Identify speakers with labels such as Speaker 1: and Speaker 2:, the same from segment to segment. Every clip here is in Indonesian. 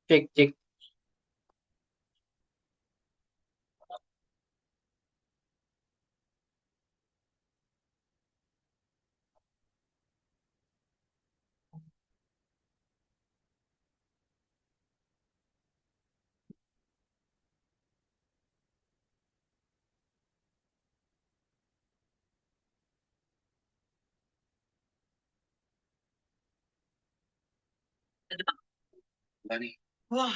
Speaker 1: Cek, cek. Bani. Wah,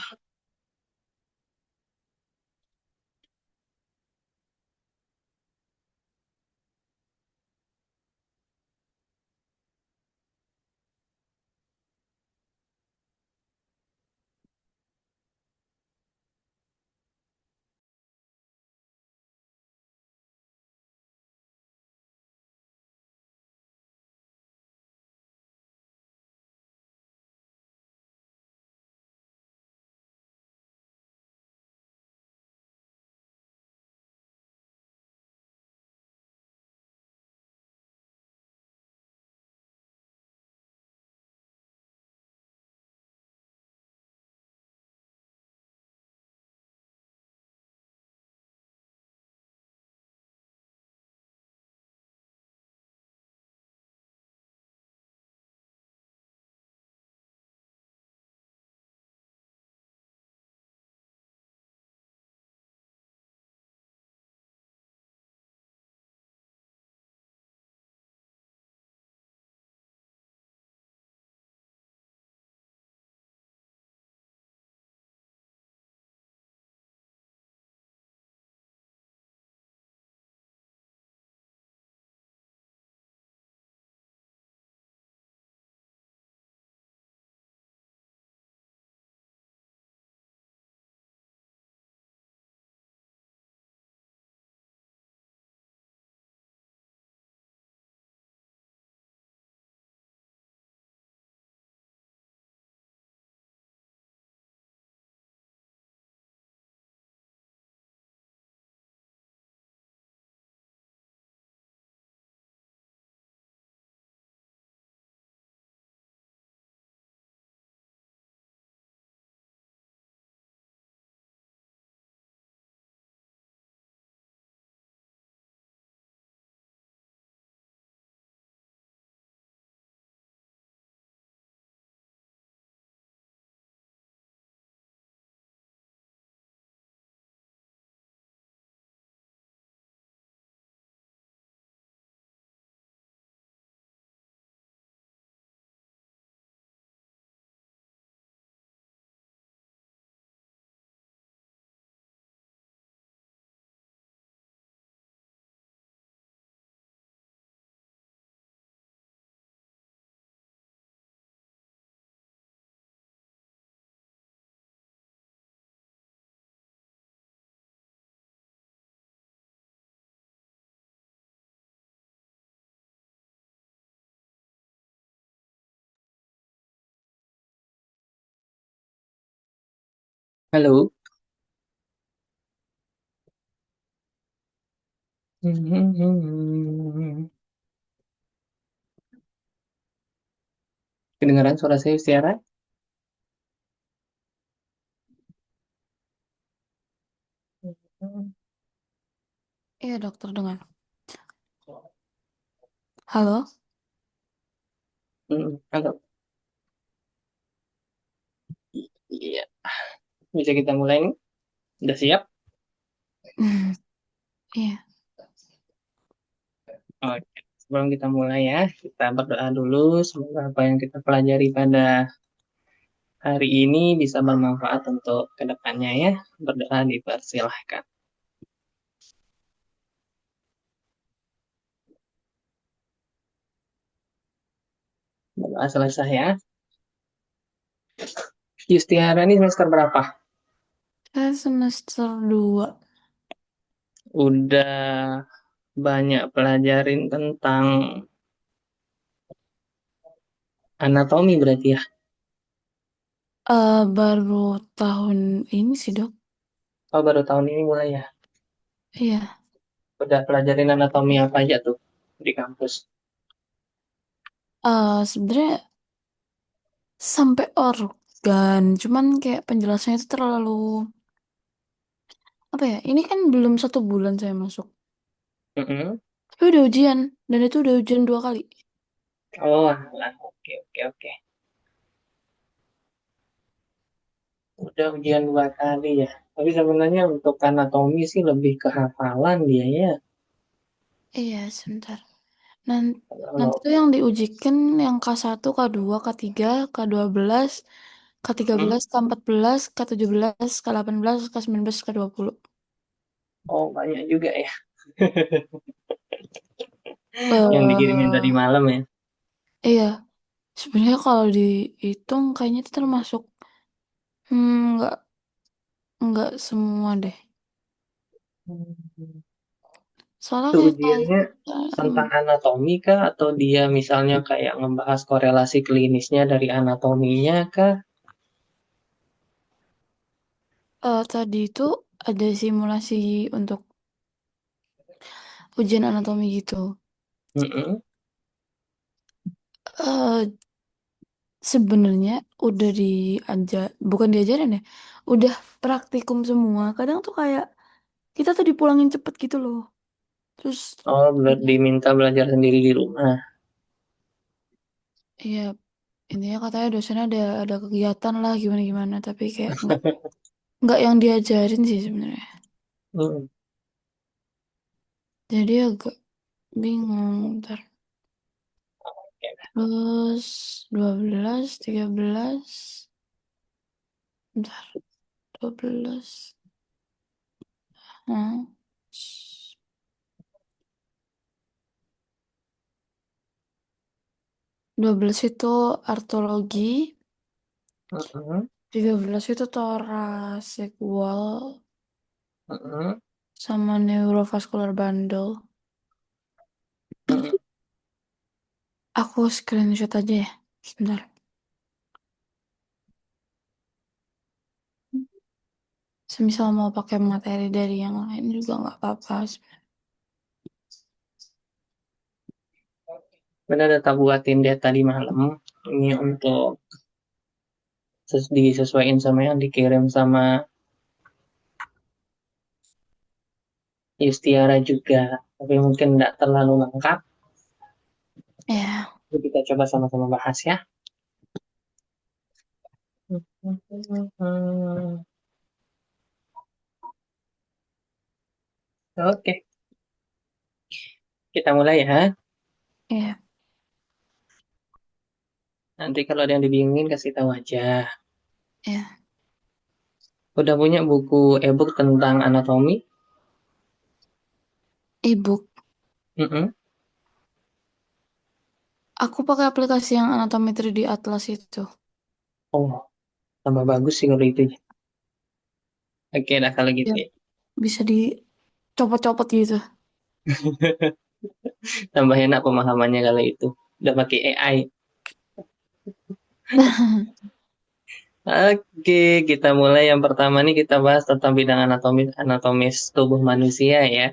Speaker 1: halo. Kedengaran suara saya, Tiara?
Speaker 2: Iya, dokter dengar. Halo?
Speaker 1: Halo. Iya, bisa kita mulai nih? Udah siap?
Speaker 2: Iya.
Speaker 1: Oke. Sebelum kita mulai ya, kita berdoa dulu. Semoga apa yang kita pelajari pada hari ini bisa bermanfaat untuk kedepannya ya. Berdoa dipersilahkan. Berdoa selesai ya. Yustiara ini semester berapa?
Speaker 2: Saya semester 2.
Speaker 1: Udah banyak pelajarin tentang anatomi berarti ya?
Speaker 2: Baru tahun ini sih, dok.
Speaker 1: Oh, baru tahun ini mulai ya?
Speaker 2: Iya.
Speaker 1: Udah pelajarin anatomi apa aja tuh di kampus?
Speaker 2: Sebenarnya sampai org. Dan cuman kayak penjelasannya itu terlalu apa ya? Ini kan belum 1 bulan saya masuk.
Speaker 1: Mm-mm.
Speaker 2: Tapi udah ujian dan itu udah ujian 2 kali.
Speaker 1: Oh, alah. Oke, oke, oke. Udah ujian 2 kali ya. Tapi sebenarnya untuk anatomi sih lebih ke hafalan dia ya.
Speaker 2: Iya, sebentar. Nan- Nanti
Speaker 1: Kalau
Speaker 2: tuh yang diujikan yang K1, K2, K3, K12,
Speaker 1: mm,
Speaker 2: K13, K14, K17, K18, K19, K20.
Speaker 1: oh banyak juga ya yang dikirimin tadi
Speaker 2: Eh,
Speaker 1: malam ya.
Speaker 2: iya, sebenarnya kalau dihitung kayaknya itu termasuk nggak semua deh.
Speaker 1: Hmm.
Speaker 2: Soalnya
Speaker 1: Itu
Speaker 2: kayak
Speaker 1: ujiannya tentang anatomi kah atau dia misalnya kayak ngebahas korelasi klinisnya dari anatominya kah?
Speaker 2: tadi itu ada simulasi untuk ujian anatomi gitu.
Speaker 1: Mm-mm.
Speaker 2: Eh Sebenarnya udah bukan diajarin ya, udah praktikum semua. Kadang tuh kayak kita tuh dipulangin cepet gitu loh. Terus
Speaker 1: Oh,
Speaker 2: udah,
Speaker 1: diminta belajar sendiri di rumah.
Speaker 2: ya intinya katanya dosennya ada kegiatan lah gimana gimana. Tapi kayak nggak yang diajarin sih sebenarnya.
Speaker 1: Hmm.
Speaker 2: Jadi agak bingung. Ntar. Terus 12, 13, bentar, 12. Hmm. 12 itu artologi,
Speaker 1: Mm-mm.
Speaker 2: 13 itu thoracic wall
Speaker 1: Mm-mm.
Speaker 2: sama neurovascular bundle.
Speaker 1: Mm-mm.
Speaker 2: Aku screenshot aja ya. Sebentar. Semisal mau pakai materi dari yang lain juga nggak apa-apa.
Speaker 1: Benar data buatin data di malam ini untuk disesuaikan sama yang dikirim sama Yustiara juga, tapi mungkin tidak terlalu lengkap.
Speaker 2: Ya,
Speaker 1: Jadi kita coba sama-sama bahas ya. Oke, kita mulai ya.
Speaker 2: ya,
Speaker 1: Nanti kalau ada yang dibingungin kasih tahu aja.
Speaker 2: ya.
Speaker 1: Udah punya buku e-book tentang anatomi?
Speaker 2: E-book.
Speaker 1: Mm-mm.
Speaker 2: Aku pakai aplikasi yang Anatomi 3D Atlas itu.
Speaker 1: Oh, tambah bagus sih kalau itu. Oke, dah kalau gitu
Speaker 2: Ya,
Speaker 1: ya.
Speaker 2: bisa dicopot-copot gitu.
Speaker 1: Tambah enak pemahamannya kalau itu. Udah pakai AI. Oke, kita mulai yang pertama nih kita bahas tentang bidang anatomis tubuh manusia ya.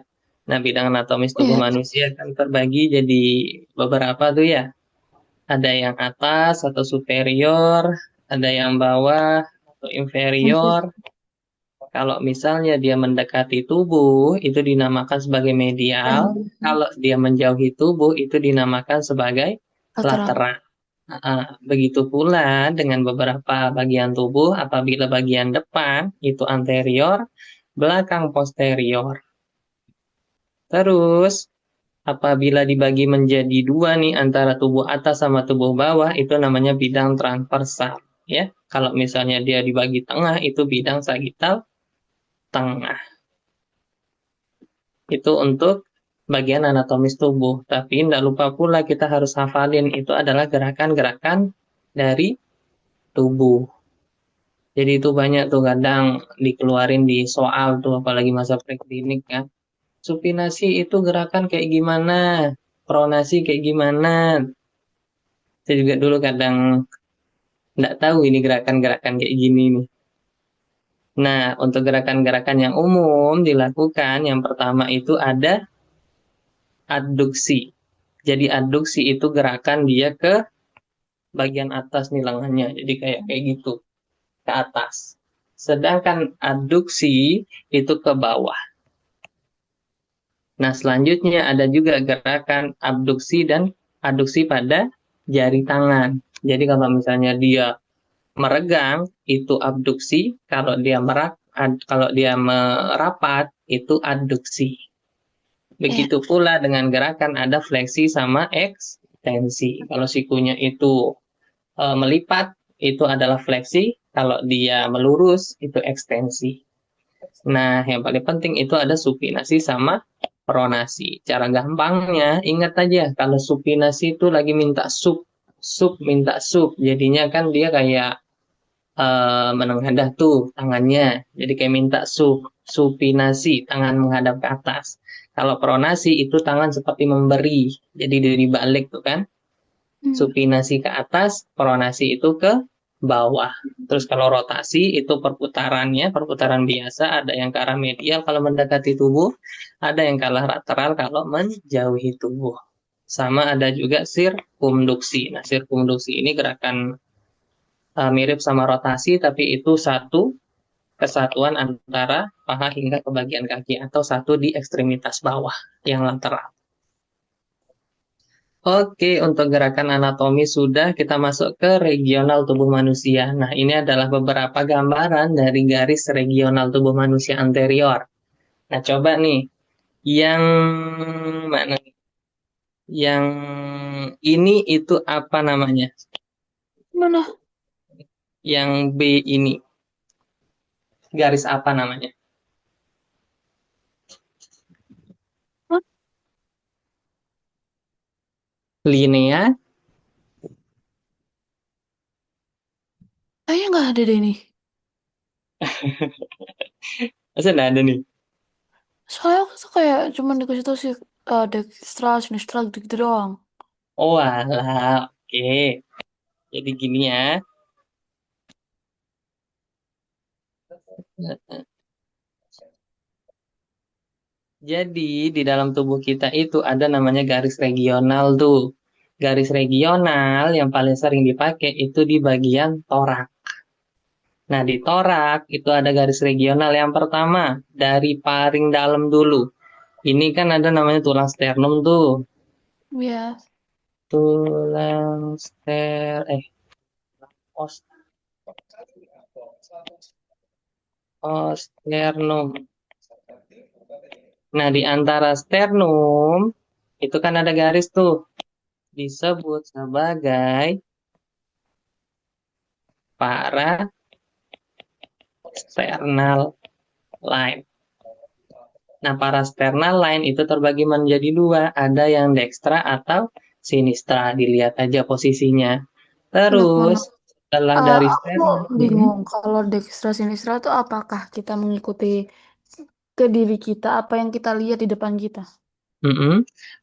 Speaker 1: Nah, bidang anatomis tubuh
Speaker 2: Ya,
Speaker 1: manusia kan terbagi jadi beberapa tuh ya. Ada yang atas atau superior, ada yang bawah atau inferior. Kalau misalnya dia mendekati tubuh, itu dinamakan sebagai medial. Kalau dia menjauhi tubuh, itu dinamakan sebagai
Speaker 2: lateral.
Speaker 1: lateral. Begitu pula dengan beberapa bagian tubuh, apabila bagian depan itu anterior, belakang posterior. Terus, apabila dibagi menjadi dua nih antara tubuh atas sama tubuh bawah, itu namanya bidang transversal. Ya, kalau misalnya dia dibagi tengah, itu bidang sagital tengah. Itu untuk bagian anatomis tubuh. Tapi tidak lupa pula kita harus hafalin itu adalah gerakan-gerakan dari tubuh. Jadi itu banyak tuh kadang dikeluarin di soal tuh apalagi masa preklinik kan. Supinasi itu gerakan kayak gimana? Pronasi kayak gimana? Saya juga dulu kadang nggak tahu ini gerakan-gerakan kayak gini nih. Nah, untuk gerakan-gerakan yang umum dilakukan, yang pertama itu ada adduksi. Jadi adduksi itu gerakan dia ke bagian atas nih lengannya. Jadi kayak kayak gitu. ke atas. Sedangkan adduksi itu ke bawah. Nah, selanjutnya ada juga gerakan abduksi dan aduksi pada jari tangan. Jadi kalau misalnya dia meregang itu abduksi, kalau dia merapat itu adduksi.
Speaker 2: Eh,
Speaker 1: Begitu pula dengan gerakan ada fleksi sama ekstensi. Kalau sikunya itu melipat itu adalah fleksi, kalau dia melurus itu ekstensi. Nah, yang paling penting itu ada supinasi sama pronasi. Cara gampangnya, ingat aja kalau supinasi itu lagi minta sup minta sup. Jadinya kan dia kayak menengadah tuh tangannya. Jadi kayak minta supinasi, tangan menghadap ke atas. Kalau pronasi itu tangan seperti memberi, jadi dari balik tuh kan.
Speaker 2: hmm,
Speaker 1: Supinasi ke atas, pronasi itu ke bawah. Terus kalau rotasi itu perputaran biasa, ada yang ke arah medial kalau mendekati tubuh, ada yang ke arah lateral kalau menjauhi tubuh. Sama ada juga sirkumduksi. Nah, sirkumduksi ini gerakan mirip sama rotasi, tapi itu satu kesatuan antara paha hingga ke bagian kaki, atau satu di ekstremitas bawah yang lateral. Oke, untuk gerakan anatomi sudah, kita masuk ke regional tubuh manusia. Nah, ini adalah beberapa gambaran dari garis regional tubuh manusia anterior. Nah, coba nih, yang mana nih? Yang ini itu apa namanya?
Speaker 2: mana?
Speaker 1: Yang B ini, garis apa namanya?
Speaker 2: Hah?
Speaker 1: Linea.
Speaker 2: Kayaknya nggak ada deh ini.
Speaker 1: Masa nggak ada nih?
Speaker 2: Soalnya aku tuh kayak cuman dikasih tau sih Dextra, Sinistra gitu-gitu doang.
Speaker 1: Oh, alah, oke. Jadi gini ya. Jadi di dalam tubuh kita itu ada namanya garis regional tuh. Garis regional yang paling sering dipakai itu di bagian torak. Nah, di torak itu ada garis regional yang pertama dari paling dalam dulu. Ini kan ada namanya tulang sternum tuh.
Speaker 2: Ya,
Speaker 1: Tulang os- osternum. Nah, di antara sternum itu kan ada garis tuh disebut sebagai parasternal line. Nah, parasternal line itu terbagi menjadi dua, ada yang dextra atau sinistra. Dilihat aja posisinya.
Speaker 2: nah,
Speaker 1: Terus setelah dari
Speaker 2: aku
Speaker 1: sternum,
Speaker 2: bingung kalau Dextra Sinistra itu apakah kita mengikuti ke diri kita apa yang kita lihat di depan kita?
Speaker 1: mm-mm,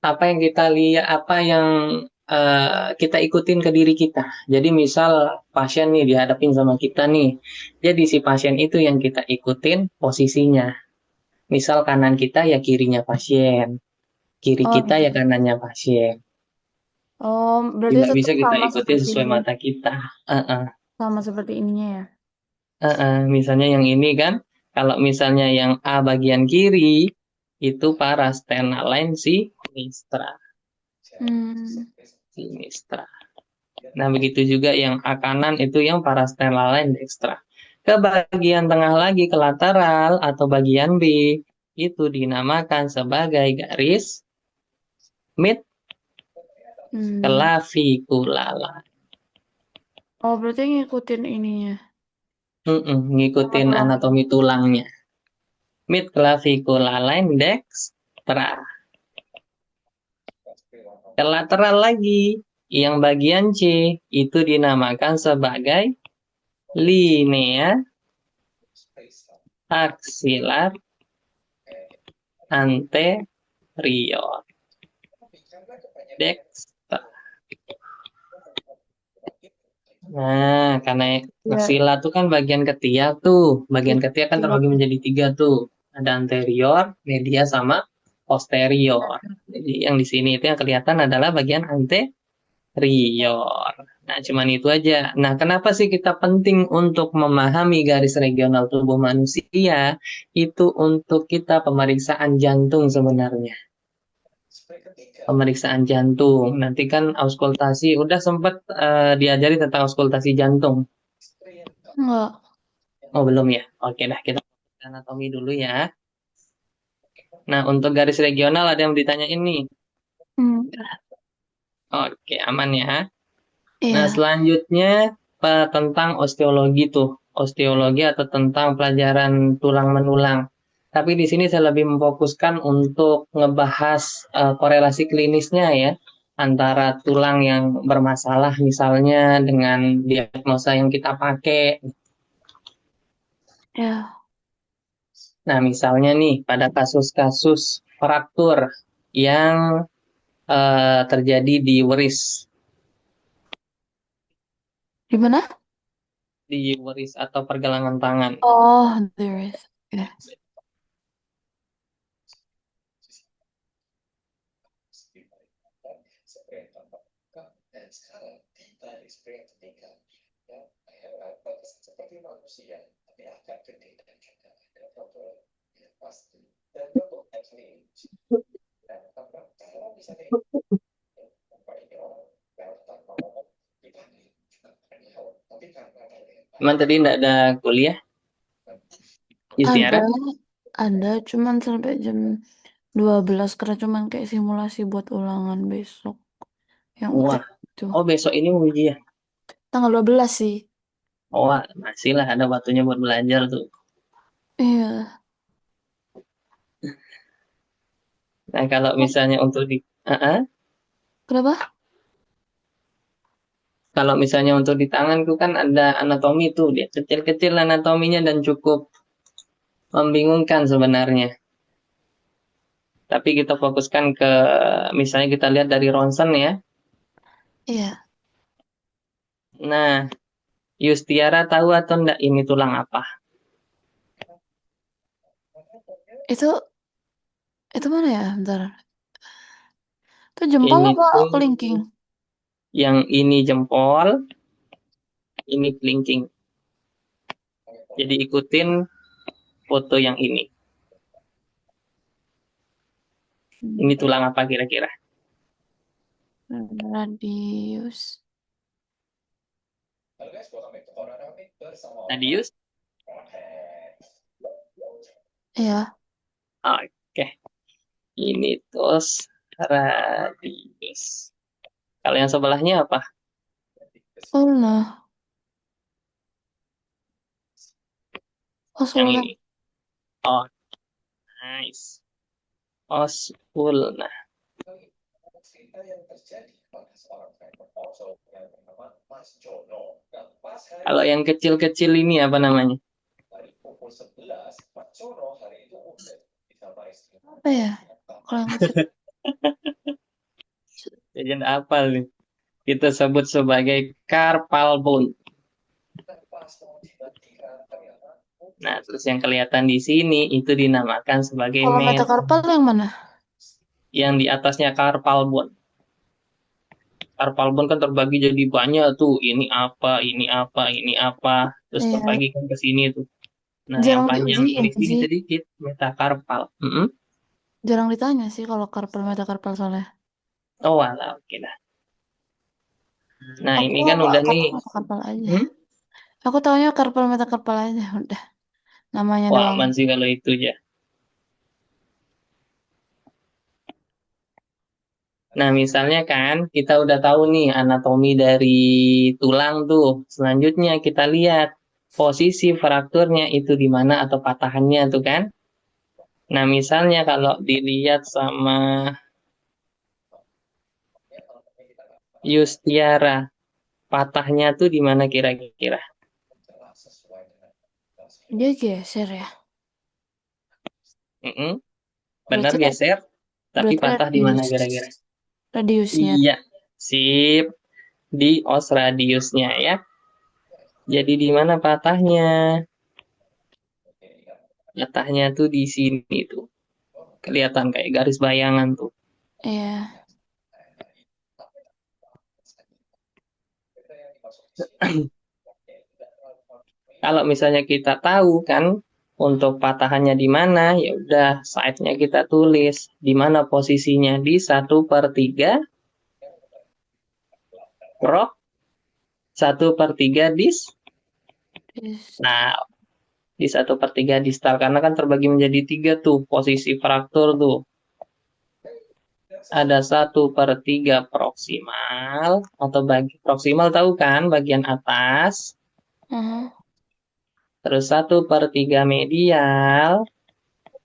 Speaker 1: apa yang kita lihat, apa yang kita ikutin ke diri kita. Jadi misal pasien nih dihadapin sama kita nih, jadi si pasien itu yang kita ikutin posisinya. Misal kanan kita ya kirinya pasien, kiri
Speaker 2: Oh,
Speaker 1: kita ya kanannya pasien.
Speaker 2: oh,
Speaker 1: Jadi
Speaker 2: berarti
Speaker 1: nggak bisa
Speaker 2: tetap
Speaker 1: kita
Speaker 2: sama
Speaker 1: ikutin
Speaker 2: seperti
Speaker 1: sesuai mata kita. Uh-uh.
Speaker 2: sama seperti ininya ya.
Speaker 1: Misalnya yang ini kan, kalau misalnya yang A bagian kiri, itu parasternal line sinistra.
Speaker 2: Hmm.
Speaker 1: Sinistra. Nah, begitu juga yang A kanan itu yang parasternal line dextra. Ke bagian tengah lagi, ke lateral atau bagian B, itu dinamakan sebagai garis mid
Speaker 2: Hmm.
Speaker 1: clavicula.
Speaker 2: Oh, berarti ngikutin ininya. Sama
Speaker 1: Ngikutin
Speaker 2: tulang.
Speaker 1: anatomi tulangnya. Mid clavicula line dextra. Ke lateral lagi, yang bagian C itu dinamakan sebagai linea axilar anterior dextra. Nah, karena
Speaker 2: Ya,
Speaker 1: aksila tuh kan bagian ketiak tuh. Bagian ketiak kan
Speaker 2: iya.
Speaker 1: terbagi menjadi tiga tuh. Ada anterior, media, sama posterior. Jadi yang di sini itu yang kelihatan adalah bagian anterior. Rior. Nah, cuman itu aja. Nah, kenapa sih kita penting untuk memahami garis regional tubuh manusia? Itu untuk kita pemeriksaan jantung sebenarnya. Pemeriksaan jantung. Nanti kan auskultasi, udah sempat diajari tentang auskultasi jantung.
Speaker 2: Enggak.
Speaker 1: Oh, belum ya? Oke dah, kita anatomi dulu ya. Nah, untuk garis regional ada yang ditanya ini.
Speaker 2: Hmm.
Speaker 1: Oke, aman ya. Nah,
Speaker 2: Iya.
Speaker 1: selanjutnya tentang osteologi tuh. Osteologi atau tentang pelajaran tulang menulang. Tapi di sini saya lebih memfokuskan untuk ngebahas korelasi klinisnya ya antara tulang yang bermasalah misalnya dengan diagnosa yang kita pakai.
Speaker 2: Ya.
Speaker 1: Nah, misalnya nih pada kasus-kasus fraktur yang terjadi di waris,
Speaker 2: Gimana?
Speaker 1: atau pergelangan tangan.
Speaker 2: Oh, there is. Ya.
Speaker 1: Cuman tadi tidak ada kuliah,
Speaker 2: Ada,
Speaker 1: Yustiara?
Speaker 2: cuman sampai jam 12 karena cuman kayak simulasi buat ulangan besok yang
Speaker 1: Wah,
Speaker 2: UTS itu.
Speaker 1: oh besok ini ujian.
Speaker 2: Tanggal 12 sih.
Speaker 1: Oh, wah, masih lah ada waktunya buat belajar tuh.
Speaker 2: Iya.
Speaker 1: Nah, kalau
Speaker 2: Oh,
Speaker 1: misalnya untuk di, ah,
Speaker 2: kenapa?
Speaker 1: kalau misalnya untuk di tangan tuh kan ada anatomi tuh, dia kecil-kecil anatominya dan cukup membingungkan sebenarnya. Tapi kita fokuskan ke, misalnya kita lihat dari ronsen ya.
Speaker 2: Iya.
Speaker 1: Nah, Yustiara tahu atau enggak ini tulang apa?
Speaker 2: Itu itu mana ya? Bentar. Itu jempol
Speaker 1: Ini
Speaker 2: apa
Speaker 1: tuh
Speaker 2: kelingking?
Speaker 1: yang ini jempol, ini kelingking. Jadi ikutin foto yang ini. Ini
Speaker 2: Hmm,
Speaker 1: tulang apa kira-kira?
Speaker 2: Radius.
Speaker 1: Radius?
Speaker 2: Iya.
Speaker 1: Oke, ini tos radius. Kalau yang sebelahnya apa?
Speaker 2: Oh lah.
Speaker 1: Yang
Speaker 2: Osulna.
Speaker 1: ini. Oh, nice. Ospul. Nah, kalau yang kecil-kecil ini apa namanya?
Speaker 2: Apa ya? Kalau yang kecil.
Speaker 1: Jajan apa nih? Kita sebut sebagai carpal bone. Nah, terus yang kelihatan di sini itu dinamakan sebagai
Speaker 2: Kalau metakarpal yang mana?
Speaker 1: yang di atasnya carpal bone. Carpal bone kan terbagi jadi banyak tuh. Ini apa, ini apa, ini apa. Terus
Speaker 2: Iya.
Speaker 1: terbagi kan ke sini tuh. Nah, yang
Speaker 2: Jarang
Speaker 1: panjang
Speaker 2: diujiin
Speaker 1: di sini
Speaker 2: sih.
Speaker 1: sedikit metakarpal. Mm-mm.
Speaker 2: Jarang ditanya sih kalau karpal metakarpal soalnya.
Speaker 1: Oh, alah, oke dah. Nah,
Speaker 2: Aku
Speaker 1: ini kan udah nih.
Speaker 2: karpal metakarpal aja.
Speaker 1: Hmm?
Speaker 2: Aku taunya karpal metakarpal aja udah. Namanya
Speaker 1: Wah,
Speaker 2: doang.
Speaker 1: aman sih kalau itu ya. Nah, misalnya kan kita udah tahu nih anatomi dari tulang tuh. Selanjutnya kita lihat posisi frakturnya itu di mana atau patahannya tuh kan. Nah, misalnya kalau dilihat sama Yustiara, patahnya tuh di mana kira-kira?
Speaker 2: Dia geser ya.
Speaker 1: Mm-mm, benar
Speaker 2: Berarti
Speaker 1: geser, tapi
Speaker 2: berarti
Speaker 1: patah di mana
Speaker 2: radius
Speaker 1: kira-kira?
Speaker 2: radiusnya.
Speaker 1: Iya, sip, di os radiusnya ya. Jadi di mana patahnya? Patahnya tuh di sini tuh. Kelihatan kayak garis bayangan tuh.
Speaker 2: Iya.
Speaker 1: Kalau misalnya kita tahu kan untuk patahannya di mana, ya udah side-nya kita tulis di mana posisinya di 1/3 prok, 1/3 dis.
Speaker 2: Distal.
Speaker 1: Nah, di 1/3 distal karena kan terbagi menjadi tiga tuh posisi fraktur tuh. Ada 1/3 proksimal atau bagi proksimal tahu kan bagian atas,
Speaker 2: Aha.
Speaker 1: terus 1/3 medial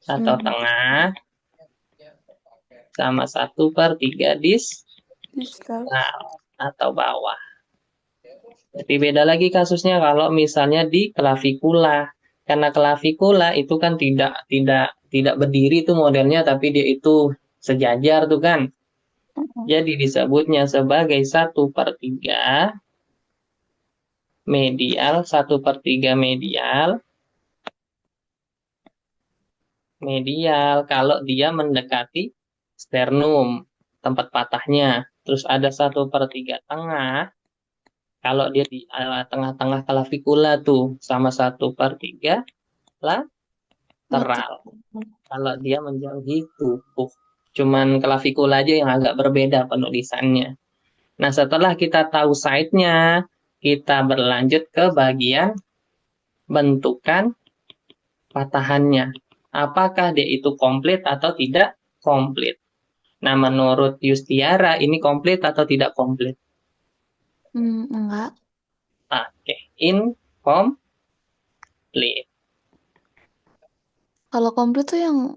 Speaker 1: atau
Speaker 2: Hmm.
Speaker 1: tengah, sama 1/3
Speaker 2: Distal.
Speaker 1: atau bawah. Tapi beda lagi kasusnya kalau misalnya di klavikula. Karena klavikula itu kan tidak berdiri tuh modelnya, tapi dia itu sejajar tuh kan. Jadi disebutnya sebagai 1/3 medial, 1/3 medial, medial kalau dia mendekati sternum, tempat patahnya. Terus ada 1/3 tengah, kalau dia di tengah-tengah klavikula tuh, sama 1/3
Speaker 2: Lateral.
Speaker 1: lateral. Kalau dia menjauhi tubuh. Cuman klavikula aja yang agak berbeda penulisannya. Nah, setelah kita tahu site-nya, kita berlanjut ke bagian bentukan patahannya. Apakah dia itu komplit atau tidak komplit? Nah, menurut Yustiara, ini komplit atau tidak komplit?
Speaker 2: Enggak.
Speaker 1: Oke, incomplete.
Speaker 2: Kalau komplit tuh yang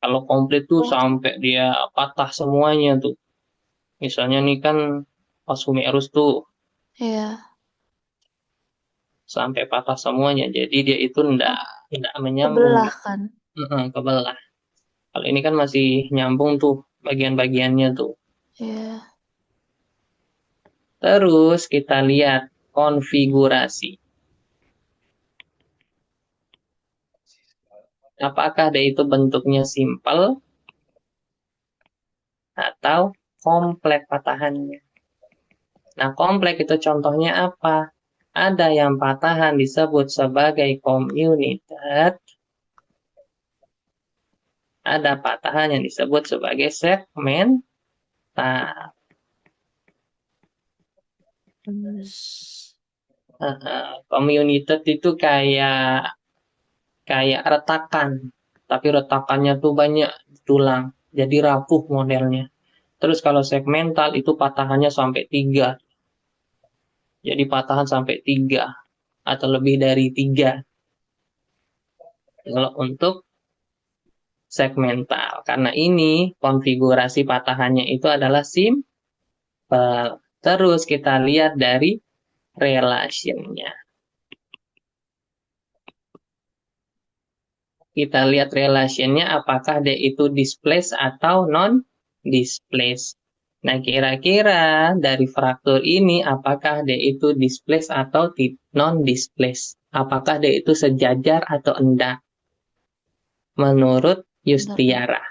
Speaker 1: Kalau komplit tuh
Speaker 2: oh
Speaker 1: sampai dia patah semuanya tuh. Misalnya nih kan pas humerus tuh
Speaker 2: ya
Speaker 1: sampai patah semuanya. Jadi dia itu
Speaker 2: oh,
Speaker 1: enggak menyambung
Speaker 2: kebelah
Speaker 1: gitu.
Speaker 2: kan.
Speaker 1: Kebelah. Kalau ini kan masih nyambung tuh bagian-bagiannya tuh.
Speaker 2: Ya.
Speaker 1: Terus kita lihat konfigurasi. Apakah dia itu bentuknya simple atau kompleks patahannya? Nah, kompleks itu contohnya apa? Ada yang patahan disebut sebagai communited, ada patahan yang disebut sebagai segmental.
Speaker 2: Terus
Speaker 1: Communited itu kayak kayak retakan, tapi retakannya tuh banyak tulang, jadi rapuh modelnya. Terus kalau segmental itu patahannya sampai tiga, jadi patahan sampai tiga atau lebih dari tiga. Kalau untuk segmental, karena ini konfigurasi patahannya itu adalah simple. Terus kita lihat dari relationnya. Kita lihat relationnya apakah dia itu displace atau non displace. Nah, kira-kira dari fraktur ini apakah dia itu displace atau non displace? Apakah dia itu sejajar atau enggak? Menurut
Speaker 2: bentar, bentar.
Speaker 1: Yustiara.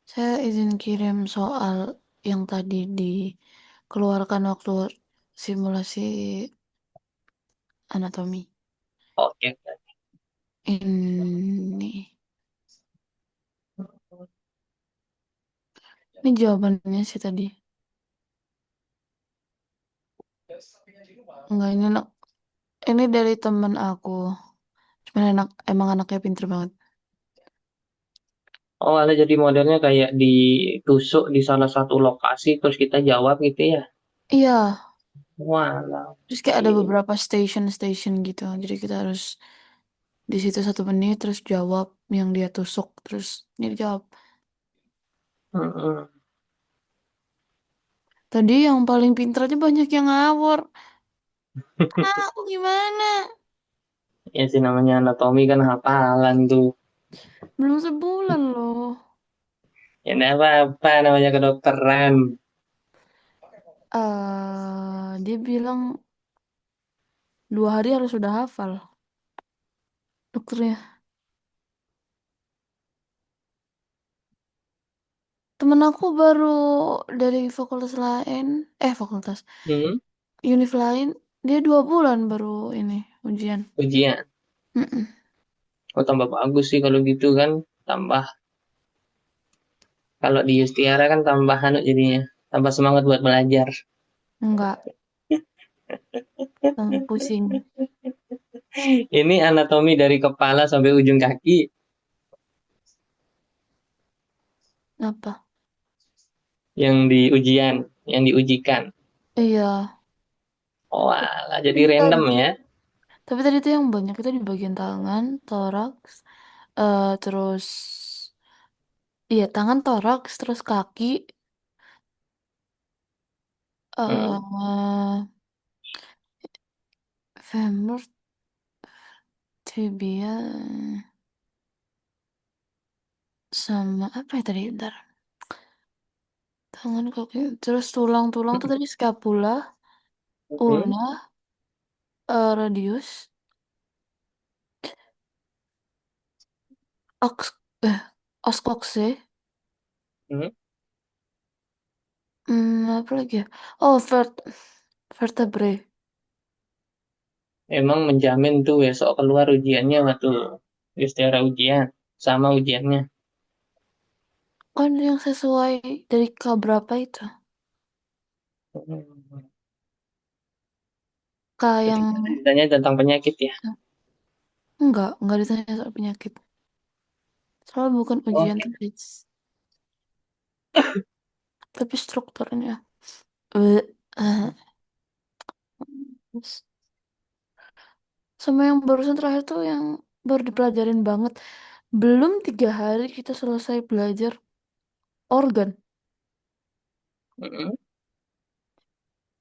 Speaker 2: Saya izin kirim soal yang tadi dikeluarkan waktu simulasi anatomi.
Speaker 1: Oke.
Speaker 2: Ini. Ini jawabannya sih tadi. Enggak, ini dari temen aku. Cuman emang anaknya pinter banget.
Speaker 1: Oh, ada jadi modelnya kayak ditusuk di salah satu lokasi terus kita jawab gitu ya.
Speaker 2: Iya,
Speaker 1: Walah,
Speaker 2: terus kayak ada
Speaker 1: ini.
Speaker 2: beberapa station gitu. Jadi kita harus di situ 1 menit terus jawab yang dia tusuk terus ini dijawab.
Speaker 1: Mm-mm.
Speaker 2: Tadi yang paling pinter aja banyak yang ngawur. Aku gimana?
Speaker 1: Ya sih namanya anatomi kan hafalan tuh.
Speaker 2: Belum sebulan loh.
Speaker 1: Ya enggak apa-apa namanya kedokteran.
Speaker 2: Dia bilang 2 hari harus sudah hafal dokternya. Temen aku baru dari fakultas lain, fakultas.
Speaker 1: Hmm?
Speaker 2: univ lain dia 2 bulan baru ini ujian.
Speaker 1: ujian.
Speaker 2: Mm-mm.
Speaker 1: Oh, tambah bagus sih kalau gitu kan. Tambah, kalau di Yustiara kan tambah anu jadinya. Tambah semangat buat belajar.
Speaker 2: Enggak, pusing.
Speaker 1: Ini anatomi dari kepala sampai ujung kaki
Speaker 2: Apa?
Speaker 1: yang di ujian, yang diujikan.
Speaker 2: Iya.
Speaker 1: Oh, alah, jadi
Speaker 2: Tapi
Speaker 1: random
Speaker 2: tadi,
Speaker 1: ya.
Speaker 2: tapi tadi tuh yang banyak itu di bagian tangan, toraks, terus iya tangan, toraks, terus kaki,
Speaker 1: Hmm,
Speaker 2: eh femur, tibia, sama apa ya tadi? Bentar. Tangan, kaki, terus tulang-tulang tuh tadi scapula,
Speaker 1: hmm,
Speaker 2: ulna, radius, ox, eh, oskokse,
Speaker 1: hmm.
Speaker 2: apa lagi ya? Oh, vertebrae.
Speaker 1: Emang menjamin tuh besok keluar ujiannya waktu Yustiara ujian sama ujiannya.
Speaker 2: Kan yang sesuai dari K berapa itu?
Speaker 1: Hmm.
Speaker 2: K
Speaker 1: Berarti
Speaker 2: yang
Speaker 1: ditanya tentang penyakit ya.
Speaker 2: enggak ditanya soal penyakit. Soalnya bukan ujian
Speaker 1: Oke.
Speaker 2: tapi strukturnya. Eh, eh, Sama yang barusan terakhir tuh yang baru dipelajarin banget. Belum 3 hari kita selesai belajar organ.
Speaker 1: Hmm.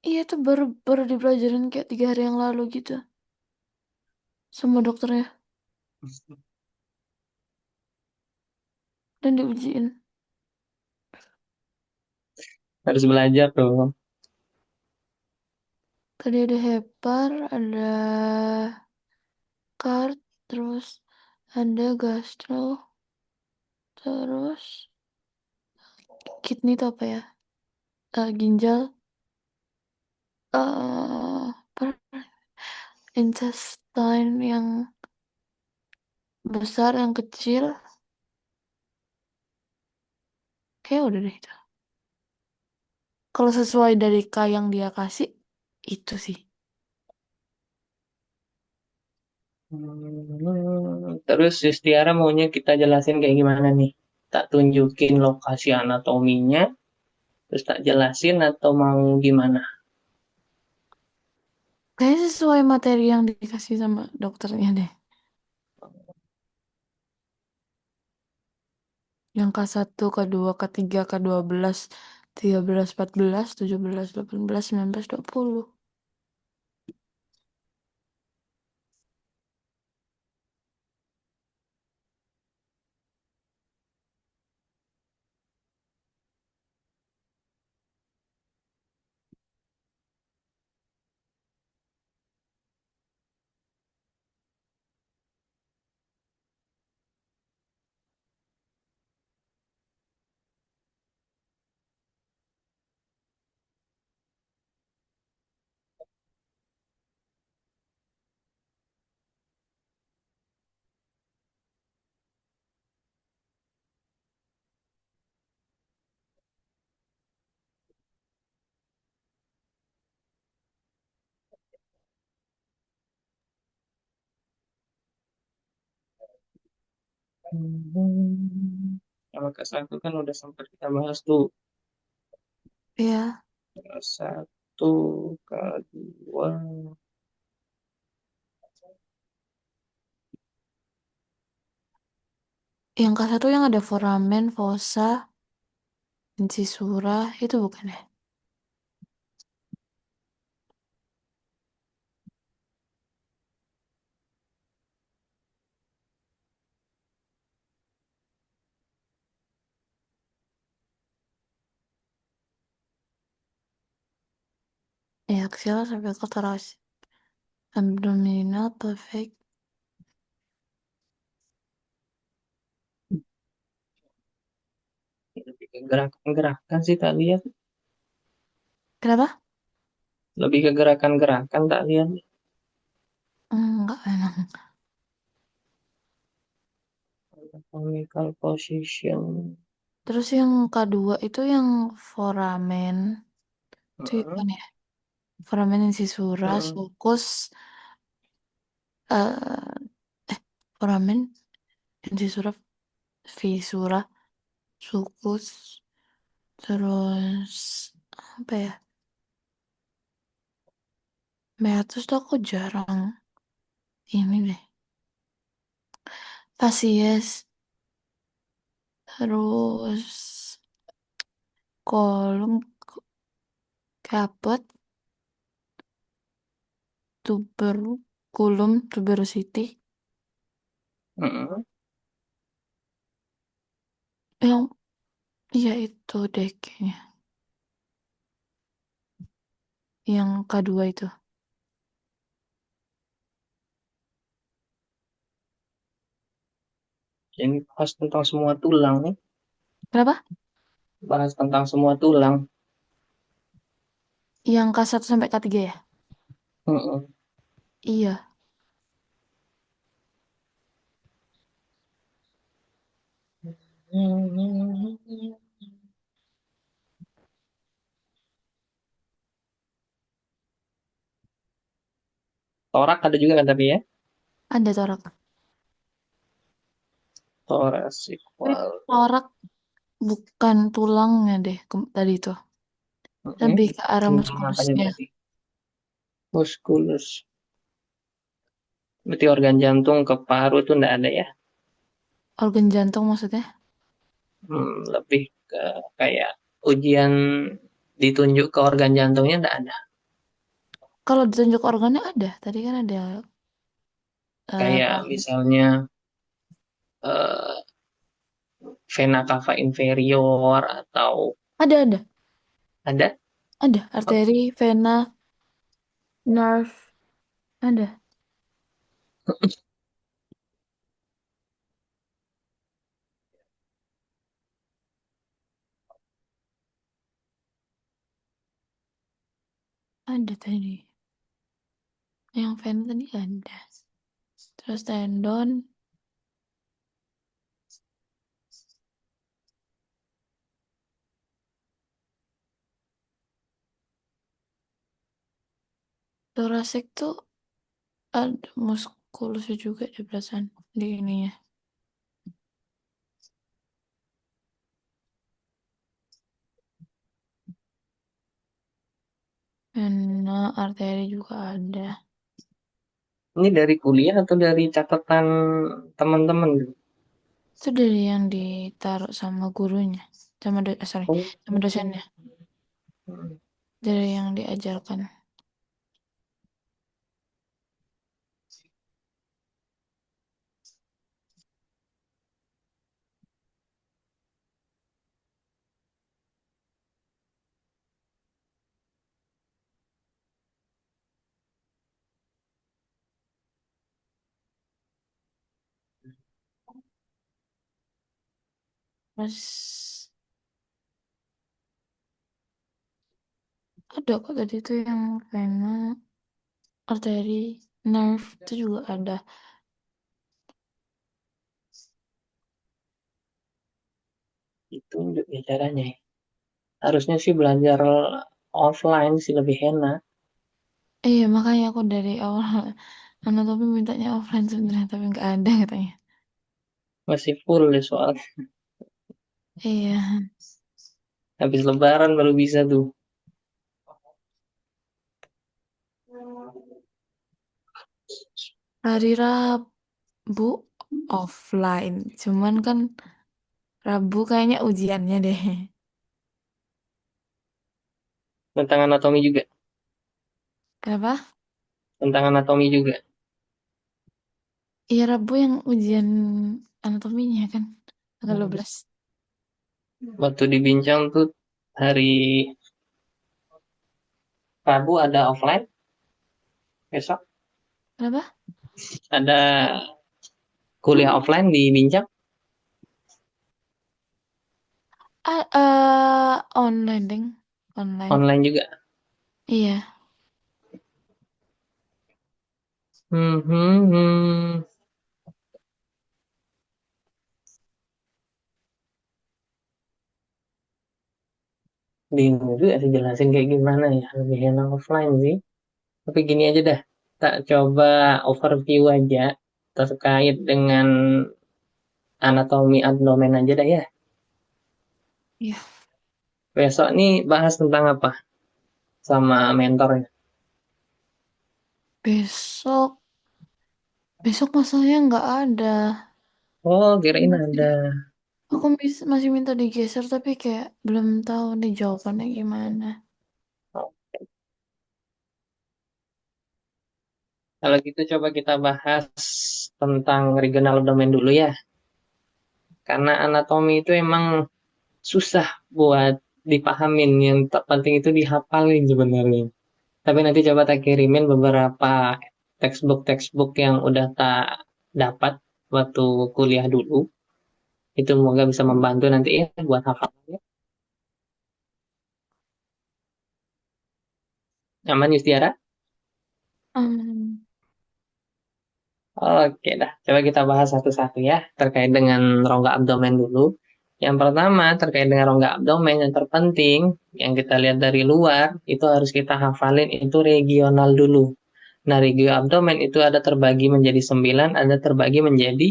Speaker 2: Iya tuh baru baru dipelajarin kayak 3 hari yang lalu gitu. Sama dokternya. Dan diujiin.
Speaker 1: Harus belajar dong.
Speaker 2: Tadi ada hepar, ada kart, terus ada gastro, terus kidney itu apa ya? Ginjal, intestine yang besar, yang kecil. Kayak udah deh itu. Kalau sesuai dari K yang dia kasih, itu sih.
Speaker 1: Terus Yustiara maunya kita jelasin kayak gimana nih? Tak tunjukin lokasi anatominya, terus tak jelasin atau mau gimana?
Speaker 2: Kayaknya sesuai materi yang dikasih sama dokternya deh. Yang K1, K2, K3, K12, 13, 14, 17, 18, 19, 20.
Speaker 1: Kalau ke satu kan udah sempat kita bahas tuh.
Speaker 2: Ya,
Speaker 1: Satu, kedua.
Speaker 2: yang K1 yang ada foramen, fossa, incisura, itu bukan ya? Ya, axial sampai ke thoracic. Abdominal, pelvic.
Speaker 1: Lebih ke gerakan-gerakan sih tak lihat.
Speaker 2: Kenapa?
Speaker 1: Lebih ke gerakan-gerakan tak lihat.
Speaker 2: Enggak enak.
Speaker 1: Anatomical position.
Speaker 2: Terus yang kedua itu yang foramen. Itu
Speaker 1: Heeh,
Speaker 2: kan ya? Foramen incisura,
Speaker 1: heeh,
Speaker 2: sulcus, eh foramen incisura, fisura, sulcus, terus apa ya? Meatus tuh aku jarang ini deh. Fasies, terus kolom, caput, tuberculum, tuberosity.
Speaker 1: heeh.
Speaker 2: Yang iya itu deh kayaknya. Yang kedua itu.
Speaker 1: Ini bahas tentang semua tulang nih.
Speaker 2: Kenapa?
Speaker 1: Bahas tentang semua tulang.
Speaker 2: Yang K1 sampai K3 ya?
Speaker 1: Heeh.
Speaker 2: Iya.
Speaker 1: Torak ada juga kan tapi ya.
Speaker 2: Ada torak.
Speaker 1: Thoracic
Speaker 2: Tapi
Speaker 1: wall.
Speaker 2: torak bukan tulangnya deh tadi itu.
Speaker 1: Heeh.
Speaker 2: Lebih ke arah
Speaker 1: Tulang apanya
Speaker 2: muskulusnya.
Speaker 1: berarti? Musculus. Berarti organ jantung ke paru itu enggak ada ya.
Speaker 2: Organ jantung maksudnya.
Speaker 1: Lebih ke kayak ujian ditunjuk ke organ jantungnya enggak ada.
Speaker 2: Kalau ditunjuk organnya ada. Tadi kan ada
Speaker 1: Kayak
Speaker 2: paru.
Speaker 1: misalnya eh, vena cava inferior atau
Speaker 2: Ada.
Speaker 1: ada.
Speaker 2: Ada.
Speaker 1: Oh,
Speaker 2: Arteri, vena, nerve. Ada. Ada tadi. Yang vena tadi ada. Terus tendon. Thoracic tuh ada muskulusnya juga di perasaan. Di ininya. Vena, arteri juga ada.
Speaker 1: ini dari kuliah atau dari catatan teman-teman?
Speaker 2: Itu dari yang ditaruh sama gurunya. Sama sorry,
Speaker 1: Oh,
Speaker 2: sama dosennya. Dari yang diajarkan. Terus ada kok tadi itu yang vena, arteri, nerve itu juga ada.
Speaker 1: itu ya caranya ya. Harusnya sih belajar offline sih lebih enak.
Speaker 2: Iya makanya aku dari awal anatomi mintanya offline sebenarnya tapi nggak ada katanya.
Speaker 1: Masih full deh soal.
Speaker 2: Iya,
Speaker 1: Habis lebaran baru bisa tuh.
Speaker 2: hari Rabu offline. Cuman kan Rabu kayaknya ujiannya deh.
Speaker 1: Tentang anatomi juga.
Speaker 2: Kenapa?
Speaker 1: Tentang anatomi juga.
Speaker 2: Iya Rabu yang ujian anatominya kan tanggal 12.
Speaker 1: Waktu dibincang tuh hari Rabu ada offline. Besok
Speaker 2: Kenapa?
Speaker 1: ada kuliah offline dibincang.
Speaker 2: Online ding, online.
Speaker 1: Online juga.
Speaker 2: Iya.
Speaker 1: Hmm, hmm, hmm. Bingung juga sih jelasin kayak gimana ya. Lebih enak offline sih. Tapi gini aja dah. Tak coba overview aja terkait dengan anatomi abdomen aja dah ya.
Speaker 2: Ya,
Speaker 1: Besok nih bahas tentang apa sama mentornya.
Speaker 2: besok, besok masalahnya nggak ada.
Speaker 1: Oh, kirain
Speaker 2: Masih,
Speaker 1: ada.
Speaker 2: aku masih minta digeser tapi kayak belum tahu nih jawabannya gimana.
Speaker 1: Oh, kalau gitu coba kita bahas tentang regional abdomen dulu ya. Karena anatomi itu emang susah buat dipahamin. Yang terpenting itu dihafalin sebenarnya. Tapi nanti coba tak kirimin beberapa textbook yang udah tak dapat waktu kuliah dulu. Itu semoga bisa membantu nanti ya buat hafalnya. Aman Yustiara?
Speaker 2: Hmm,
Speaker 1: Oke dah, coba kita bahas satu-satu ya terkait dengan rongga abdomen dulu. Yang pertama terkait dengan rongga abdomen yang terpenting yang kita lihat dari luar itu harus kita hafalin itu regional dulu. Nah, regio abdomen itu ada terbagi menjadi 9, ada terbagi menjadi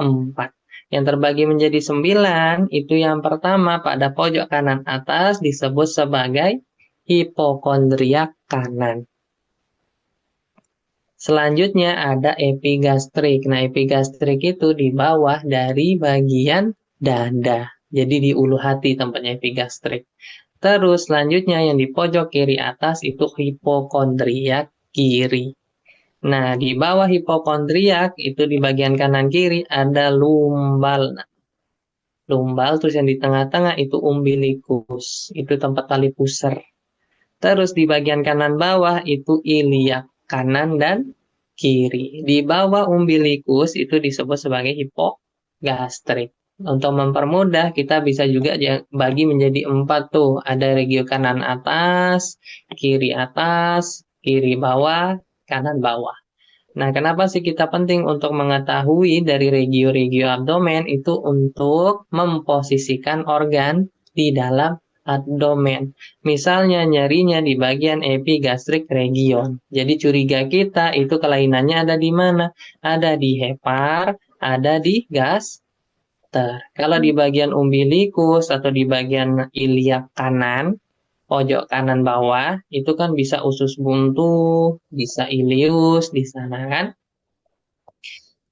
Speaker 1: 4. Yang terbagi menjadi 9 itu yang pertama pada pojok kanan atas disebut sebagai hipokondriak kanan. Selanjutnya ada epigastrik. Nah, epigastrik itu di bawah dari bagian dada. Jadi di ulu hati tempatnya epigastrik. Terus selanjutnya yang di pojok kiri atas itu hipokondriak kiri. Nah, di bawah hipokondriak itu di bagian kanan kiri ada lumbal. Nah, lumbal terus yang di tengah-tengah itu umbilikus. Itu tempat tali pusar. Terus di bagian kanan bawah itu iliak kanan dan kiri. Di bawah umbilikus itu disebut sebagai hipogastrik. Untuk mempermudah kita bisa juga bagi menjadi 4 tuh. Ada regio kanan atas, kiri bawah, kanan bawah. Nah, kenapa sih kita penting untuk mengetahui dari regio-regio abdomen itu untuk memposisikan organ di dalam abdomen. Misalnya nyarinya di bagian epigastric region. Jadi curiga kita itu kelainannya ada di mana? Ada di hepar, ada di gaster. Kalau di bagian umbilikus atau di bagian iliak kanan, pojok kanan bawah, itu kan bisa usus buntu, bisa ilius di sana kan.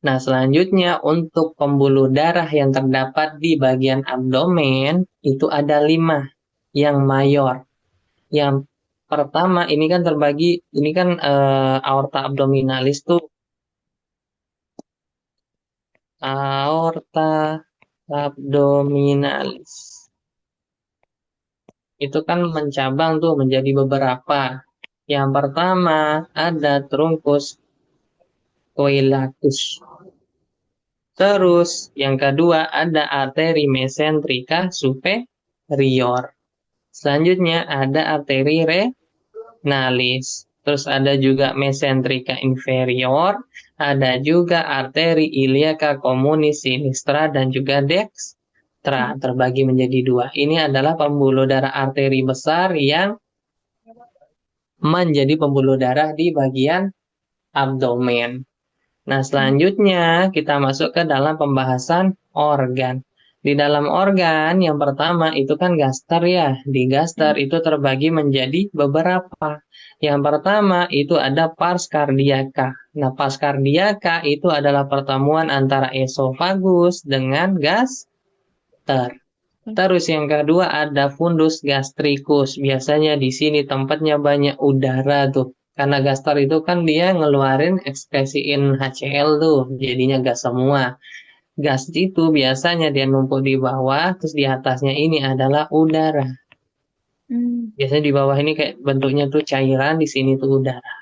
Speaker 1: Nah, selanjutnya untuk pembuluh darah yang terdapat di bagian abdomen itu ada 5 yang mayor. Yang pertama ini kan terbagi, ini kan aorta abdominalis tuh, aorta abdominalis. Itu kan mencabang tuh menjadi beberapa. Yang pertama ada trunkus coilatus. Terus yang kedua ada arteri mesentrika superior. Selanjutnya ada arteri renalis. Terus ada juga mesentrika inferior, ada juga arteri iliaca communis sinistra dan juga dextra terbagi menjadi 2. Ini adalah pembuluh darah arteri besar yang menjadi pembuluh darah di bagian abdomen. Nah, selanjutnya kita masuk ke dalam pembahasan organ. Di dalam organ yang pertama itu kan gaster ya. Di gaster itu terbagi menjadi beberapa. Yang pertama itu ada pars cardiaca. Nah, pars cardiaca itu adalah pertemuan antara esofagus dengan gaster. Terus yang kedua ada fundus gastricus. Biasanya di sini tempatnya banyak udara tuh. Karena gaster itu kan dia ngeluarin ekskresiin HCl tuh, jadinya gas semua. Gas itu biasanya dia numpuk di bawah, terus di atasnya ini adalah udara.
Speaker 2: hmm.
Speaker 1: Biasanya di bawah ini kayak bentuknya tuh cairan, di sini tuh udara.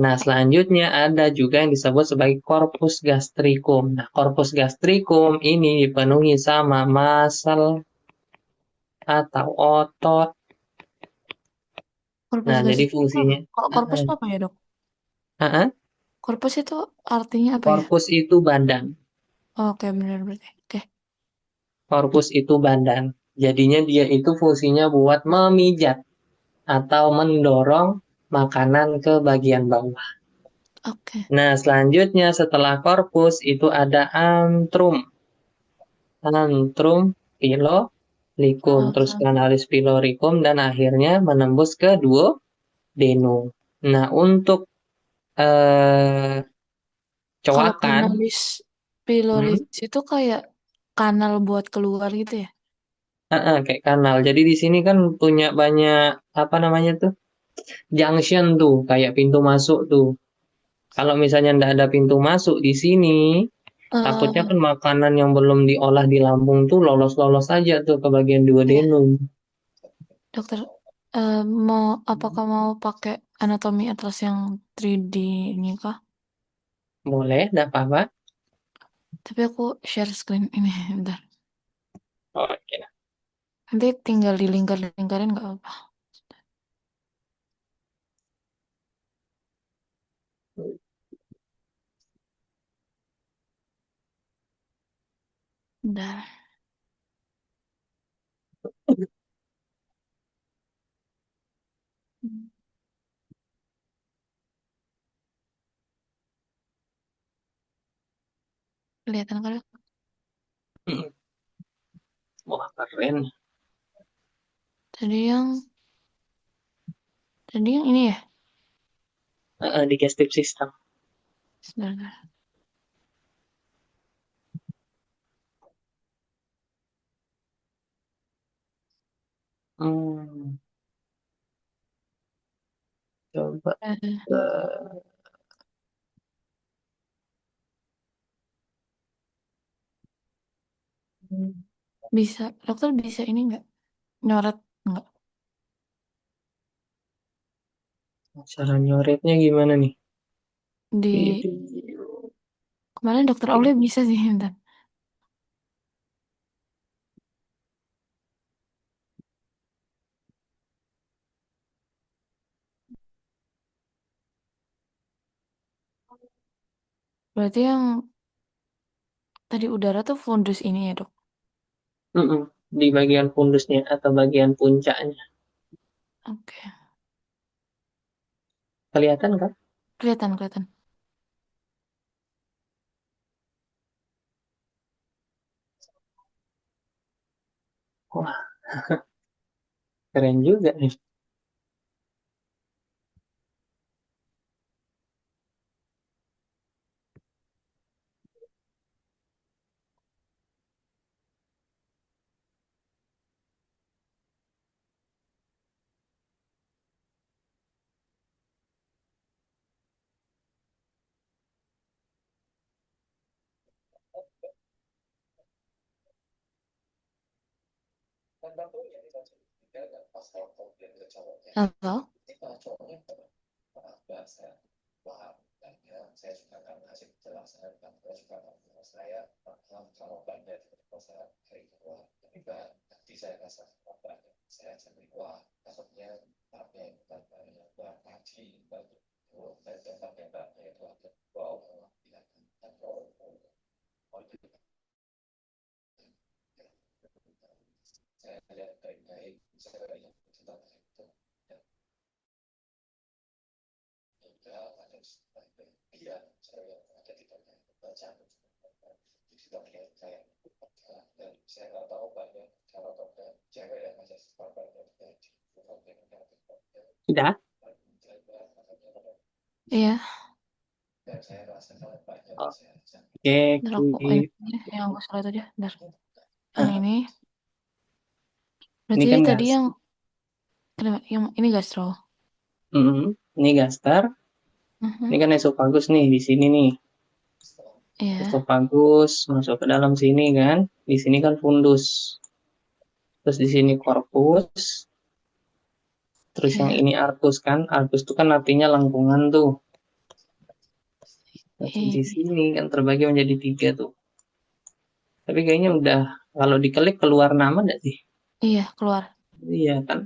Speaker 1: Nah, selanjutnya ada juga yang disebut sebagai corpus gastricum. Nah, corpus gastricum ini dipenuhi sama muscle atau otot.
Speaker 2: Korpus
Speaker 1: Nah, jadi
Speaker 2: gastrik itu apa?
Speaker 1: fungsinya,
Speaker 2: Kok korpus itu apa ya, Dok?
Speaker 1: uh
Speaker 2: Korpus itu artinya apa ya?
Speaker 1: Korpus itu badan.
Speaker 2: Oke, benar berarti. Oke.
Speaker 1: Korpus itu badan. Jadinya dia itu fungsinya buat memijat atau mendorong makanan ke bagian bawah.
Speaker 2: Oke.
Speaker 1: Nah, selanjutnya setelah korpus itu ada antrum. Antrum pilolikum, terus
Speaker 2: Oke.
Speaker 1: kanalis piloricum, dan akhirnya menembus ke duodenum. Nah, untuk eh,
Speaker 2: Kalau
Speaker 1: coakan,
Speaker 2: kanalis piloris
Speaker 1: hmm,
Speaker 2: itu kayak kanal buat keluar gitu ya?
Speaker 1: kayak kanal. Jadi di sini kan punya banyak apa namanya tuh junction tuh, kayak pintu masuk tuh. Kalau misalnya nggak ada pintu masuk di sini, takutnya
Speaker 2: Eh,
Speaker 1: kan makanan yang belum diolah di lambung tuh lolos-lolos aja tuh ke bagian
Speaker 2: ya,
Speaker 1: duodenum.
Speaker 2: dokter, eh, mau apakah mau pakai anatomi atlas yang 3D ini kah?
Speaker 1: Boleh, nggak apa-apa.
Speaker 2: Tapi aku share screen ini, bentar.
Speaker 1: Oke.
Speaker 2: Nanti tinggal dilingkar-lingkarin nggak apa. Bentar. Kelihatan kan?
Speaker 1: Wah, keren.
Speaker 2: Tadi yang tadi yang ini ya?
Speaker 1: Digestive system.
Speaker 2: Sebentar.
Speaker 1: Hmm, coba. eh,
Speaker 2: Bisa, dokter bisa ini nggak? Nyoret nggak?
Speaker 1: Cara nyoretnya gimana nih?
Speaker 2: Di
Speaker 1: Video.
Speaker 2: kemarin dokter Aulia bisa sih, bentar. Berarti yang tadi udara tuh fundus ini ya, dok?
Speaker 1: Mm-mm. Di bagian fundusnya atau bagian puncaknya.
Speaker 2: Oke.
Speaker 1: Kelihatan kan?
Speaker 2: Kelihatan, kelihatan.
Speaker 1: Wah, keren juga nih.
Speaker 2: Halo?
Speaker 1: Sudah?
Speaker 2: Iya,
Speaker 1: Oke,
Speaker 2: ntar aku ini
Speaker 1: Ki.
Speaker 2: yang aku salah tadi. Bentar. Yang
Speaker 1: Ah,
Speaker 2: ini.
Speaker 1: ini
Speaker 2: Berarti
Speaker 1: kan
Speaker 2: tadi
Speaker 1: gas.
Speaker 2: yang kenapa? Yang ini gastro.
Speaker 1: Mm-mm. Ini gaster. Ini
Speaker 2: Mhm.
Speaker 1: kan esofagus nih di sini nih.
Speaker 2: Iya,
Speaker 1: Esofagus masuk ke dalam sini kan. Di sini kan fundus. Terus di sini korpus. Terus yang
Speaker 2: iya,
Speaker 1: ini arcus kan. Arcus itu kan artinya lengkungan tuh. Terus di
Speaker 2: iya,
Speaker 1: sini kan terbagi menjadi tiga tuh. Tapi kayaknya udah kalau diklik keluar nama enggak sih?
Speaker 2: iya keluar.
Speaker 1: Iya kan.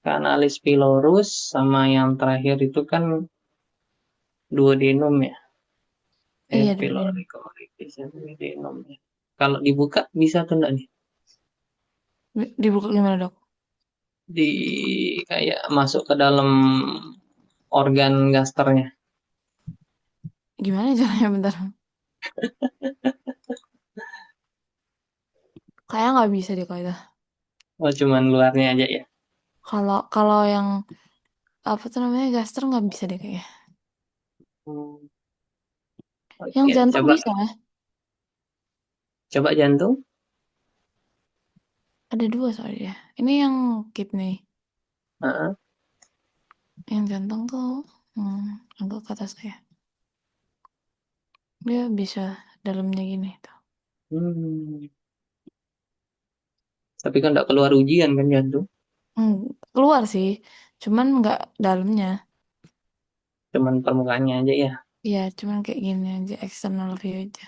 Speaker 1: Kanalis pylorus sama yang terakhir itu kan duodenum ya.
Speaker 2: Iya,
Speaker 1: H. pylori colitis ya, duodenum ya. Kalau dibuka bisa tuh enggak nih?
Speaker 2: dibuka gimana dok?
Speaker 1: Di kayak masuk ke dalam organ gasternya.
Speaker 2: Gimana caranya bentar? Kayaknya nggak bisa deh kalau itu.
Speaker 1: Oh, cuman luarnya aja ya.
Speaker 2: Kalau kalau yang apa tuh namanya gastro nggak bisa deh kayaknya.
Speaker 1: Hmm,
Speaker 2: Yang
Speaker 1: oke,
Speaker 2: jantung
Speaker 1: coba
Speaker 2: bisa.
Speaker 1: coba jantung.
Speaker 2: Ada dua soalnya. Ini yang kidney.
Speaker 1: Heeh.
Speaker 2: Yang jantung tuh agak ke atas ya. Dia bisa dalamnya gini tuh.
Speaker 1: Hmm. Tapi kan enggak keluar ujian kan jantung.
Speaker 2: Hmm, keluar sih, cuman nggak dalamnya.
Speaker 1: Cuman permukaannya aja ya.
Speaker 2: Iya, cuman kayak gini aja, external view aja.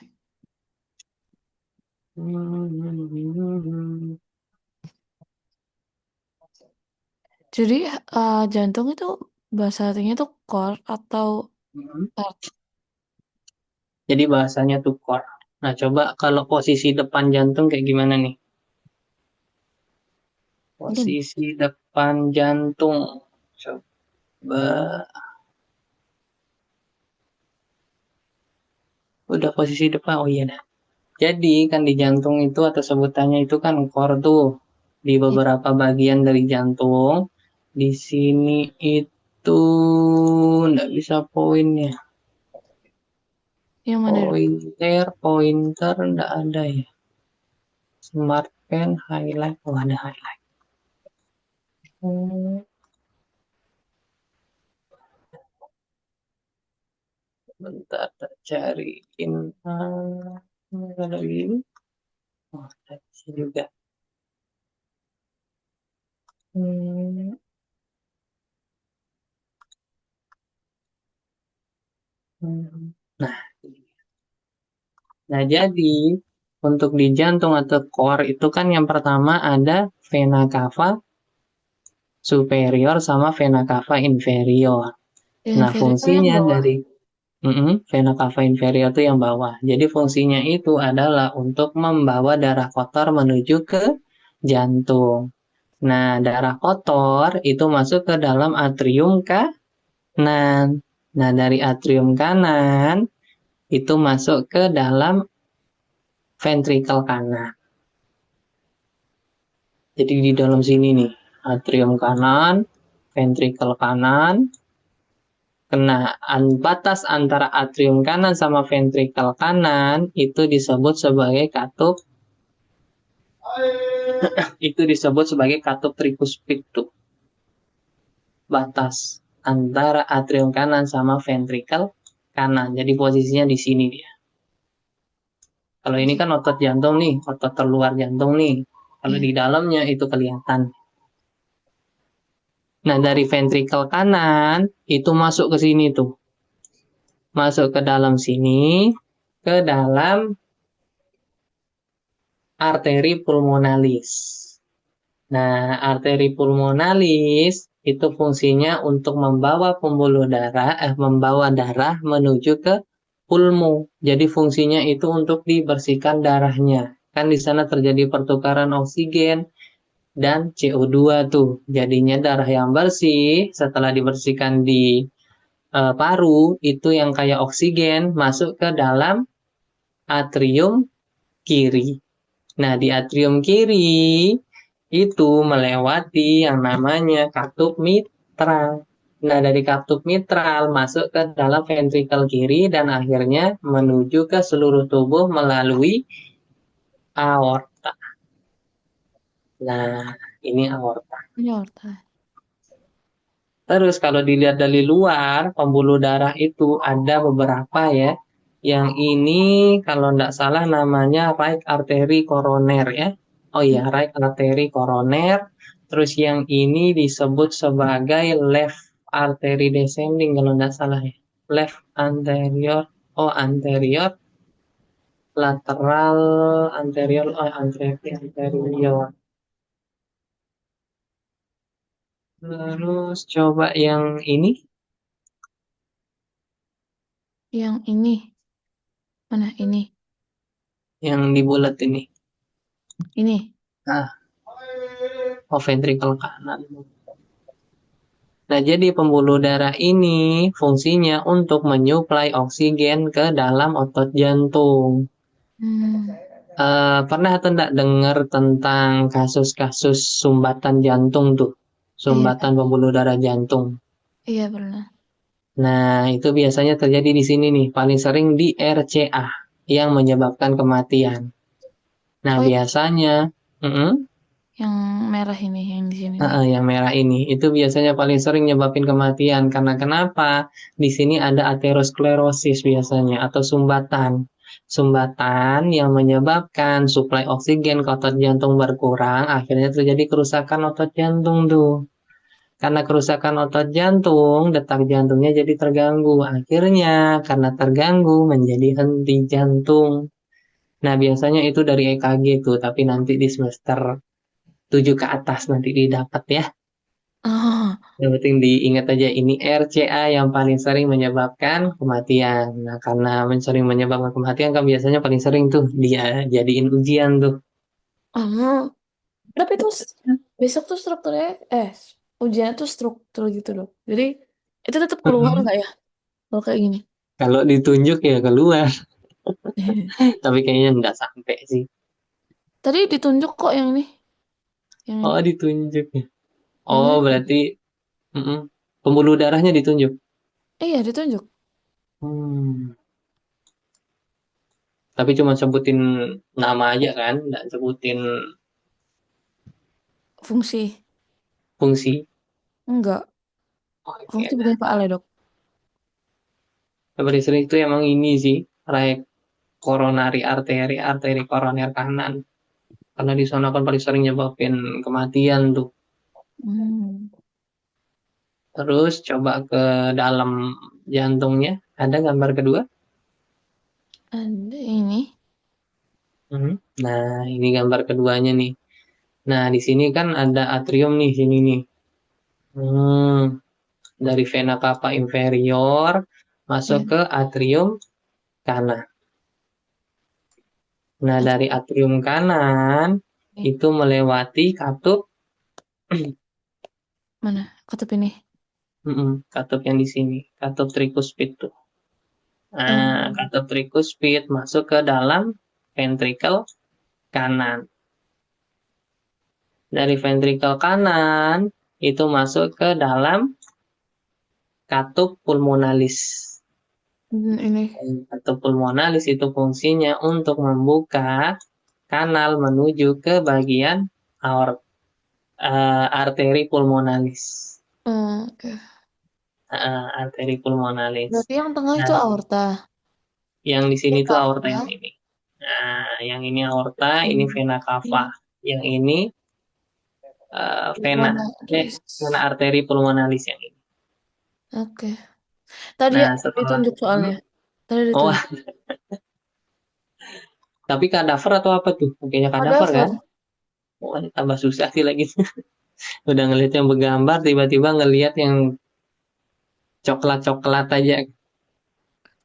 Speaker 1: Hmm.
Speaker 2: Jadi jantung itu bahasa artinya tuh core atau heart.
Speaker 1: Jadi bahasanya tuh core. Nah, coba kalau posisi depan jantung kayak gimana nih?
Speaker 2: Gini.
Speaker 1: Posisi depan jantung. Coba. Udah posisi depan. Oh iya dah. Jadi kan di jantung itu atau sebutannya itu kan core tuh. Di
Speaker 2: Iya,
Speaker 1: beberapa bagian dari jantung. Di sini itu nggak bisa poinnya.
Speaker 2: yang mana dok?
Speaker 1: Pointer nggak ada ya. Smart pen, highlight. Oh ada highlight. Hmm, bentar, tak cariin. Kalau ini. Oh, ada di sini juga. Hmm, hmm. Nah, nah, jadi untuk di jantung atau core itu kan yang pertama ada vena cava superior sama vena cava inferior.
Speaker 2: Yang
Speaker 1: Nah,
Speaker 2: inferior yang
Speaker 1: fungsinya
Speaker 2: bawah.
Speaker 1: dari vena cava inferior itu yang bawah. Jadi fungsinya itu adalah untuk membawa darah kotor menuju ke jantung. Nah, darah kotor itu masuk ke dalam atrium kanan. Nah, dari atrium kanan itu masuk ke dalam ventrikel kanan. Jadi di dalam sini nih, atrium kanan, ventrikel kanan, kena batas antara atrium kanan sama ventrikel kanan itu disebut sebagai katup, itu disebut sebagai katup trikuspid tuh, batas antara atrium kanan sama ventrikel kanan. Jadi posisinya di sini dia. Kalau ini
Speaker 2: Jadi,
Speaker 1: kan otot jantung nih, otot terluar jantung nih. Kalau
Speaker 2: iya.
Speaker 1: di dalamnya itu kelihatan. Nah, dari ventrikel kanan itu masuk ke sini tuh. Masuk ke dalam sini, ke dalam arteri pulmonalis. Nah, arteri pulmonalis itu fungsinya untuk membawa membawa darah menuju ke pulmo. Jadi fungsinya itu untuk dibersihkan darahnya. Kan di sana terjadi pertukaran oksigen dan CO2 tuh. Jadinya darah yang bersih setelah dibersihkan di paru itu yang kayak oksigen masuk ke dalam atrium kiri. Nah, di atrium kiri itu melewati yang namanya katup mitral. Nah, dari katup mitral masuk ke dalam ventrikel kiri dan akhirnya menuju ke seluruh tubuh melalui aorta. Nah, ini aorta.
Speaker 2: Ini aorta.
Speaker 1: Terus kalau dilihat dari luar, pembuluh darah itu ada beberapa ya. Yang ini kalau tidak salah namanya right artery coroner ya. Oh iya,
Speaker 2: Hmm.
Speaker 1: right artery coroner. Terus yang ini disebut sebagai left artery descending kalau tidak salah ya. Left anterior, oh anterior, lateral anterior, oh anterior. Terus coba yang ini.
Speaker 2: Yang ini. Mana ini?
Speaker 1: Yang di bulat ini.
Speaker 2: Ini.
Speaker 1: Nah, oh ventrikel kanan. Nah, jadi pembuluh darah ini fungsinya untuk menyuplai oksigen ke dalam otot jantung.
Speaker 2: Hmm.
Speaker 1: Pernah atau enggak dengar tentang kasus-kasus sumbatan jantung tuh?
Speaker 2: Iya.
Speaker 1: Sumbatan pembuluh darah jantung.
Speaker 2: Iya pernah.
Speaker 1: Nah, itu biasanya terjadi di sini nih, paling sering di RCA yang menyebabkan kematian. Nah,
Speaker 2: Oh,
Speaker 1: biasanya, mm-mm,
Speaker 2: yang merah ini, yang di sini nih.
Speaker 1: yang merah ini, itu biasanya paling sering nyebabin kematian. Karena kenapa? Di sini ada aterosklerosis biasanya, atau sumbatan. Sumbatan yang menyebabkan suplai oksigen ke otot jantung berkurang, akhirnya terjadi kerusakan otot jantung tuh. Karena kerusakan otot jantung, detak jantungnya jadi terganggu. Akhirnya, karena terganggu, menjadi henti jantung. Nah, biasanya itu dari EKG tuh, tapi nanti di semester 7 ke atas nanti didapat ya.
Speaker 2: Oh,
Speaker 1: Yang penting diingat aja, ini RCA yang paling sering menyebabkan kematian. Nah, karena sering menyebabkan kematian kan biasanya paling sering tuh dia jadiin ujian tuh.
Speaker 2: oh. Tapi itu besok tuh strukturnya, ujian tuh struktur gitu loh. Jadi itu tetap keluar
Speaker 1: Mm-mm.
Speaker 2: nggak ya kalau kayak gini?
Speaker 1: Kalau ditunjuk ya keluar, tapi kayaknya nggak sampai sih.
Speaker 2: Tadi ditunjuk kok yang ini, yang ini.
Speaker 1: Oh, ditunjuk ya.
Speaker 2: Yang
Speaker 1: Oh,
Speaker 2: ini
Speaker 1: berarti
Speaker 2: ditunjuk.
Speaker 1: mm-mm, pembuluh darahnya ditunjuk.
Speaker 2: Iya ditunjuk.
Speaker 1: Hmm. Tapi cuma sebutin nama aja kan, nggak sebutin
Speaker 2: Fungsi.
Speaker 1: fungsi.
Speaker 2: Enggak.
Speaker 1: Oke,
Speaker 2: Fungsi
Speaker 1: nah.
Speaker 2: bukan Pak Ale dok.
Speaker 1: Paling sering itu emang ini sih, right coronary artery, arteri koroner kanan. Karena di sana kan paling sering nyebabin kematian tuh.
Speaker 2: Hmm.
Speaker 1: Terus coba ke dalam jantungnya, ada gambar kedua.
Speaker 2: Ada ini.
Speaker 1: Mhm. Nah, ini gambar keduanya nih. Nah, di sini kan ada atrium nih, sini nih. Hmm, dari vena cava inferior masuk
Speaker 2: Ya.
Speaker 1: ke atrium kanan. Nah,
Speaker 2: At-
Speaker 1: dari atrium kanan
Speaker 2: ini.
Speaker 1: itu melewati katup,
Speaker 2: Mana? Katup ini.
Speaker 1: katup yang di sini, katup tricuspid tuh. Nah,
Speaker 2: Oh.
Speaker 1: katup tricuspid masuk ke dalam ventricle kanan. Dari ventricle kanan itu masuk ke dalam katup pulmonalis.
Speaker 2: Ini.
Speaker 1: Katup pulmonalis itu fungsinya untuk membuka kanal menuju ke bagian arteri pulmonalis.
Speaker 2: Oke.
Speaker 1: Arteri pulmonalis.
Speaker 2: Berarti yang tengah itu
Speaker 1: Nah,
Speaker 2: aorta.
Speaker 1: yang di sini
Speaker 2: Ini
Speaker 1: tuh aorta
Speaker 2: kafah.
Speaker 1: yang ini. Nah, yang ini aorta, ini
Speaker 2: Ini.
Speaker 1: vena cava. Yang ini vena,
Speaker 2: Pulmonalis.
Speaker 1: vena arteri pulmonalis yang ini.
Speaker 2: Oke. Tadi
Speaker 1: Nah, setelah,
Speaker 2: ditunjuk soalnya. Tadi
Speaker 1: oh,
Speaker 2: ditunjuk.
Speaker 1: tapi kadaver atau apa tuh? Kayaknya kadaver kan?
Speaker 2: Cadaver.
Speaker 1: Oh, ini tambah susah sih lagi. Udah ngeliat yang bergambar, tiba-tiba ngeliat yang coklat-coklat aja.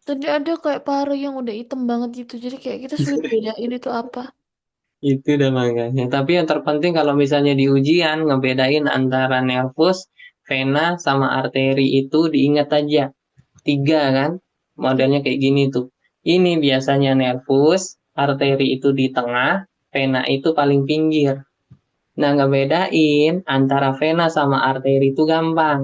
Speaker 2: Tadi ada kayak paru yang udah hitam banget gitu. Jadi kayak kita sulit bedain itu apa.
Speaker 1: Itu udah makanya. Tapi yang terpenting kalau misalnya di ujian, ngebedain antara nervus, vena, sama arteri itu diingat aja. Tiga kan? Modelnya kayak gini tuh. Ini biasanya nervus, arteri itu di tengah, vena itu paling pinggir. Nah, ngebedain antara vena sama arteri itu gampang.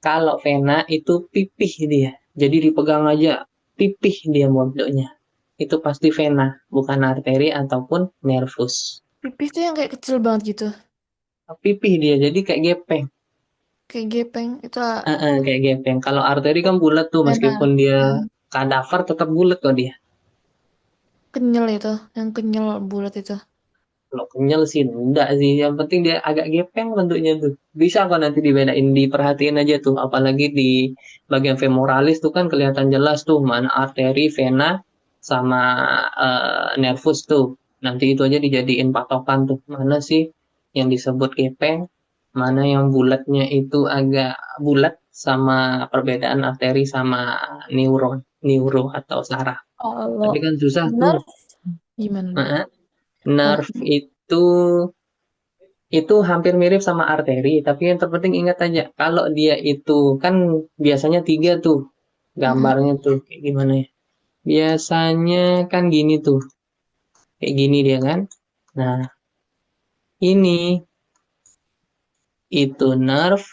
Speaker 1: Kalau vena itu pipih dia. Jadi dipegang aja, pipih dia modelnya. Itu pasti vena, bukan arteri ataupun nervus.
Speaker 2: Pipih tuh yang kayak kecil banget gitu.
Speaker 1: Pipih dia, jadi kayak gepeng.
Speaker 2: Kayak gepeng. Itu
Speaker 1: Kayak gepeng. Kalau arteri kan bulat tuh, meskipun
Speaker 2: pena.
Speaker 1: dia kadaver tetap bulat kok dia.
Speaker 2: Kenyal itu. Yang kenyal bulat itu.
Speaker 1: Kalau kenyal sih enggak sih. Yang penting dia agak gepeng bentuknya tuh. Bisa kok nanti dibedain, diperhatiin aja tuh. Apalagi di bagian femoralis tuh kan kelihatan jelas tuh mana arteri, vena, sama nervus tuh. Nanti itu aja dijadiin patokan tuh. Mana sih yang disebut gepeng, mana yang bulatnya itu agak bulat, sama perbedaan arteri sama neuron, neuro atau saraf.
Speaker 2: Kalau
Speaker 1: Tapi kan susah tuh.
Speaker 2: nerf gimana dong?
Speaker 1: Heeh.
Speaker 2: Kalau
Speaker 1: Nerve itu hampir mirip sama arteri, tapi yang terpenting ingat aja, kalau dia itu kan biasanya tiga tuh
Speaker 2: Mm-mm.
Speaker 1: gambarnya tuh kayak gimana ya? Biasanya kan gini tuh, kayak gini dia kan. Nah, ini itu nerve,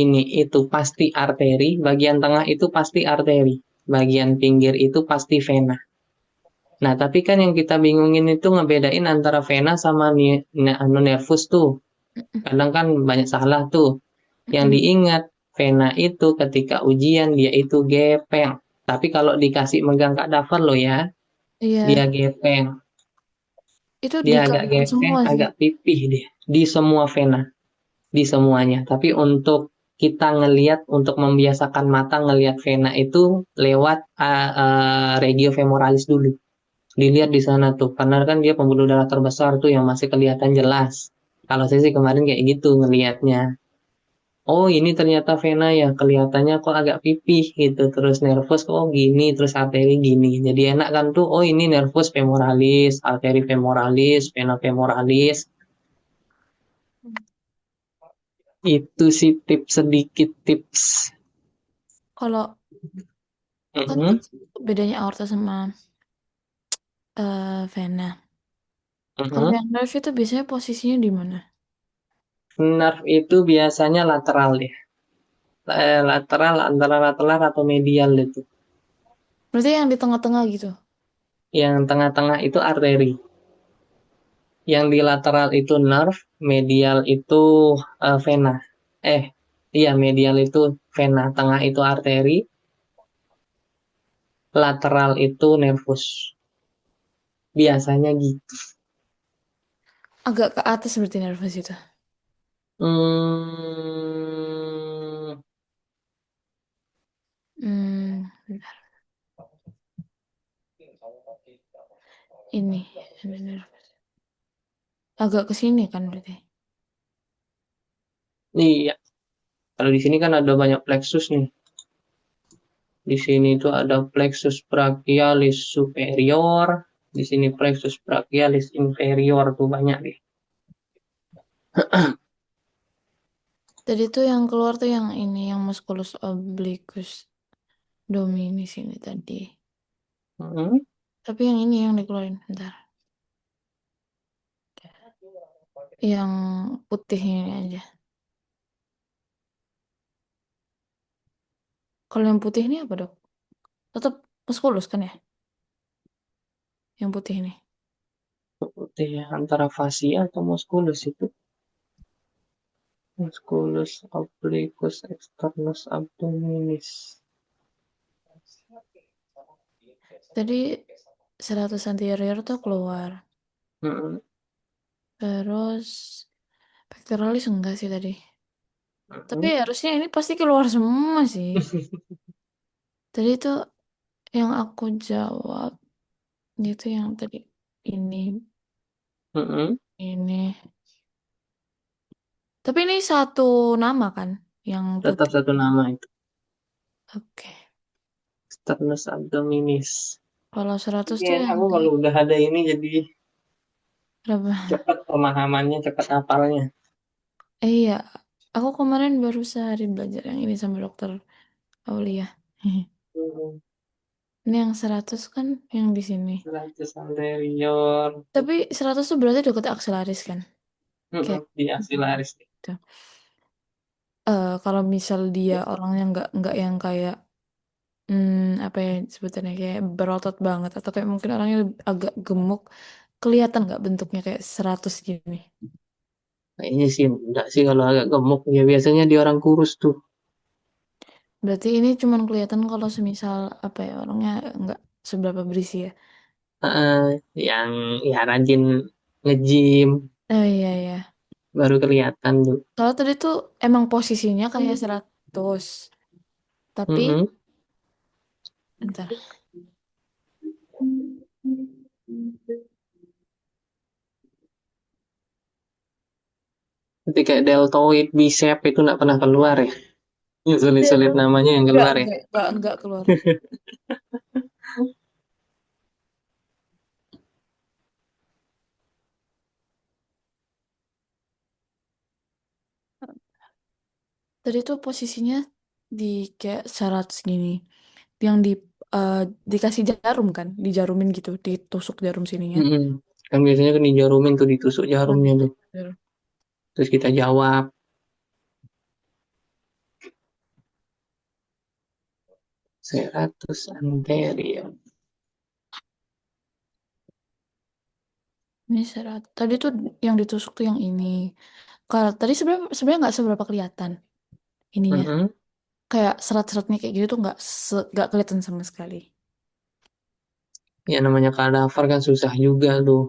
Speaker 1: ini itu pasti arteri, bagian tengah itu pasti arteri, bagian pinggir itu pasti vena. Nah, tapi kan yang kita bingungin itu ngebedain antara vena sama anu nervus tuh. Kadang kan banyak salah tuh. Yang
Speaker 2: Mm-mm.
Speaker 1: diingat, vena itu ketika ujian dia itu gepeng. Tapi kalau dikasih megang Kak Dafar loh ya, dia
Speaker 2: Iya,
Speaker 1: gepeng.
Speaker 2: itu
Speaker 1: Dia
Speaker 2: di
Speaker 1: agak
Speaker 2: kalian
Speaker 1: gepeng,
Speaker 2: semua sih.
Speaker 1: agak pipih dia. Di semua vena, di semuanya. Tapi untuk kita ngelihat, untuk membiasakan mata ngelihat vena itu lewat regio femoralis dulu. Dilihat di sana tuh, karena kan dia pembuluh darah terbesar tuh yang masih kelihatan jelas. Kalau saya sih kemarin kayak gitu ngelihatnya. Oh ini ternyata vena ya kelihatannya kok agak pipih gitu. Terus nervus kok gini, terus arteri gini. Jadi enak kan tuh, oh ini nervus femoralis, arteri femoralis, vena femoralis. Itu sih tips sedikit tips.
Speaker 2: Kalau kan
Speaker 1: Mhm,
Speaker 2: bedanya aorta sama vena. Kalau
Speaker 1: mhm.
Speaker 2: yang nerve itu biasanya posisinya di mana?
Speaker 1: Nerve itu biasanya lateral ya. Lateral antara lateral atau medial itu.
Speaker 2: Berarti yang di tengah-tengah gitu.
Speaker 1: Yang tengah-tengah itu arteri. Yang di lateral itu nerve, medial itu vena. Eh, iya medial itu vena, tengah itu arteri, lateral itu nervus. Biasanya gitu.
Speaker 2: Agak ke atas berarti nervous itu.
Speaker 1: Hmm,
Speaker 2: Bentar. Ini ada nervous. Agak ke sini kan berarti.
Speaker 1: iya. Kalau di sini kan ada banyak plexus nih. Di sini tuh ada plexus brachialis superior, di sini plexus brachialis inferior tuh banyak nih.
Speaker 2: Tadi tuh yang keluar tuh yang ini, yang musculus obliquus dominis ini tadi.
Speaker 1: Hmm,
Speaker 2: Tapi yang ini yang dikeluarin, bentar. Yang putih ini aja. Kalau yang putih ini apa dok? Tetap musculus kan ya? Yang putih ini.
Speaker 1: putih ya, antara fasia atau musculus itu. Musculus obliquus externus abdominis.
Speaker 2: Tadi 100 anterior tuh keluar.
Speaker 1: Mm-mm,
Speaker 2: Terus pectoralis enggak sih tadi. Tapi
Speaker 1: mm-mm,
Speaker 2: harusnya ini pasti keluar semua sih. Tadi tuh yang aku jawab itu yang tadi ini
Speaker 1: mm-mm.
Speaker 2: ini. Tapi ini satu nama kan yang
Speaker 1: Tetap
Speaker 2: putih.
Speaker 1: satu nama itu.
Speaker 2: Oke.
Speaker 1: Externus abdominis.
Speaker 2: Kalau 100
Speaker 1: Iya,
Speaker 2: tuh yang
Speaker 1: aku
Speaker 2: di
Speaker 1: kalau udah ada ini jadi
Speaker 2: berapa?
Speaker 1: cepat pemahamannya, cepat hafalnya.
Speaker 2: Iya, aku kemarin baru sehari belajar yang ini sama dokter Aulia.
Speaker 1: Mm-mm.
Speaker 2: Ini yang 100 kan yang di sini.
Speaker 1: Ratus anterior.
Speaker 2: Tapi 100 tuh berarti deket akselaris kan?
Speaker 1: Mm-mm,
Speaker 2: Kayak
Speaker 1: di aksilaris.
Speaker 2: gitu. Kalau misal dia orangnya nggak yang kayak apa ya sebutannya kayak berotot banget atau kayak mungkin orangnya agak gemuk, kelihatan nggak bentuknya kayak 100 gini.
Speaker 1: Kayaknya sih enggak sih kalau agak gemuk. Ya biasanya di orang kurus tuh.
Speaker 2: Berarti ini cuman kelihatan kalau semisal apa ya orangnya nggak seberapa berisi ya.
Speaker 1: Eh, yang ya rajin nge-gym
Speaker 2: Oh iya iya.
Speaker 1: baru kelihatan tuh.
Speaker 2: Kalau tadi tuh emang posisinya kayak 100. Tapi
Speaker 1: Mm-mm.
Speaker 2: bentar.
Speaker 1: Nanti kayak deltoid, bicep itu nggak pernah keluar ya. Sulit-sulit namanya yang keluar ya.
Speaker 2: Enggak keluar. Tadi tuh posisinya di kayak syarat segini, yang eh, dikasih jarum kan, dijarumin gitu, ditusuk jarum sininya.
Speaker 1: Mm-mm. Kan biasanya kan dijarumin tuh ditusuk
Speaker 2: Nah,
Speaker 1: jarumnya tuh.
Speaker 2: jarum.
Speaker 1: Terus kita jawab seratus anterior.
Speaker 2: Ini syarat. Tadi tuh yang ditusuk tuh yang ini. Kalau tadi sebenarnya sebenarnya nggak seberapa kelihatan ininya.
Speaker 1: Mm-mm.
Speaker 2: Kayak serat-seratnya kayak gitu tuh nggak kelihatan sama sekali.
Speaker 1: Ya namanya kadaver kan susah juga tuh.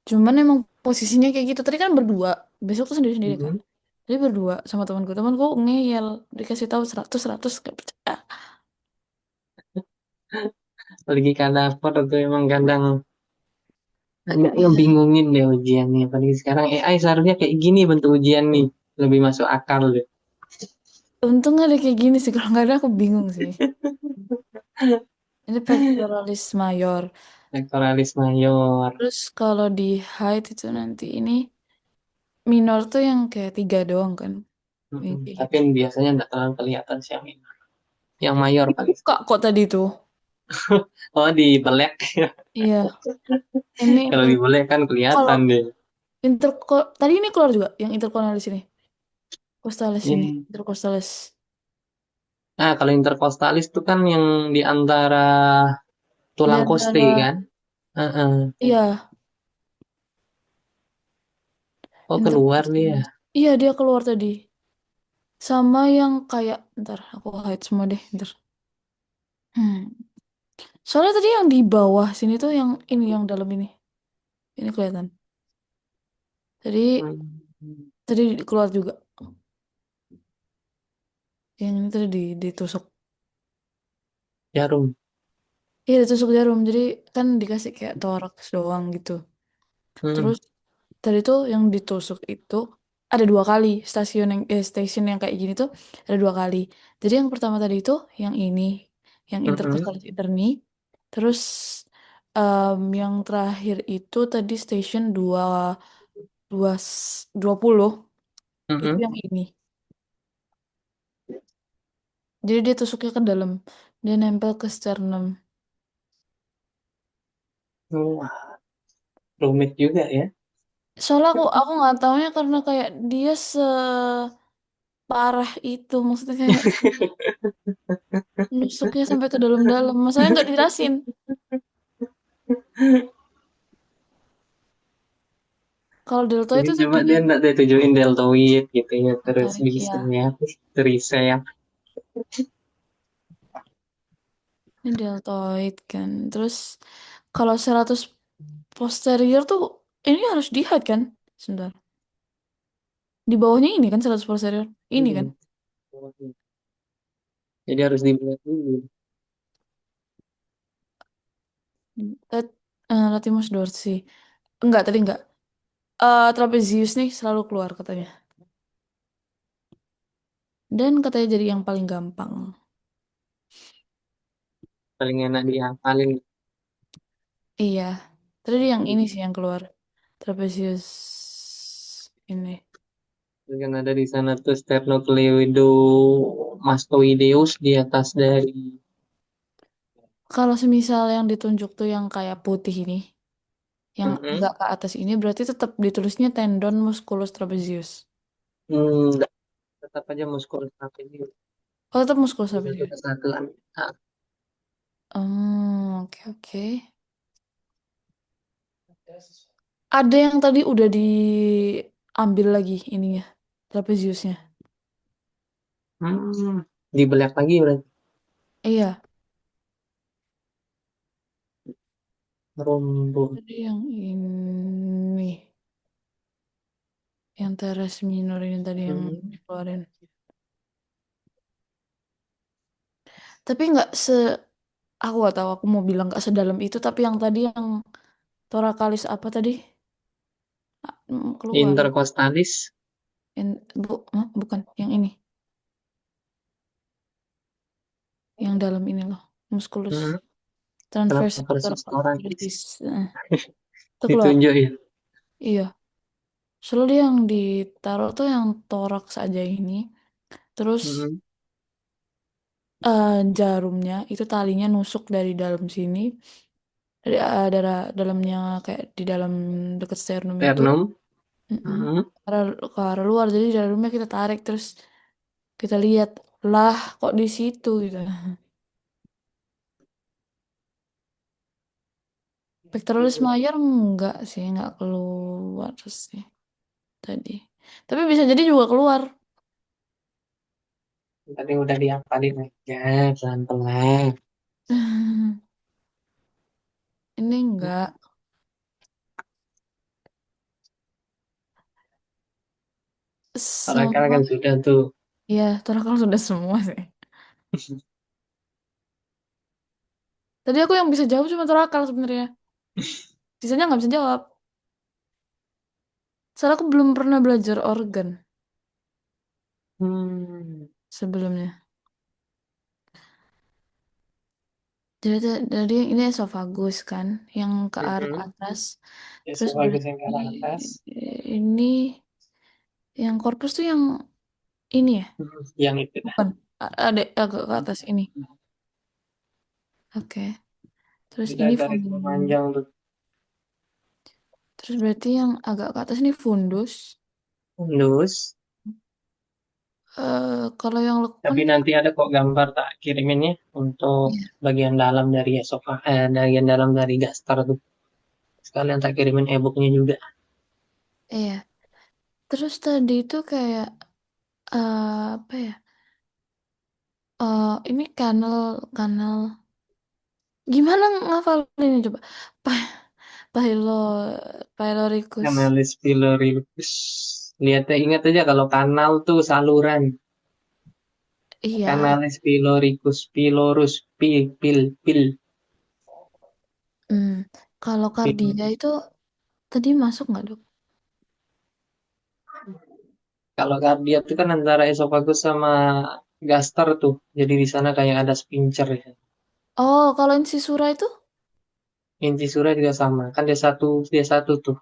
Speaker 2: Cuman emang posisinya kayak gitu. Tadi kan berdua. Besok tuh sendiri-sendiri kan.
Speaker 1: Mm-mm.
Speaker 2: Jadi berdua sama temanku. Temanku ngeyel. Dikasih tahu 100 gak percaya.
Speaker 1: Lagi kadaver tuh emang kadang agak
Speaker 2: Iya.
Speaker 1: ngebingungin deh ujiannya. Apalagi sekarang AI seharusnya kayak gini bentuk ujian nih. Lebih masuk akal deh.
Speaker 2: Untung ada kayak gini sih. Kalau nggak ada aku bingung sih. Ini pectoralis mayor.
Speaker 1: Sektoralis mayor.
Speaker 2: Terus kalau di height itu nanti ini minor tuh yang kayak tiga doang kan. Yang
Speaker 1: Mm-mm.
Speaker 2: kayak
Speaker 1: Tapi
Speaker 2: gitu.
Speaker 1: biasanya nggak terlalu kelihatan sih yang ini. Yang mayor paling.
Speaker 2: Kak kok tadi tuh?
Speaker 1: Oh di belek.
Speaker 2: Iya. Ini
Speaker 1: Kalau di belek kan
Speaker 2: kalau
Speaker 1: kelihatan deh.
Speaker 2: tadi ini keluar juga yang interkonalis ini. Costalis ini.
Speaker 1: In,
Speaker 2: Intercostalis.
Speaker 1: kalau interkostalis itu kan yang di antara
Speaker 2: Di
Speaker 1: tulang koste
Speaker 2: antara
Speaker 1: kan? Heeh.
Speaker 2: iya,
Speaker 1: Oh keluar dia.
Speaker 2: intercostalis. Iya, dia keluar tadi. Sama yang kayak ntar aku hide semua deh, ntar. Hmm. Soalnya tadi yang di bawah sini tuh yang ini yang dalam ini. Ini kelihatan. Tadi
Speaker 1: Hmm.
Speaker 2: tadi keluar juga. Yang ini tadi ditusuk.
Speaker 1: Jarum.
Speaker 2: Iya, ditusuk jarum. Jadi kan dikasih kayak toraks doang gitu.
Speaker 1: Hmm.
Speaker 2: Terus tadi tuh yang ditusuk itu ada dua kali stasiun yang kayak gini tuh ada dua kali. Jadi yang pertama tadi itu yang ini, yang
Speaker 1: Hmm.
Speaker 2: intercostalis interni. Terus yang terakhir itu tadi station dua 20 itu
Speaker 1: Hmm.
Speaker 2: yang ini. Jadi dia tusuknya ke dalam, dia nempel ke sternum.
Speaker 1: Wah, rumit juga ya.
Speaker 2: Soalnya aku nggak taunya karena kayak dia separah itu, maksudnya kayak nusuknya sampai ke dalam-dalam. Masalahnya nggak dijelasin. Kalau deltoid
Speaker 1: Jadi
Speaker 2: itu
Speaker 1: coba
Speaker 2: tadi
Speaker 1: dia nggak dia tunjukin deltoid gitu ya. Terus
Speaker 2: deltoid,
Speaker 1: bisa
Speaker 2: ya.
Speaker 1: ya. Trisep.
Speaker 2: Ini deltoid kan. Terus kalau 100 posterior tuh ini harus di hide kan? Sebentar. Di bawahnya ini kan 100 posterior. Ini kan.
Speaker 1: Hmm. Jadi harus dilihat dulu.
Speaker 2: Lat- Latimus dorsi. Enggak, tadi enggak. Trapezius nih selalu keluar katanya. Dan katanya jadi yang paling gampang.
Speaker 1: Paling enak dihafalin.
Speaker 2: Iya. Tadi yang ini sih yang keluar. Trapezius ini.
Speaker 1: Terus kan ada di sana tuh sternocleidomastoideus di atas dari.
Speaker 2: Kalau semisal yang ditunjuk tuh yang kayak putih ini, yang
Speaker 1: Mm-mm.
Speaker 2: agak ke atas ini berarti tetap ditulisnya tendon musculus trapezius.
Speaker 1: Nggak, tetap aja musculus trapezius.
Speaker 2: Oh, tetap musculus
Speaker 1: Satu
Speaker 2: trapezius.
Speaker 1: kesatuan. Ah,
Speaker 2: Oh, oke oke. Ada yang tadi udah diambil lagi ininya, trapeziusnya.
Speaker 1: di belak lagi berarti.
Speaker 2: Iya,
Speaker 1: Rumput.
Speaker 2: tadi yang ini, yang teres minor ini tadi yang
Speaker 1: Hmm.
Speaker 2: dikeluarin. Tapi nggak aku gak tahu, aku mau bilang nggak sedalam itu, tapi yang tadi yang torakalis apa tadi? Keluar.
Speaker 1: Intercostalis.
Speaker 2: Bukan, yang ini. yang dalam ini loh, musculus
Speaker 1: Hmm,
Speaker 2: transverse
Speaker 1: kenapa versus orang
Speaker 2: abdominis. Itu keluar.
Speaker 1: ditunjuk ya?
Speaker 2: Iya, selalu dia yang ditaruh tuh yang toraks aja ini. Terus
Speaker 1: Hmm,
Speaker 2: jarumnya itu talinya nusuk dari dalam sini, dari dalamnya kayak di dalam dekat sternum itu,
Speaker 1: sternum.
Speaker 2: mm-mm,
Speaker 1: Hmm,
Speaker 2: ke arah luar. Jadi jarumnya kita tarik terus kita lihat lah kok di situ gitu. Pectoralis major enggak sih, enggak keluar sih tadi. Tapi bisa jadi juga keluar.
Speaker 1: tadi udah diapalin aja pelan-pelan.
Speaker 2: Ini enggak.
Speaker 1: Torakal
Speaker 2: Sama,
Speaker 1: kan sudah tuh.
Speaker 2: ya torakal sudah semua sih. Tadi aku yang bisa jawab cuma torakal sebenarnya. Sisanya nggak bisa jawab. Soalnya aku belum pernah belajar organ
Speaker 1: Hmm,
Speaker 2: sebelumnya. Jadi ini esofagus kan, yang ke arah
Speaker 1: mm-mm.
Speaker 2: atas. Terus
Speaker 1: Esophagus yang ke
Speaker 2: berarti
Speaker 1: arah atas.
Speaker 2: ini yang korpus tuh yang ini ya,
Speaker 1: Yang itu dah.
Speaker 2: bukan? Ada agak ke atas ini. Oke. Terus
Speaker 1: Tidak
Speaker 2: ini
Speaker 1: garis memanjang tuh.
Speaker 2: terus berarti yang agak ke atas ini fundus.
Speaker 1: Fundus.
Speaker 2: Kalau yang lekun
Speaker 1: Tapi nanti ada kok gambar tak kiriminnya untuk
Speaker 2: iya.
Speaker 1: bagian dalam dari bagian dalam dari gastar tuh. Sekalian tak kirimin e-booknya juga.
Speaker 2: Iya. Terus tadi itu kayak apa ya? Ini kanal kanal gimana ngafalinnya coba? Pa Pilo Pyloricus.
Speaker 1: Analis pyloricus. Lihat ingat aja kalau kanal tuh saluran.
Speaker 2: Iya.
Speaker 1: Kanalis pyloricus, pylorus, pil.
Speaker 2: Hmm. Kalau kardia
Speaker 1: Pil.
Speaker 2: itu tadi masuk nggak dok?
Speaker 1: Kalau kardiak itu kan antara esofagus sama gaster tuh. Jadi di sana kayak ada sphincter ya.
Speaker 2: Oh, kalau incisura itu?
Speaker 1: Incisura juga sama. Kan dia satu tuh.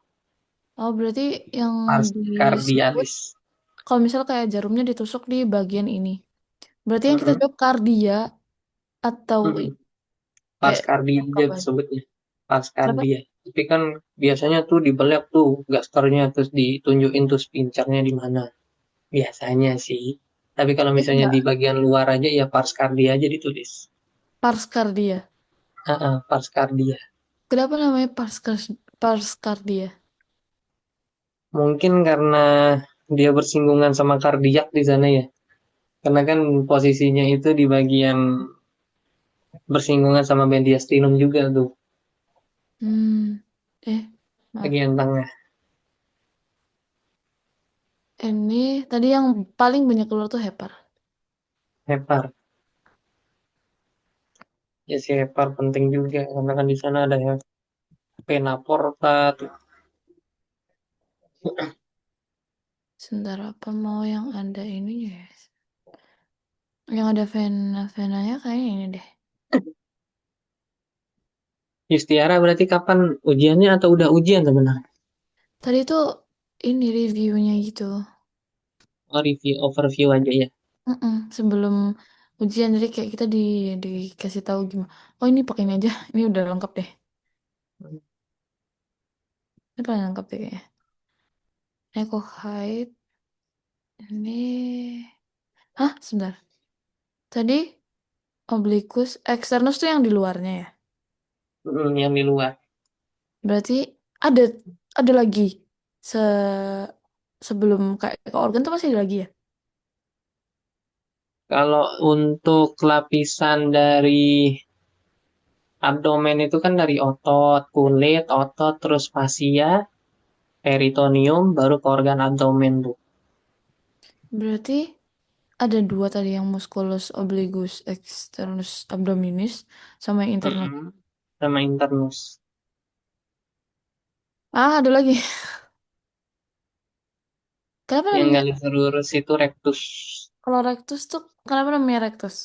Speaker 2: Oh, berarti yang
Speaker 1: Pars
Speaker 2: disebut
Speaker 1: cardialis.
Speaker 2: kalau misal kayak jarumnya ditusuk di bagian ini. Berarti yang kita
Speaker 1: Mm-mm.
Speaker 2: jawab kardia atau
Speaker 1: Mm-mm. Pars
Speaker 2: kayak
Speaker 1: cardia aja
Speaker 2: apa?
Speaker 1: disebutnya. Pars
Speaker 2: Kenapa?
Speaker 1: cardia. Tapi kan biasanya tuh dibelek tuh gasternya terus ditunjukin tuh sphincternya di mana. Biasanya sih. Tapi kalau misalnya di
Speaker 2: Enggak,
Speaker 1: bagian luar aja ya pars cardia aja ditulis.
Speaker 2: pars kardia.
Speaker 1: Pars cardia.
Speaker 2: Kenapa namanya pars kardia?
Speaker 1: Mungkin karena dia bersinggungan sama kardiak di sana ya. Karena kan posisinya itu di bagian bersinggungan sama mediastinum juga tuh,
Speaker 2: Hmm. Maaf.
Speaker 1: bagian tengah.
Speaker 2: Ini tadi yang paling banyak keluar tuh hepar.
Speaker 1: Hepar. Ya si hepar penting juga karena kan di sana ada ya vena porta tuh.
Speaker 2: Sebentar apa mau yang ada ini ya? Yang ada venanya kayak ini deh.
Speaker 1: Justiara berarti kapan ujiannya atau udah ujian sebenarnya?
Speaker 2: Tadi tuh ini reviewnya gitu.
Speaker 1: Oh, review overview aja ya.
Speaker 2: Mm-mm, sebelum ujian jadi kayak kita dikasih tahu gimana. Oh ini pakai ini aja. Ini udah lengkap deh. Ini paling lengkap deh kayaknya. Echo height ini. Hah, sebentar. Tadi obliquus externus tuh yang di luarnya ya.
Speaker 1: Yang di luar.
Speaker 2: Berarti ada ada lagi se sebelum kayak ke organ tuh masih ada lagi ya.
Speaker 1: Kalau untuk lapisan dari abdomen itu kan dari otot, kulit, otot, terus fasia, peritoneum, baru ke organ abdomen tuh.
Speaker 2: Berarti ada dua tadi yang musculus obliquus externus abdominis sama yang internus.
Speaker 1: Mm-mm. Sama internus.
Speaker 2: Ah, ada lagi. Kenapa
Speaker 1: Yang
Speaker 2: namanya?
Speaker 1: garis lurus itu rectus.
Speaker 2: Kalau rectus tuh kenapa namanya rectus?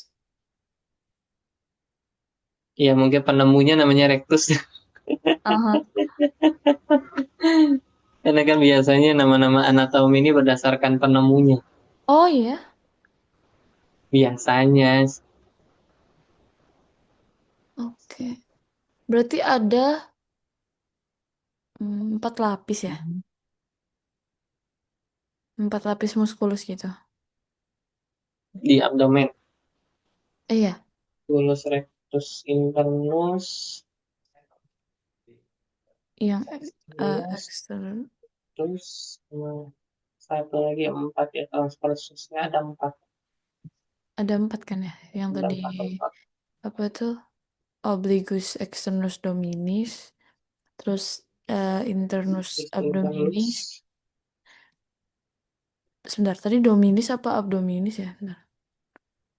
Speaker 1: Ya mungkin penemunya namanya rectus.
Speaker 2: Aha.
Speaker 1: Karena kan biasanya nama-nama anatomi ini berdasarkan penemunya.
Speaker 2: Oh iya,
Speaker 1: Biasanya
Speaker 2: oke. Berarti ada 4 lapis ya? 4 lapis muskulus gitu.
Speaker 1: di abdomen.
Speaker 2: Iya,
Speaker 1: Tulus rectus internus,
Speaker 2: yang
Speaker 1: terus,
Speaker 2: eksternal.
Speaker 1: terus satu lagi empat ya transversusnya ada empat,
Speaker 2: Ada 4 kan ya? Yang
Speaker 1: ada
Speaker 2: tadi
Speaker 1: empat empat.
Speaker 2: apa tuh? Obligus externus dominis, terus internus
Speaker 1: Rectus
Speaker 2: abdominis.
Speaker 1: internus,
Speaker 2: Sebentar, tadi dominis apa abdominis ya? Bentar.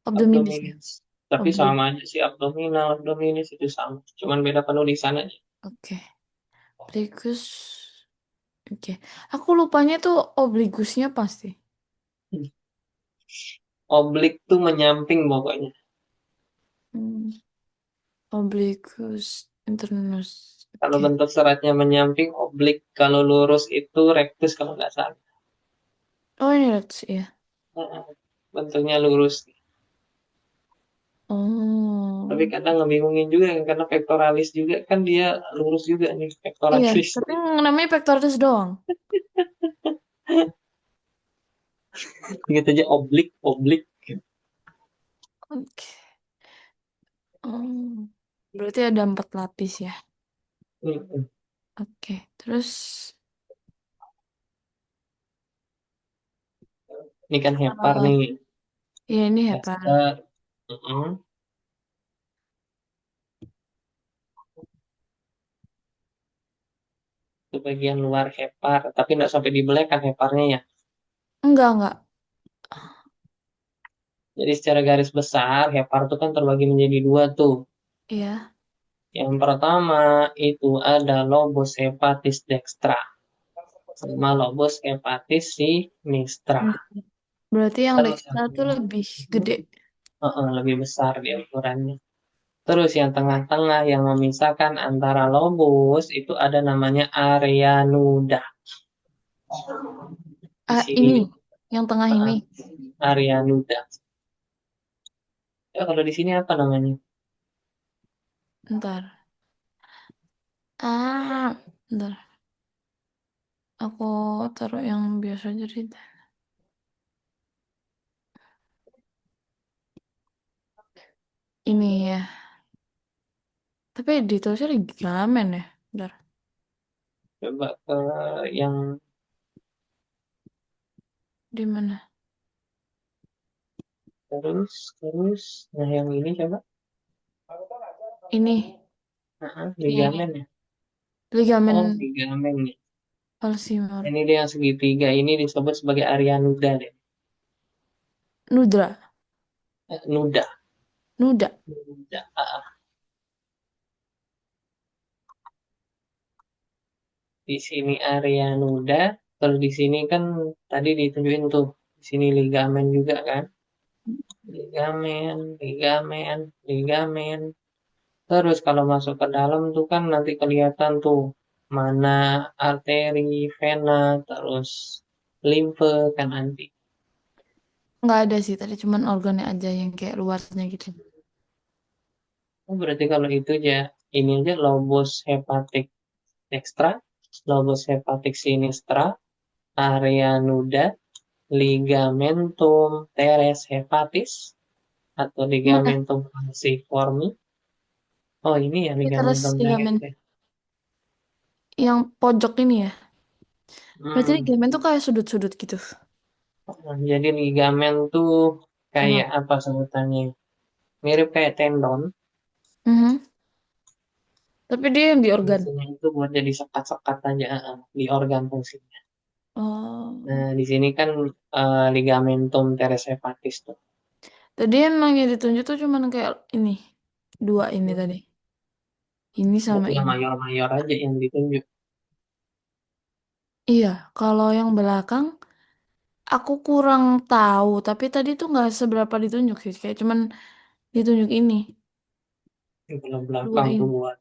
Speaker 2: Abdominis ya?
Speaker 1: abdominis. Tapi
Speaker 2: Obli.
Speaker 1: sama aja sih abdominal, abdominis itu sama. Cuman beda penulisan aja.
Speaker 2: Oke. Obligus. Oke. Aku lupanya tuh obligusnya pasti.
Speaker 1: Oblik tuh menyamping pokoknya.
Speaker 2: Hmm. Obligus internus.
Speaker 1: Kalau
Speaker 2: Oke.
Speaker 1: bentuk seratnya menyamping, oblik. Kalau lurus itu rectus kalau nggak salah.
Speaker 2: Oh ini rectus ya.
Speaker 1: Heeh. Bentuknya lurus. Tapi
Speaker 2: Oh.
Speaker 1: kadang ngebingungin juga kan, karena pectoralis juga kan dia lurus juga nih
Speaker 2: Iya,
Speaker 1: pectoralis.
Speaker 2: tapi namanya pectoralis doang.
Speaker 1: Gitu aja oblik, oblik.
Speaker 2: Oke. Oh. Berarti ada 4 lapis ya.
Speaker 1: Mm-mm.
Speaker 2: Oke. Terus
Speaker 1: Ini kan hepar
Speaker 2: eh
Speaker 1: nih.
Speaker 2: ya ini hepan.
Speaker 1: Dasar. Mm-mm. Itu bagian luar hepar. Tapi nggak sampai dibelek kan heparnya ya.
Speaker 2: Enggak.
Speaker 1: Jadi secara garis besar, hepar itu kan terbagi menjadi dua tuh.
Speaker 2: Iya.
Speaker 1: Yang pertama itu ada lobus hepatis dextra sama lobus hepatis sinistra.
Speaker 2: Berarti yang
Speaker 1: Terus
Speaker 2: Dextra
Speaker 1: yang
Speaker 2: tuh
Speaker 1: tengah,
Speaker 2: lebih gede.
Speaker 1: lebih besar di ukurannya. Terus yang tengah-tengah yang memisahkan antara lobus itu ada namanya area nuda. Di
Speaker 2: Ah,
Speaker 1: sini
Speaker 2: ini
Speaker 1: nih,
Speaker 2: yang tengah ini.
Speaker 1: area nuda. Ya, kalau di sini apa namanya?
Speaker 2: Ntar. Ah, ntar. Aku taruh yang biasa jadi. Ini ya. Tapi ditulisnya ligamen ya. Ntar.
Speaker 1: Coba ke yang
Speaker 2: Di mana?
Speaker 1: terus. Nah, yang ini coba.
Speaker 2: Ini.
Speaker 1: Ligamen
Speaker 2: Nih.
Speaker 1: ya. Oh,
Speaker 2: Ligamen
Speaker 1: ligamen nih.
Speaker 2: Alzheimer.
Speaker 1: Ini dia yang segitiga ini disebut sebagai area nuda deh.
Speaker 2: Nudra.
Speaker 1: Nuda.
Speaker 2: Nuda.
Speaker 1: Nuda. Di sini area nuda. Terus di sini kan tadi ditunjukin tuh. Di sini ligamen juga kan. Ligamen, ligamen, ligamen. Terus kalau masuk ke dalam tuh kan nanti kelihatan tuh mana arteri, vena, terus limfe kan nanti.
Speaker 2: Nggak ada sih. Tadi cuman organnya aja yang kayak luarnya gitu.
Speaker 1: Oh, berarti kalau itu ya ini aja lobus hepatic dextra, lobus hepatic sinistra, area nuda, ligamentum teres hepatis atau
Speaker 2: Mana?
Speaker 1: ligamentum falciformi. Oh, ini ya
Speaker 2: Terus
Speaker 1: ligamentum teres
Speaker 2: ligamen
Speaker 1: ya.
Speaker 2: yang pojok ini ya. Berarti
Speaker 1: Hmm.
Speaker 2: ligamen tuh kayak sudut-sudut gitu.
Speaker 1: Jadi ligamen tuh
Speaker 2: Emang.
Speaker 1: kayak apa sebutannya? Mirip kayak tendon.
Speaker 2: Mhm. Tapi dia yang di organ.
Speaker 1: Fungsinya itu buat jadi sekat-sekat aja di organ fungsinya.
Speaker 2: Oh.
Speaker 1: Nah, di sini kan ligamentum teres hepatis tuh.
Speaker 2: Tadi emang yang ditunjuk tuh cuman kayak ini. Dua ini tadi. Ini sama
Speaker 1: Yang
Speaker 2: ini.
Speaker 1: mayor-mayor aja yang ditunjuk.
Speaker 2: Iya, kalau yang belakang aku kurang tahu. Tapi tadi tuh nggak seberapa ditunjuk sih. Kayak cuman ditunjuk ini.
Speaker 1: Kalau
Speaker 2: Dua
Speaker 1: belakang tuh
Speaker 2: ini.
Speaker 1: buat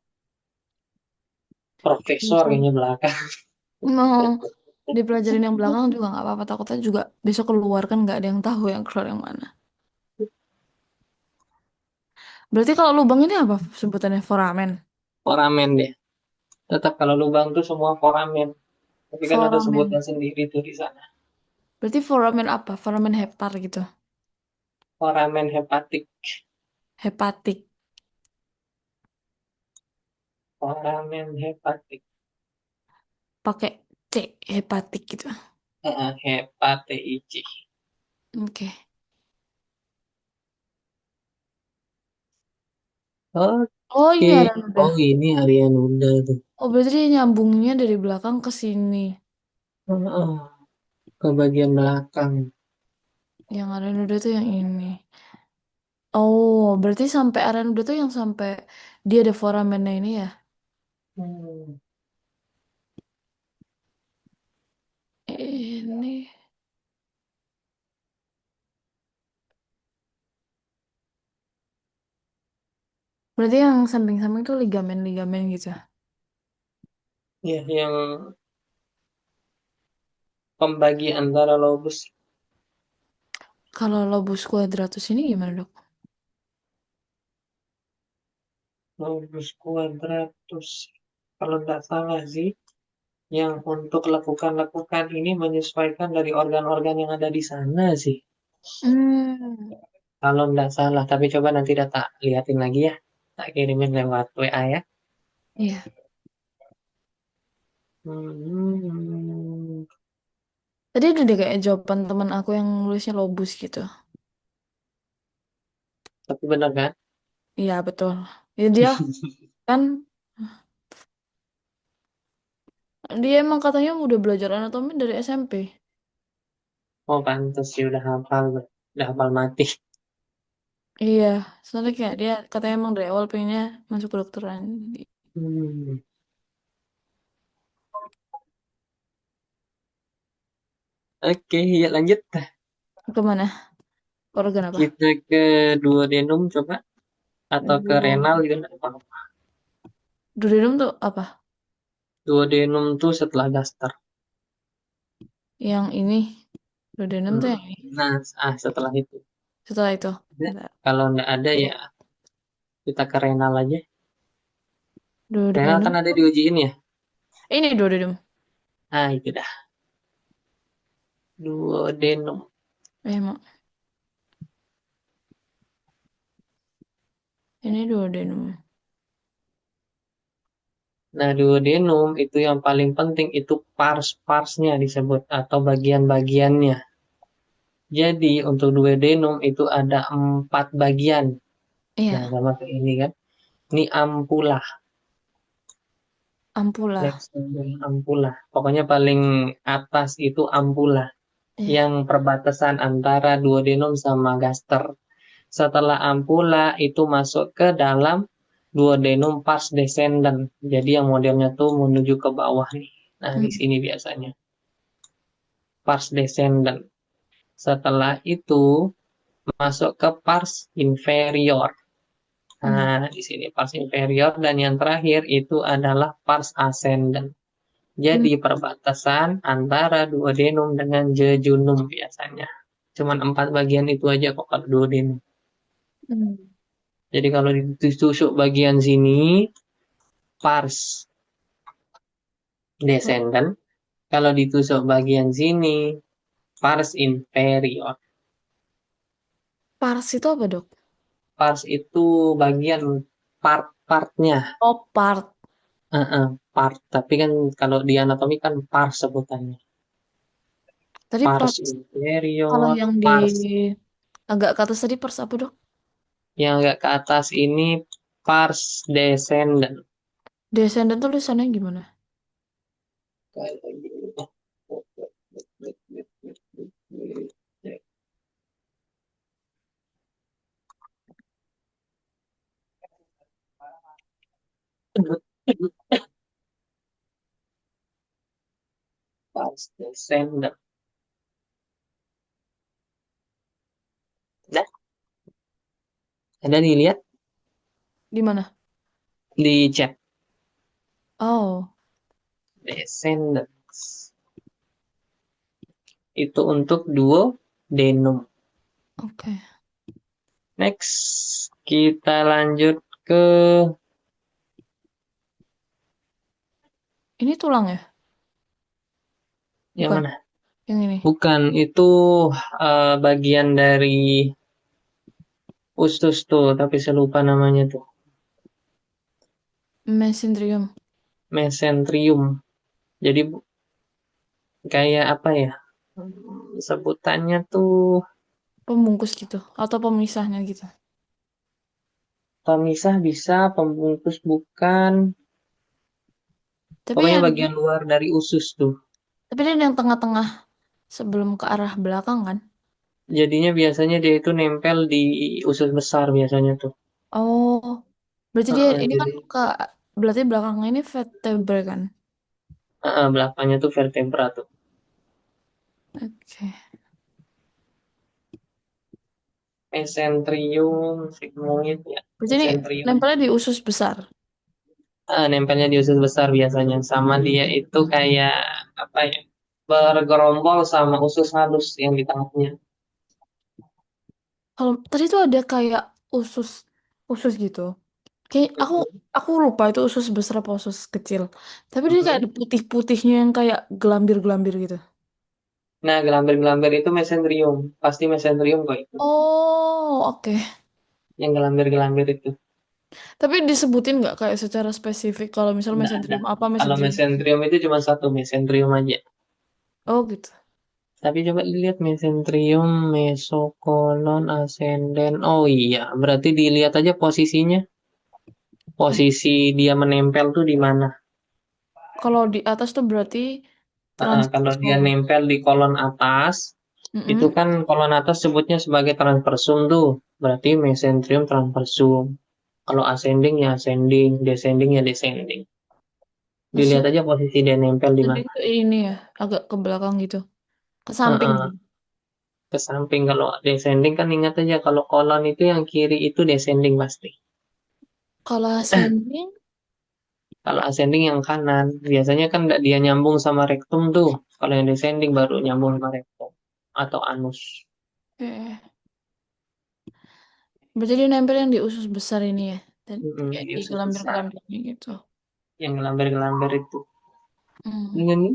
Speaker 1: profesor
Speaker 2: Bisa.
Speaker 1: kayaknya belakang.
Speaker 2: Mau dipelajarin yang belakang juga nggak apa-apa. Takutnya juga besok keluar kan nggak ada yang tahu yang keluar yang mana. Berarti kalau lubang ini apa sebutannya? Foramen.
Speaker 1: Foramen deh. Tetap kalau lubang tuh semua foramen. Tapi kan ada sebutan
Speaker 2: Foramen.
Speaker 1: sendiri tuh di sana.
Speaker 2: Berarti foramen apa? Foramen hepar gitu.
Speaker 1: Foramen hepatik.
Speaker 2: Hepatik.
Speaker 1: Foramen hepatik.
Speaker 2: Pakai C. Hepatik gitu.
Speaker 1: Hepatic.
Speaker 2: Oke. Oh
Speaker 1: Oke.
Speaker 2: ini ada udah.
Speaker 1: Oh ini harian udah tuh.
Speaker 2: Oh berarti dia nyambungnya dari belakang ke sini.
Speaker 1: Heeh, ke bagian belakang.
Speaker 2: Yang ada udah tuh yang ini. Oh berarti sampai aren udah tuh yang sampai dia ada foramennya ini ya.
Speaker 1: Hmm.
Speaker 2: Ini. Berarti yang samping-samping tuh ligamen-ligamen gitu.
Speaker 1: Ya, yang pembagi antara lobus.
Speaker 2: Kalau lobus quadratus ini gimana dok?
Speaker 1: Lobus quadratus. Kalau tidak salah sih, yang untuk lekukan-lekukan ini menyesuaikan dari organ-organ yang ada di sana sih.
Speaker 2: Hmm.
Speaker 1: Kalau tidak salah, tapi coba nanti data liatin lagi ya. Tak kirimin lewat WA ya.
Speaker 2: Iya.
Speaker 1: Hmm,
Speaker 2: Tadi ada deh kayak jawaban teman aku yang nulisnya lobus gitu.
Speaker 1: tapi benar kan?
Speaker 2: Iya betul. Ya dia kan dia emang katanya udah belajar anatomi dari SMP.
Speaker 1: Oh, pantas sih udah hafal, udah hafal mati.
Speaker 2: Iya, soalnya kayak dia katanya emang dari awal pengennya masuk kedokteran.
Speaker 1: Hmm. Oke, ya lanjut.
Speaker 2: Kemana? Organ apa?
Speaker 1: Kita ke duodenum coba. Atau ke
Speaker 2: Duo.
Speaker 1: renal juga nggak apa-apa.
Speaker 2: Duodenum tuh apa?
Speaker 1: Duodenum tuh setelah daster.
Speaker 2: Yang ini. Duodenum tuh
Speaker 1: Hmm.
Speaker 2: yang ini.
Speaker 1: Nah, setelah itu.
Speaker 2: Setelah itu.
Speaker 1: Ada.
Speaker 2: Bentar.
Speaker 1: Kalau nggak ada ya kita ke renal aja. Renal
Speaker 2: Duodenum
Speaker 1: kan ada
Speaker 2: tuh.
Speaker 1: diujiin ya.
Speaker 2: Ini duodenum.
Speaker 1: Nah, itu dah. Duodenum.
Speaker 2: Emang. Ini duodenum.
Speaker 1: Nah, duodenum itu yang paling penting itu pars-parsnya disebut atau bagian-bagiannya. Jadi untuk duodenum itu ada 4 bagian. Nah,
Speaker 2: Iya.
Speaker 1: sama kayak ini kan. Ini ampula.
Speaker 2: Ampula.
Speaker 1: Ampula. Pokoknya paling atas itu ampula.
Speaker 2: Iya.
Speaker 1: Yang perbatasan antara duodenum sama gaster. Setelah ampula itu masuk ke dalam duodenum pars descendens. Jadi yang modelnya tuh menuju ke bawah nih. Nah, di
Speaker 2: Hmm.
Speaker 1: sini biasanya pars descendens. Setelah itu masuk ke pars inferior.
Speaker 2: Hmm.
Speaker 1: Nah, di sini pars inferior dan yang terakhir itu adalah pars ascendens.
Speaker 2: Hmm.
Speaker 1: Jadi perbatasan antara duodenum dengan jejunum biasanya. Cuman 4 bagian itu aja kok kalau duodenum.
Speaker 2: Hmm.
Speaker 1: Jadi kalau ditusuk bagian sini pars descendant, kalau ditusuk bagian sini pars inferior.
Speaker 2: Pars itu apa dok?
Speaker 1: Pars itu bagian part-partnya,
Speaker 2: Oh, part.
Speaker 1: part. Tapi kan kalau di anatomi kan pars sebutannya.
Speaker 2: Tadi
Speaker 1: Pars
Speaker 2: pars. Kalau
Speaker 1: inferior,
Speaker 2: yang di
Speaker 1: pars
Speaker 2: agak ke atas tadi pars apa dok?
Speaker 1: yang agak ke atas ini pars descendant.
Speaker 2: Descendant tulisannya gimana?
Speaker 1: Pars descendant. Nah, ada dilihat?
Speaker 2: Di mana?
Speaker 1: Di chat.
Speaker 2: Oh,
Speaker 1: Descendants. Itu untuk duodenum.
Speaker 2: oke.
Speaker 1: Next, kita lanjut ke
Speaker 2: Ini tulang ya?
Speaker 1: yang
Speaker 2: Bukan.
Speaker 1: mana?
Speaker 2: Yang ini.
Speaker 1: Bukan, itu bagian dari usus tuh, tapi saya lupa namanya tuh.
Speaker 2: Mesenterium.
Speaker 1: Mesenterium. Jadi kayak apa ya? Sebutannya tuh
Speaker 2: Pembungkus gitu. Atau pemisahnya gitu.
Speaker 1: pemisah bisa, pembungkus bukan.
Speaker 2: Tapi
Speaker 1: Pokoknya
Speaker 2: yang
Speaker 1: bagian luar dari usus tuh.
Speaker 2: tapi dia yang tengah-tengah sebelum ke arah belakang kan?
Speaker 1: Jadinya biasanya dia itu nempel di usus besar biasanya tuh.
Speaker 2: Oh, berarti dia
Speaker 1: Heeh,
Speaker 2: ini kan
Speaker 1: jadi
Speaker 2: berarti belakangnya ini vertebrae kan?
Speaker 1: belakangnya tuh vertebra tuh.
Speaker 2: Oke.
Speaker 1: Mesenterium, sigmoid ya.
Speaker 2: Berarti ini
Speaker 1: Mesenterium.
Speaker 2: nempelnya di usus besar.
Speaker 1: Nempelnya di usus besar biasanya. Sama dia itu kayak apa ya? Bergerombol sama usus halus yang di tengahnya.
Speaker 2: Kalau tadi tuh ada kayak usus usus gitu. Kayak aku lupa itu usus besar apa usus kecil. Tapi dia kayak
Speaker 1: Mhm.
Speaker 2: ada putih-putihnya yang kayak gelambir-gelambir gitu.
Speaker 1: Nah, gelambir-gelambir itu mesenterium. Pasti mesenterium kok itu.
Speaker 2: Oh, oke.
Speaker 1: Yang gelambir-gelambir itu.
Speaker 2: Tapi disebutin nggak kayak secara spesifik kalau misalnya
Speaker 1: Nggak ada.
Speaker 2: mesenterium apa
Speaker 1: Kalau
Speaker 2: mesenterium?
Speaker 1: mesenterium itu cuma satu mesenterium aja.
Speaker 2: Oh gitu.
Speaker 1: Tapi coba dilihat mesenterium, mesokolon, ascendent. Oh iya, berarti dilihat aja posisinya.
Speaker 2: Eh,
Speaker 1: Posisi dia menempel tuh di mana?
Speaker 2: kalau di atas tuh berarti
Speaker 1: Kalau dia
Speaker 2: transversum.
Speaker 1: nempel di kolon atas, itu
Speaker 2: Mm-mm.
Speaker 1: kan kolon atas sebutnya sebagai transversum tuh. Berarti mesenterium transversum. Kalau ascending ya ascending, descending ya descending. Dilihat
Speaker 2: Maksudnya
Speaker 1: aja posisi dia nempel di
Speaker 2: jadi
Speaker 1: mana.
Speaker 2: itu ini ya, agak ke belakang gitu. Ke samping
Speaker 1: Heeh,
Speaker 2: gitu.
Speaker 1: ke samping. Kalau descending kan ingat aja kalau kolon itu yang kiri itu descending pasti.
Speaker 2: Kalau ascending,
Speaker 1: Kalau ascending yang kanan, biasanya kan nggak dia nyambung sama rektum tuh. Kalau yang descending baru nyambung sama rektum atau anus.
Speaker 2: berarti dia nempel yang di usus besar ini ya. Dan kayak
Speaker 1: Di
Speaker 2: di
Speaker 1: usus besar.
Speaker 2: gelambir-gelambirnya gitu.
Speaker 1: Yang gelamber-gelamber itu.
Speaker 2: Hmm.
Speaker 1: Ini nih,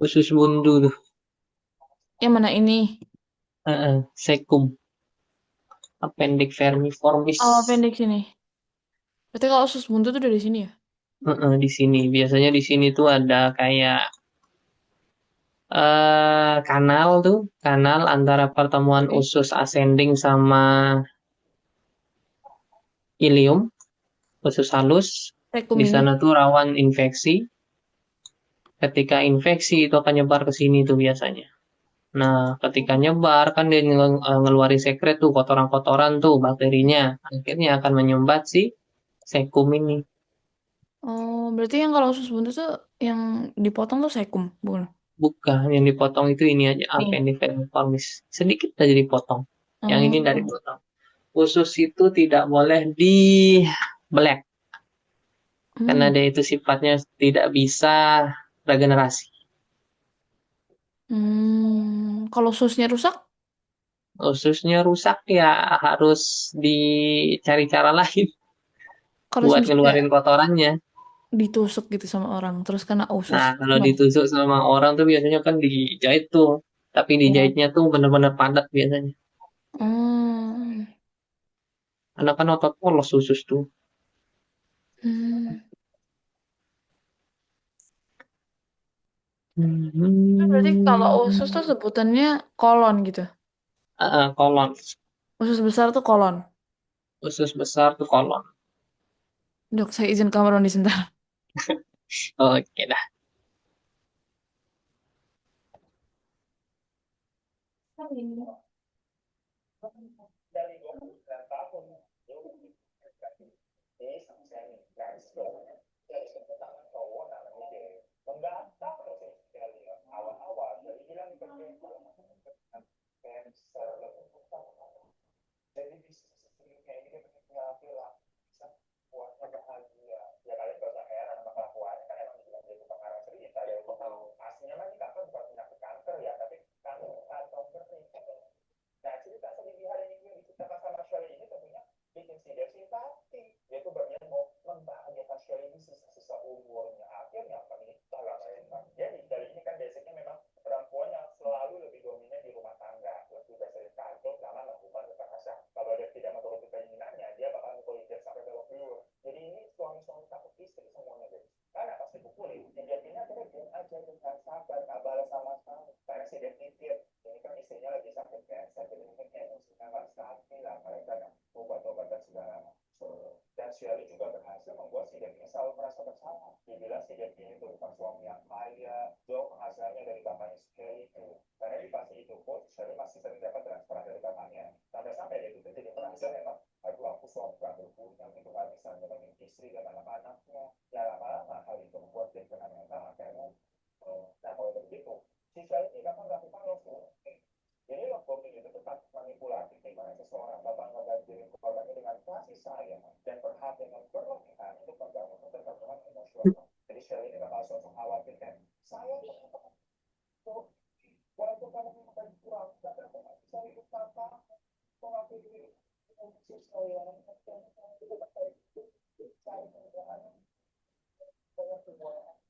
Speaker 1: usus bundu tuh.
Speaker 2: Yang mana ini?
Speaker 1: Sekum. Appendix
Speaker 2: Oh,
Speaker 1: vermiformis.
Speaker 2: pendek sini. Berarti kalau usus buntu tuh dari sini ya?
Speaker 1: Di sini. Biasanya di sini tuh ada kayak kanal tuh. Kanal antara pertemuan
Speaker 2: Oke.
Speaker 1: usus ascending sama ilium. Usus halus.
Speaker 2: Rekum
Speaker 1: Di
Speaker 2: ini.
Speaker 1: sana tuh rawan infeksi. Ketika infeksi itu akan nyebar ke sini tuh biasanya. Nah, ketika nyebar kan dia ngeluarin sekret tuh kotoran-kotoran tuh bakterinya. Akhirnya akan menyumbat si sekum ini.
Speaker 2: Oh, berarti yang kalau usus buntu tuh yang dipotong tuh sekum, bukan?
Speaker 1: Bukan, yang dipotong itu ini aja,
Speaker 2: Nih.
Speaker 1: appendix vermiformis. Sedikit aja dipotong. Yang ini dari
Speaker 2: Oh.
Speaker 1: potong. Usus itu tidak boleh dibelek. Karena
Speaker 2: Hmm.
Speaker 1: dia itu sifatnya tidak bisa regenerasi.
Speaker 2: Kalau ususnya rusak,
Speaker 1: Ususnya rusak ya harus dicari cara lain
Speaker 2: kalau
Speaker 1: buat
Speaker 2: misalnya kayak
Speaker 1: ngeluarin kotorannya.
Speaker 2: ditusuk gitu sama orang, terus kena usus,
Speaker 1: Nah, kalau
Speaker 2: gimana?
Speaker 1: ditusuk sama orang tuh biasanya kan dijahit tuh. Tapi
Speaker 2: Oh.
Speaker 1: dijahitnya tuh bener-bener padat biasanya.
Speaker 2: Hmm.
Speaker 1: Karena kan otot polos usus tuh.
Speaker 2: Hmm. Berarti kalau usus tuh
Speaker 1: Hmm.
Speaker 2: sebutannya kolon gitu.
Speaker 1: Kolon.
Speaker 2: Usus besar tuh kolon.
Speaker 1: Usus besar tuh kolon.
Speaker 2: Dok, saya izin kamar mandi sebentar.
Speaker 1: Oke dah.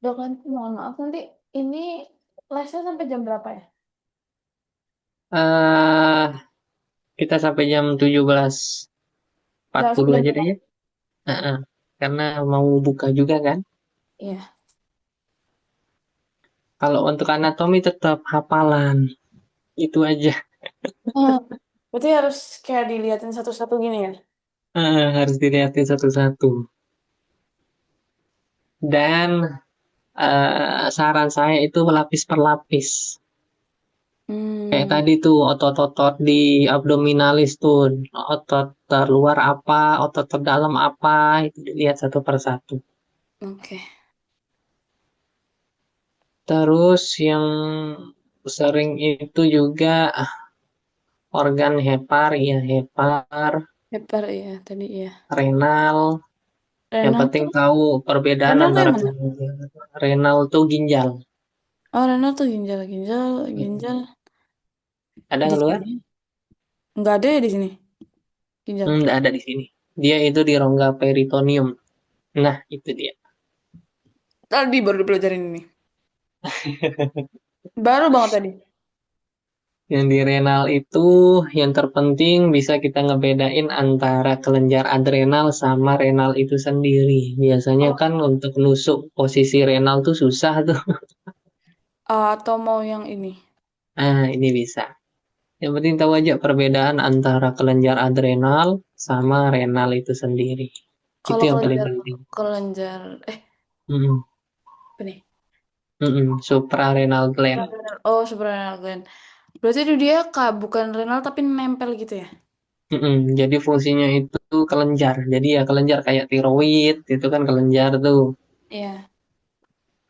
Speaker 2: Dok, nanti mohon maaf nanti ini lesnya sampai jam berapa ya?
Speaker 1: eh kita sampai jam 17.40
Speaker 2: Jam 11
Speaker 1: aja deh
Speaker 2: berapa?
Speaker 1: ya. Heeh. Karena mau buka juga kan.
Speaker 2: Iya.
Speaker 1: Kalau untuk anatomi tetap hafalan. Itu aja.
Speaker 2: Eh, berarti harus kayak dilihatin satu-satu gini ya?
Speaker 1: Harus dilihatin satu-satu. Dan saran saya itu lapis per lapis. Kayak
Speaker 2: Hmm,
Speaker 1: tadi tuh otot-otot di abdominalis tuh, otot terluar apa, otot terdalam apa, itu dilihat satu per satu.
Speaker 2: oke.
Speaker 1: Terus yang sering itu juga organ hepar, ya hepar,
Speaker 2: Paper ya tadi ya.
Speaker 1: renal. Yang
Speaker 2: Renal
Speaker 1: penting
Speaker 2: tuh,
Speaker 1: tahu perbedaan
Speaker 2: renal tuh
Speaker 1: antara
Speaker 2: yang mana?
Speaker 1: renal tuh ginjal.
Speaker 2: Oh, renal tuh ginjal, ginjal,
Speaker 1: Hmm.
Speaker 2: ginjal
Speaker 1: Ada
Speaker 2: di
Speaker 1: keluar?
Speaker 2: sini. Nggak ada ya di sini, ginjal.
Speaker 1: Nggak ada di sini. Dia itu di rongga peritoneum. Nah, itu dia.
Speaker 2: Tadi baru dipelajarin ini. Baru banget tadi.
Speaker 1: Yang di renal itu yang terpenting bisa kita ngebedain antara kelenjar adrenal sama renal itu sendiri. Biasanya
Speaker 2: Kalau
Speaker 1: kan untuk nusuk posisi renal tuh susah tuh.
Speaker 2: atau mau yang ini.
Speaker 1: Ah, ini bisa. Yang penting tahu aja perbedaan antara kelenjar adrenal sama renal itu sendiri. Itu
Speaker 2: Kalau
Speaker 1: yang paling
Speaker 2: kelenjar,
Speaker 1: penting.
Speaker 2: kelenjar,
Speaker 1: Mm-mm.
Speaker 2: apa nih?
Speaker 1: Mm-mm. Suprarenal gland.
Speaker 2: Oh, suprarenal gland. Berarti itu dia kak bukan renal tapi nempel gitu ya?
Speaker 1: Mm-mm. Jadi fungsinya itu kelenjar. Jadi ya kelenjar kayak tiroid, itu kan kelenjar tuh.
Speaker 2: Iya.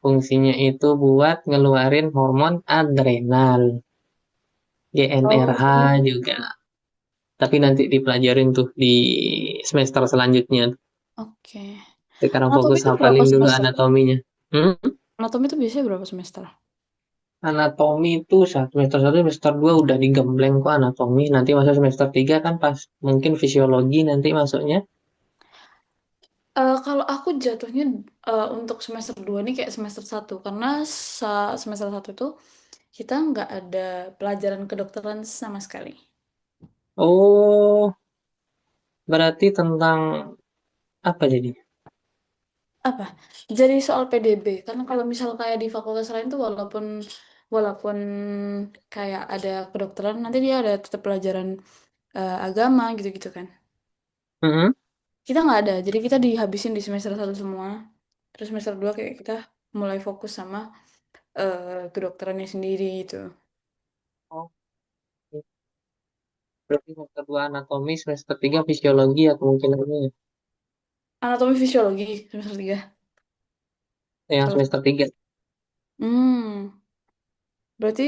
Speaker 1: Fungsinya itu buat ngeluarin hormon adrenal. GnRH
Speaker 2: Oh,
Speaker 1: juga. Tapi nanti dipelajarin tuh di semester selanjutnya.
Speaker 2: oke.
Speaker 1: Sekarang
Speaker 2: Anatomi
Speaker 1: fokus
Speaker 2: itu berapa
Speaker 1: hafalin dulu
Speaker 2: semester?
Speaker 1: anatominya. Hmm?
Speaker 2: Anatomi itu biasanya berapa semester?
Speaker 1: Anatomi itu semester 1, semester 2 udah digembleng kok anatomi. Nanti masuk semester 3 kan pas mungkin fisiologi nanti masuknya.
Speaker 2: Kalau aku jatuhnya untuk semester 2 nih kayak semester satu karena semester satu itu kita nggak ada pelajaran kedokteran sama sekali.
Speaker 1: Oh, berarti tentang apa jadi?
Speaker 2: Apa? Jadi soal PDB, karena kalau misal kayak di fakultas lain tuh walaupun walaupun kayak ada kedokteran, nanti dia ada tetap pelajaran agama gitu-gitu kan.
Speaker 1: Mm-mm.
Speaker 2: Kita nggak ada, jadi kita dihabisin di semester satu semua. Terus semester 2 kayak kita mulai fokus sama kedokterannya sendiri gitu.
Speaker 1: Oh, berarti semester 2 anatomi, semester 3 fisiologi ya kemungkinannya ya.
Speaker 2: Anatomi fisiologi semester 3.
Speaker 1: Yang
Speaker 2: Kalau
Speaker 1: semester 3.
Speaker 2: hmm, berarti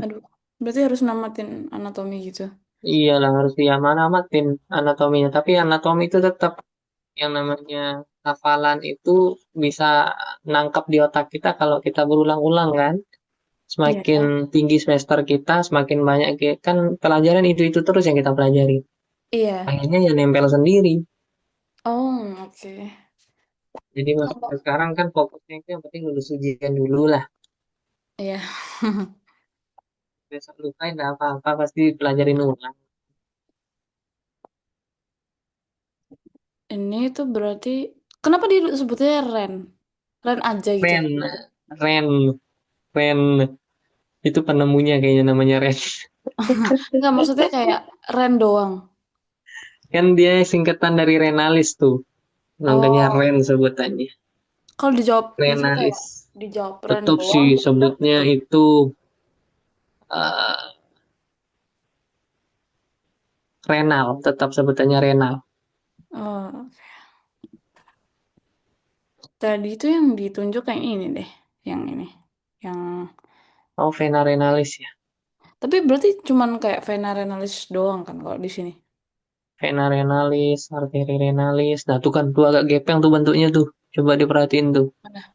Speaker 2: aduh, berarti harus namatin anatomi gitu.
Speaker 1: Iyalah harus diamanamatin anatominya. Tapi anatomi itu tetap yang namanya hafalan itu bisa nangkep di otak kita kalau kita berulang-ulang kan.
Speaker 2: Iya.
Speaker 1: Semakin tinggi semester kita, semakin banyak kan pelajaran itu terus yang kita pelajari.
Speaker 2: Iya.
Speaker 1: Akhirnya ya nempel sendiri.
Speaker 2: Oh, oke.
Speaker 1: Jadi masuk
Speaker 2: Kalau
Speaker 1: sekarang kan fokusnya itu yang penting lulus ujian dulu lah.
Speaker 2: iya.
Speaker 1: Besok lupain nggak apa-apa pasti pelajarin ulang.
Speaker 2: Ini tuh berarti kenapa dia sebutnya Ren? Ren aja gitu.
Speaker 1: Ren, Ren, Ren. Itu penemunya kayaknya namanya Ren.
Speaker 2: Enggak maksudnya kayak Ren doang.
Speaker 1: Kan dia singkatan dari Renalis tuh. Makanya
Speaker 2: Oh,
Speaker 1: Ren sebutannya.
Speaker 2: kalau dijawab itu kayak
Speaker 1: Renalis.
Speaker 2: dijawab Ren
Speaker 1: Tetap sih
Speaker 2: doang tuh bener
Speaker 1: sebutnya
Speaker 2: gitu.
Speaker 1: itu eh, renal. Tetap sebutannya renal.
Speaker 2: Oh, Tadi itu yang ditunjuk kayak ini deh, yang ini, yang.
Speaker 1: Oh, vena renalis ya.
Speaker 2: Tapi berarti cuman kayak vena renalis doang kan kalau di sini.
Speaker 1: Vena renalis, arteri renalis. Nah, tuh kan tuh agak gepeng tuh bentuknya tuh. Coba diperhatiin tuh.
Speaker 2: Mana?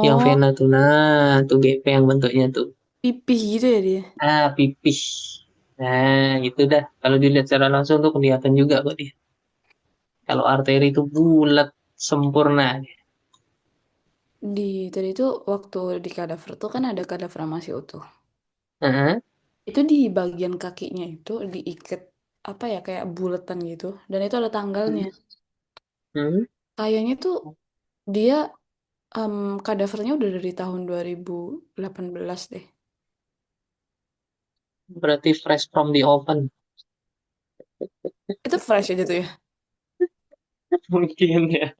Speaker 1: Yang
Speaker 2: Oh,
Speaker 1: vena tuh, nah, tuh gepeng bentuknya tuh.
Speaker 2: pipih gitu ya dia.
Speaker 1: Pipih. Nah, gitu dah. Kalau dilihat secara langsung tuh kelihatan juga kok dia. Kalau arteri itu bulat, sempurna.
Speaker 2: Di tadi itu waktu di kadaver tuh kan ada kadaver yang masih utuh.
Speaker 1: Heeh.
Speaker 2: Itu di bagian kakinya itu diikat apa ya kayak buletan gitu dan itu ada tanggalnya.
Speaker 1: Hmm.
Speaker 2: Kayaknya tuh dia kadavernya udah dari tahun 2018 deh.
Speaker 1: Berarti fresh from the oven.
Speaker 2: Itu fresh aja tuh ya.
Speaker 1: Mungkin ya.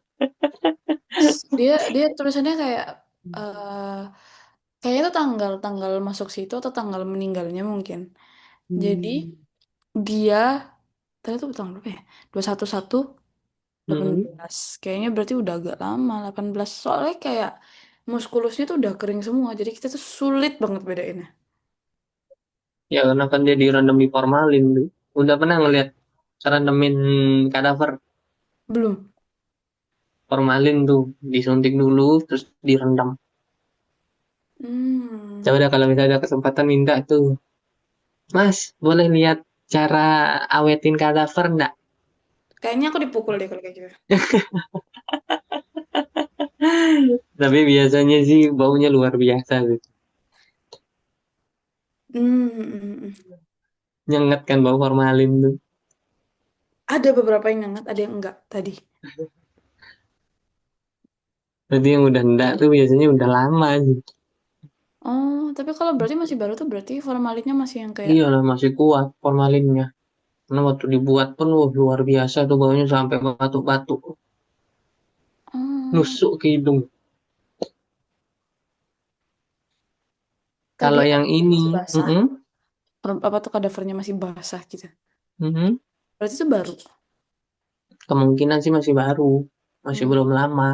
Speaker 2: Dia dia tulisannya kayak eh kayaknya tuh tanggal tanggal masuk situ atau tanggal meninggalnya mungkin. Jadi
Speaker 1: Hmm.
Speaker 2: dia tadi tuh tanggal berapa ya? 211
Speaker 1: Hmm.
Speaker 2: 18. Kayaknya berarti udah agak lama 18. Soalnya kayak muskulusnya tuh udah kering semua. Jadi kita tuh sulit banget bedainnya.
Speaker 1: Ya karena kan dia direndam di formalin tuh. Udah pernah ngeliat rendemin kadaver
Speaker 2: Belum.
Speaker 1: formalin tuh disuntik dulu terus direndam.
Speaker 2: Hmm.
Speaker 1: Coba dah kalau misalnya ada kesempatan minta tuh, Mas, boleh lihat cara awetin kadaver enggak?
Speaker 2: Kayaknya aku dipukul deh kalau kayak gitu.
Speaker 1: Tapi biasanya sih baunya luar biasa gitu.
Speaker 2: Hmm. Hmm, hmm.
Speaker 1: Nyengat kan bau formalin tuh.
Speaker 2: Ada beberapa yang hangat, ada yang enggak tadi.
Speaker 1: Jadi yang udah enggak tuh biasanya udah lama sih.
Speaker 2: Oh, tapi kalau berarti masih baru tuh berarti formalinnya masih yang kayak.
Speaker 1: Iya lah masih kuat formalinnya. Karena waktu dibuat pun luar biasa tuh baunya sampai batuk-batuk.
Speaker 2: Oh,
Speaker 1: Nusuk ke hidung.
Speaker 2: tadi
Speaker 1: Kalau yang
Speaker 2: yang
Speaker 1: ini,
Speaker 2: masih basah.
Speaker 1: mm-mm,
Speaker 2: Apa tuh kadavernya masih basah gitu.
Speaker 1: mm-mm,
Speaker 2: Berarti itu baru.
Speaker 1: kemungkinan sih masih baru. Masih
Speaker 2: Hmm.
Speaker 1: belum lama.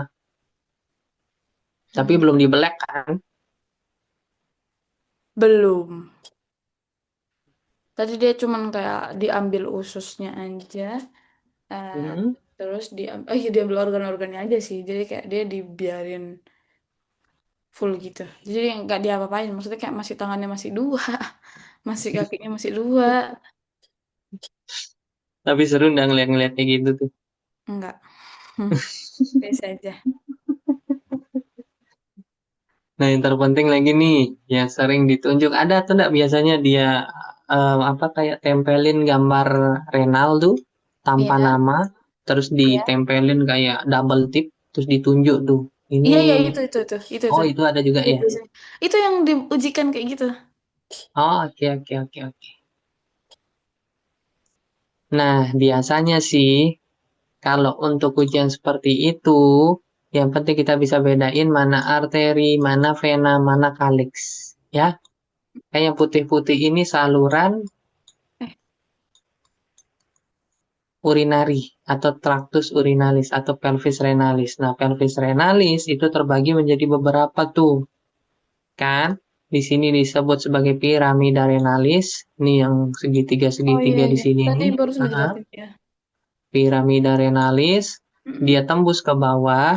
Speaker 1: Tapi
Speaker 2: Hmm.
Speaker 1: belum dibelek kan?
Speaker 2: Belum. Tadi dia cuman kayak diambil ususnya aja, eh,
Speaker 1: Mm-mm.
Speaker 2: terus iya diambil organ-organnya aja sih. Jadi kayak dia dibiarin full gitu. Jadi nggak diapa-apain. Maksudnya kayak masih tangannya masih dua, masih kakinya masih dua.
Speaker 1: Tapi seru nggak ngeliat-ngeliat kayak gitu tuh.
Speaker 2: Enggak. Biasa aja.
Speaker 1: Nah, yang terpenting lagi nih, yang sering ditunjuk ada tuh nggak biasanya dia apa kayak tempelin gambar Renal tanpa
Speaker 2: Iya,
Speaker 1: nama, terus
Speaker 2: iya.
Speaker 1: ditempelin kayak double tip, terus ditunjuk tuh. Ini,
Speaker 2: Iya, iya itu.
Speaker 1: oh itu ada juga
Speaker 2: Itu
Speaker 1: ya.
Speaker 2: biasanya. Itu yang diujikan kayak gitu.
Speaker 1: Oh oke oke oke oke. Nah biasanya sih kalau untuk ujian seperti itu, yang penting kita bisa bedain mana arteri, mana vena, mana kaliks. Ya, kayak yang putih-putih ini saluran
Speaker 2: Eh,
Speaker 1: urinari atau tractus urinalis atau pelvis renalis. Nah, pelvis renalis itu terbagi menjadi beberapa tuh, kan? Di sini disebut sebagai piramida renalis. Ini yang
Speaker 2: oh iya
Speaker 1: segitiga-segitiga di
Speaker 2: iya.
Speaker 1: sini
Speaker 2: Tadi
Speaker 1: nih.
Speaker 2: baru sudah
Speaker 1: Aha.
Speaker 2: jelasin ya.
Speaker 1: Piramida renalis, dia
Speaker 2: Mm-mm.
Speaker 1: tembus ke bawah,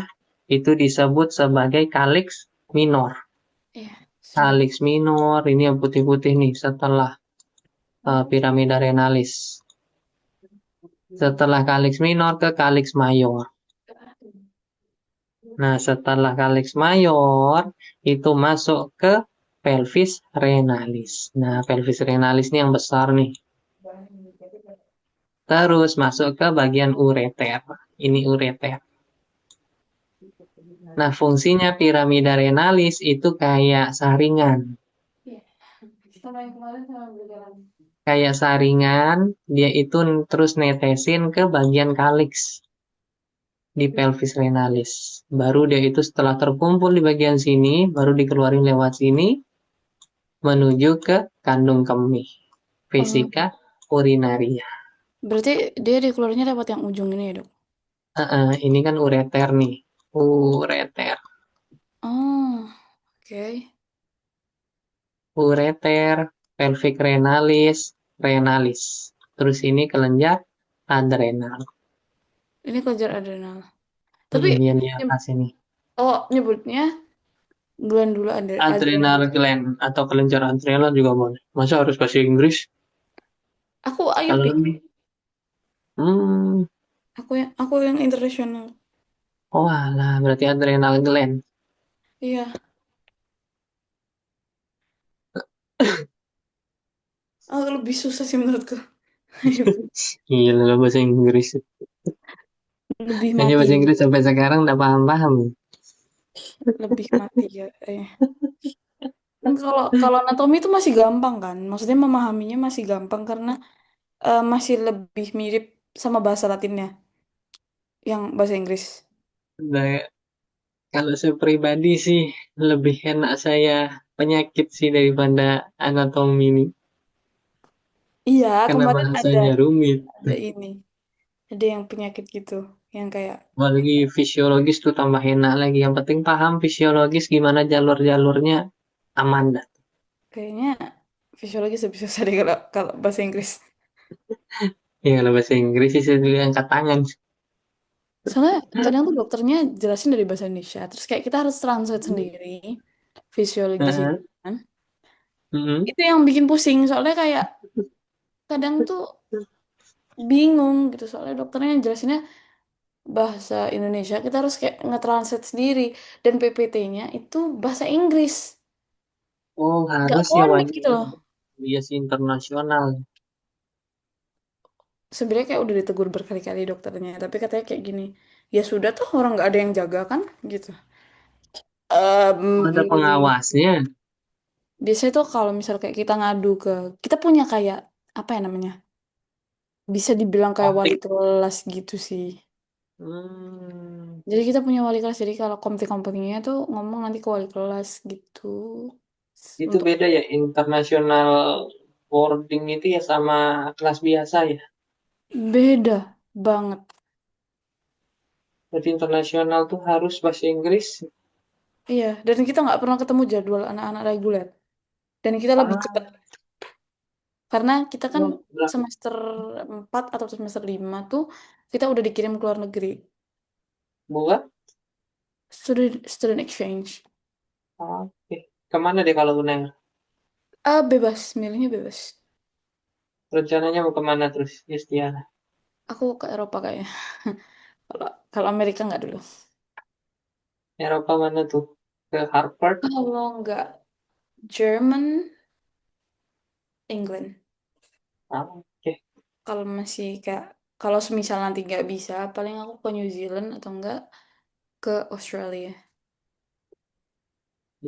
Speaker 1: itu disebut sebagai kaliks minor.
Speaker 2: Iya. Sini.
Speaker 1: Kaliks minor, ini yang putih-putih nih, setelah piramida renalis. Setelah kaliks minor ke kaliks mayor. Nah, setelah kaliks mayor, itu masuk ke pelvis renalis. Nah, pelvis renalis ini yang besar nih. Terus masuk ke bagian ureter. Ini ureter. Nah, fungsinya piramida renalis itu kayak saringan.
Speaker 2: Iya. Sama yang kemarin sama berjalan.
Speaker 1: Kayak saringan, dia itu terus netesin ke bagian kaliks di pelvis renalis. Baru dia itu setelah terkumpul di bagian sini, baru dikeluarin lewat sini, menuju ke kandung kemih.
Speaker 2: Oh,
Speaker 1: Vesika urinaria.
Speaker 2: berarti dia dikeluarnya lewat yang ujung ini ya, Dok?
Speaker 1: Ini kan ureter nih. ureter,
Speaker 2: Oh, oke.
Speaker 1: ureter, pelvic renalis, renalis. Terus ini kelenjar adrenal.
Speaker 2: Ini kelenjar adrenal. Tapi
Speaker 1: Iya di
Speaker 2: nyeb-
Speaker 1: atas ini.
Speaker 2: oh nyebutnya glandula
Speaker 1: Adrenal
Speaker 2: adrenal.
Speaker 1: gland atau kelenjar adrenal juga boleh. Masa harus bahasa Inggris?
Speaker 2: Aku
Speaker 1: Kalau
Speaker 2: IUP.
Speaker 1: lebih. Hmm.
Speaker 2: Aku yang internasional.
Speaker 1: Oh alah, berarti adrenal gland.
Speaker 2: Iya. Lebih susah sih menurutku. IUP.
Speaker 1: Gila bahasa Inggris.
Speaker 2: Lebih
Speaker 1: Hanya
Speaker 2: mati
Speaker 1: bahasa
Speaker 2: ya.
Speaker 1: Inggris sampai sekarang udah paham-paham.
Speaker 2: Lebih mati ya. Kan kalau kalau anatomi itu masih gampang kan. Maksudnya memahaminya masih gampang karena masih lebih mirip sama bahasa Latinnya yang bahasa Inggris.
Speaker 1: Nah, kalau saya pribadi sih lebih enak saya penyakit sih daripada anatomi ini.
Speaker 2: Iya,
Speaker 1: Karena
Speaker 2: kemarin ada
Speaker 1: bahasanya rumit.
Speaker 2: ada ini, ada yang penyakit gitu, yang kayak
Speaker 1: Apalagi fisiologis tuh tambah enak lagi. Yang penting paham fisiologis gimana jalur-jalurnya aman dah.
Speaker 2: kayaknya fisiologis lebih susah deh kalau kalau bahasa Inggris.
Speaker 1: Ya kalau bahasa Inggris sih saya dulu angkat tangan.
Speaker 2: Soalnya kadang tuh dokternya jelasin dari bahasa Indonesia, terus kayak kita harus translate sendiri fisiologis itu
Speaker 1: Heeh.
Speaker 2: kan.
Speaker 1: Mm-mm.
Speaker 2: Itu yang bikin pusing, soalnya kayak kadang tuh bingung gitu, soalnya dokternya jelasinnya bahasa Indonesia, kita harus kayak nge-translate sendiri, dan PPT-nya itu bahasa Inggris.
Speaker 1: Oh
Speaker 2: Gak
Speaker 1: harus ya
Speaker 2: konek
Speaker 1: wajib
Speaker 2: gitu
Speaker 1: ya.
Speaker 2: loh.
Speaker 1: Dia sih internasional.
Speaker 2: Sebenarnya kayak udah ditegur berkali-kali dokternya, tapi katanya kayak gini, ya sudah tuh orang nggak ada yang jaga kan gitu.
Speaker 1: Oh, ada
Speaker 2: Mending
Speaker 1: pengawasnya.
Speaker 2: biasanya tuh kalau misal kayak kita ngadu ke, kita punya kayak apa ya namanya, bisa dibilang kayak wali
Speaker 1: Konflik.
Speaker 2: kelas gitu sih.
Speaker 1: Hmm.
Speaker 2: Jadi kita punya wali kelas, jadi kalau komite-komitinya tuh ngomong nanti ke wali kelas gitu.
Speaker 1: Itu
Speaker 2: Untuk
Speaker 1: beda ya, international boarding itu ya sama kelas biasa ya.
Speaker 2: beda banget.
Speaker 1: Berarti internasional tuh harus bahasa Inggris.
Speaker 2: Iya, dan kita nggak pernah ketemu jadwal anak-anak reguler. Dan kita lebih cepat.
Speaker 1: Ah,
Speaker 2: Karena kita kan
Speaker 1: oh,
Speaker 2: semester 4 atau semester 5 tuh kita udah dikirim ke luar negeri.
Speaker 1: buat?
Speaker 2: Student exchange.
Speaker 1: Oke. Kemana deh kalau UNER?
Speaker 2: Bebas, milihnya bebas.
Speaker 1: Rencananya mau kemana terus, Yustiana?
Speaker 2: Aku ke Eropa kayaknya. Kalau kalau Amerika nggak dulu.
Speaker 1: Eropa mana tuh? Ke Harvard?
Speaker 2: Kalau nggak German, England.
Speaker 1: Ah, oke.
Speaker 2: Kalau masih kayak kalau semisal nanti nggak bisa, paling aku ke New Zealand atau enggak ke Australia.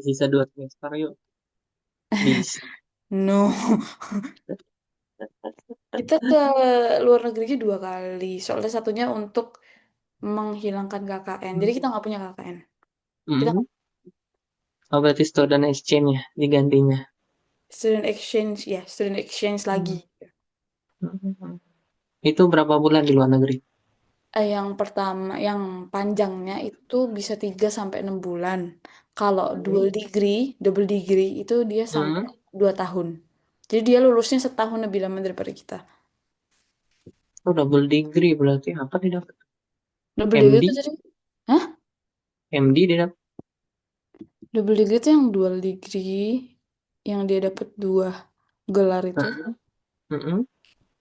Speaker 1: Sisa 2 semester yuk. Bisa.
Speaker 2: No, kita ke luar negerinya 2 kali. Soalnya satunya untuk menghilangkan KKN. Jadi kita nggak punya KKN. Kita
Speaker 1: Hmm. Oh, berarti student exchange ya digantinya.
Speaker 2: student exchange, ya student exchange lagi.
Speaker 1: Hmm. Itu berapa bulan di luar negeri?
Speaker 2: Yang pertama, yang panjangnya itu bisa 3 sampai 6 bulan. Kalau
Speaker 1: Hmm.
Speaker 2: double degree itu dia sampai
Speaker 1: Hmm.
Speaker 2: 2 tahun. Jadi dia lulusnya setahun lebih lama daripada kita.
Speaker 1: Oh, double degree berarti apa dia dapat?
Speaker 2: Double degree itu
Speaker 1: MD?
Speaker 2: jadi, hah?
Speaker 1: MD dia dapat.
Speaker 2: Double degree itu yang dual degree, yang dia dapat 2 gelar itu.
Speaker 1: Hah?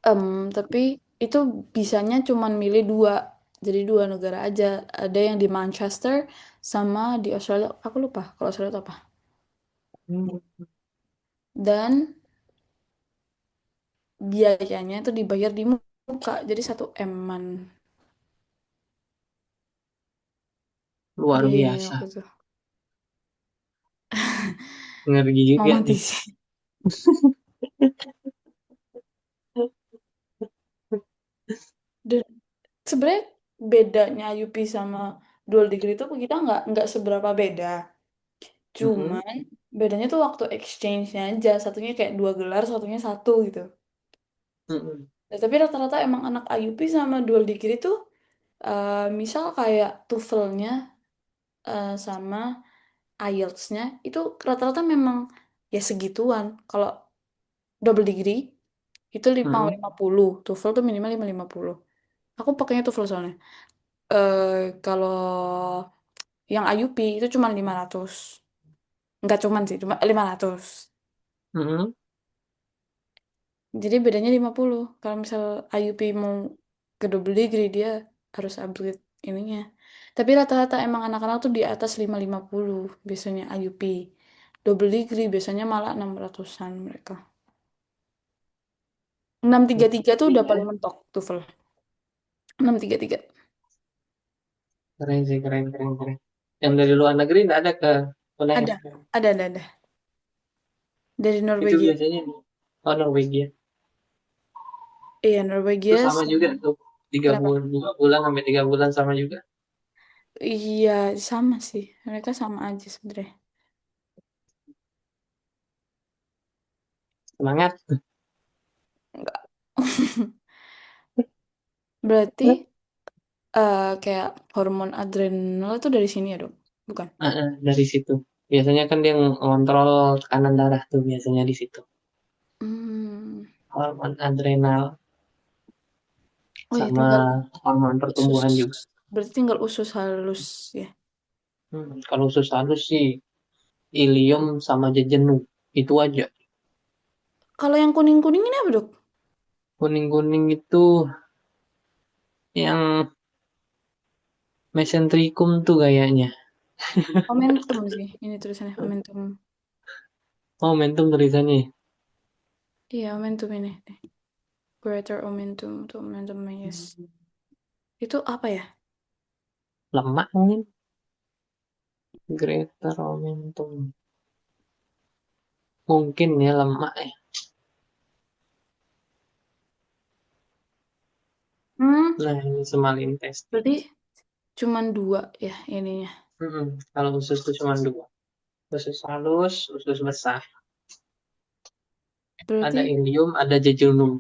Speaker 1: Hmm.
Speaker 2: Tapi itu bisanya cuman milih 2. Jadi 2 negara aja. Ada yang di Manchester sama di Australia. Aku lupa kalau Australia itu apa.
Speaker 1: Hmm.
Speaker 2: Dan biayanya itu dibayar di muka. Jadi 1 M-an
Speaker 1: Luar
Speaker 2: biayanya
Speaker 1: biasa.
Speaker 2: waktu itu.
Speaker 1: Ngeri juga
Speaker 2: Mama
Speaker 1: nih.
Speaker 2: sih. Dan sebenarnya bedanya UP sama dual degree itu kita nggak seberapa beda.
Speaker 1: Hmm.
Speaker 2: Cuman bedanya tuh waktu exchange-nya aja. Satunya kayak 2 gelar, satunya satu gitu.
Speaker 1: Hmm.
Speaker 2: Nah, tapi rata-rata emang anak IUP sama dual degree tuh misal kayak TOEFL-nya. sama IELTS-nya itu rata-rata memang ya segituan. Kalau double degree itu mau
Speaker 1: Mm-mm.
Speaker 2: 50, TOEFL tuh minimal 550. Aku pakainya TOEFL soalnya. Eh kalau yang IUP itu cuma 500. Enggak cuman sih, cuma 500.
Speaker 1: Mm-mm.
Speaker 2: Jadi bedanya 50. Kalau misal IUP mau ke double degree dia harus upgrade ininya. Tapi rata-rata emang anak-anak tuh di atas 550 biasanya IUP. Double degree biasanya malah 600-an mereka. 633 tuh udah
Speaker 1: Iya,
Speaker 2: paling mentok TOEFL. 633.
Speaker 1: keren sih, keren, keren, keren. Yang dari luar negeri nggak ada ke kuliah.
Speaker 2: Ada, ada. Dari
Speaker 1: Itu
Speaker 2: Norwegia.
Speaker 1: biasanya di oh, Norwegia.
Speaker 2: Iya,
Speaker 1: Itu
Speaker 2: Norwegia
Speaker 1: sama juga
Speaker 2: sama.
Speaker 1: tuh. Tiga
Speaker 2: Kenapa?
Speaker 1: bulan, 2 bulan sampai 3 bulan sama juga.
Speaker 2: Iya, sama sih. Mereka sama aja sebenarnya.
Speaker 1: Semangat.
Speaker 2: Enggak. Berarti kayak hormon adrenal itu dari sini ya, Dok? Bukan?
Speaker 1: Dari situ. Biasanya kan dia ngontrol tekanan darah tuh biasanya di situ.
Speaker 2: Hmm.
Speaker 1: Hormon adrenal
Speaker 2: Oh ya,
Speaker 1: sama
Speaker 2: tinggal
Speaker 1: hormon
Speaker 2: usus.
Speaker 1: pertumbuhan juga.
Speaker 2: Berarti tinggal usus halus ya.
Speaker 1: Kalau usus halus sih ilium sama jejenu. Itu aja.
Speaker 2: Kalau yang kuning-kuning ini apa, Dok?
Speaker 1: Kuning-kuning itu yang mesenterikum tuh kayaknya.
Speaker 2: Omentum sih. Ini tulisannya omentum.
Speaker 1: Oh, momentum tulisannya.
Speaker 2: Iya, omentum ini. Greater omentum to omentum yes. Itu apa ya?
Speaker 1: Lemak mungkin. Greater momentum. Mungkin ya lemak ya.
Speaker 2: Hmm.
Speaker 1: Nah, ini small intestine.
Speaker 2: Berarti cuman dua ya ininya.
Speaker 1: Kalau usus itu cuma dua. Usus halus, usus besar. Ada
Speaker 2: Berarti
Speaker 1: ilium, ada jejunum.